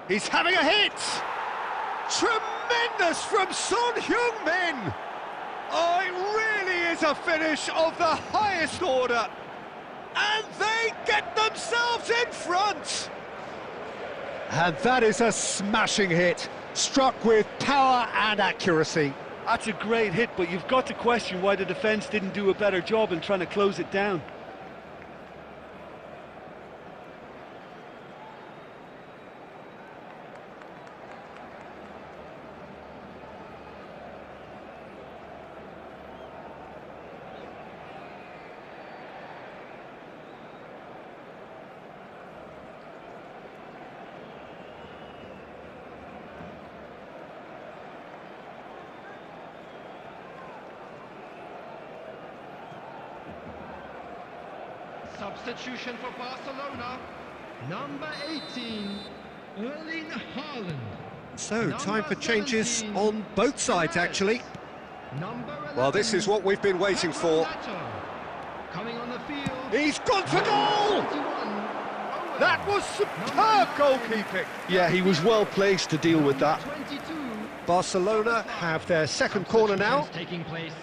He's having a hit! Tremendous from Son Heung-min! Oh, it really is a finish of the highest order. And they get themselves in front! And that is a smashing hit, struck with power and accuracy. That's a great hit, but you've got to question why the defence didn't do a better job in trying to close it down. Substitution for Barcelona, number 18, Erling Haaland. So, time for changes on both sides, actually. Well, this is what we've been waiting for. Coming on the field. He's gone for goal! That was superb goalkeeping. Yeah, he was well placed to deal with that. 22. Barcelona have their second corner now. Taking place.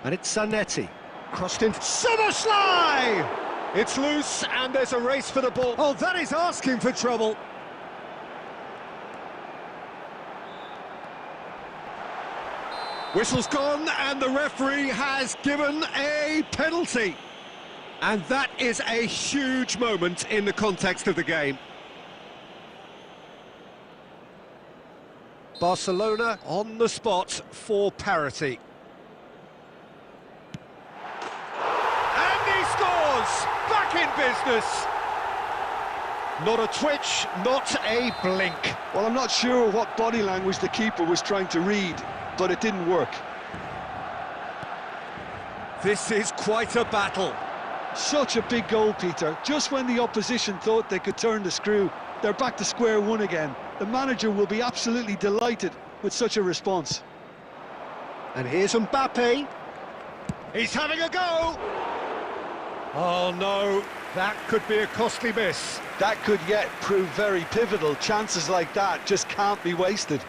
And it's Zanetti. Crossed in. Szoboszlai! It's loose, and there's a race for the ball. Oh, that is asking for trouble. Whistle's gone, and the referee has given a penalty. And that is a huge moment in the context of the game. Barcelona on the spot for parity. And he scores! Back in business! Not a twitch, not a blink. Well, I'm not sure what body language the keeper was trying to read, but it didn't work. This is quite a battle. Such a big goal, Peter. Just when the opposition thought they could turn the screw, they're back to square one again. The manager will be absolutely delighted with such a response. And here's Mbappe. He's having a go! Oh no, that could be a costly miss. That could yet prove very pivotal. Chances like that just can't be wasted.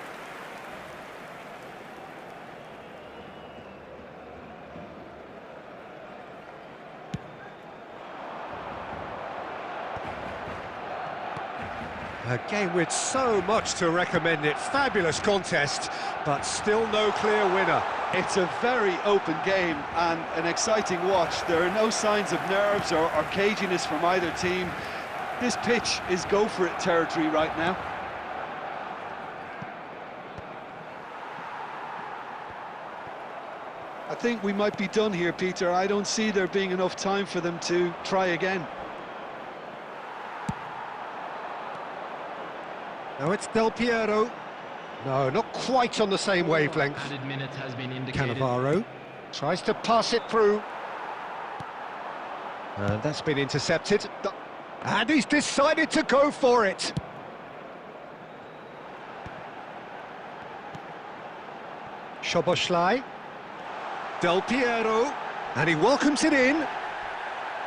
A game with so much to recommend it. Fabulous contest, but still no clear winner. It's a very open game and an exciting watch. There are no signs of nerves or caginess from either team. This pitch is go-for-it territory right now. I think we might be done here, Peter. I don't see there being enough time for them to try again. Now it's Del Piero. No, not quite on the same wavelength. Added minute has been indicated. Cannavaro tries to pass it through. And that's been intercepted. And he's decided to go for it. Szoboszlai. Del Piero. And he welcomes it in.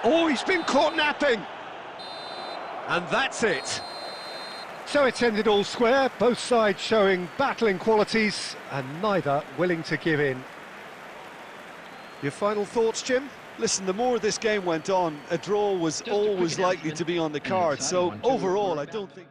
Oh, he's been caught napping. And that's it. So it's ended all square, both sides showing battling qualities and neither willing to give in. Your final thoughts, Jim? Listen, the more this game went on, a draw was always likely to be on the card. So overall, I don't think...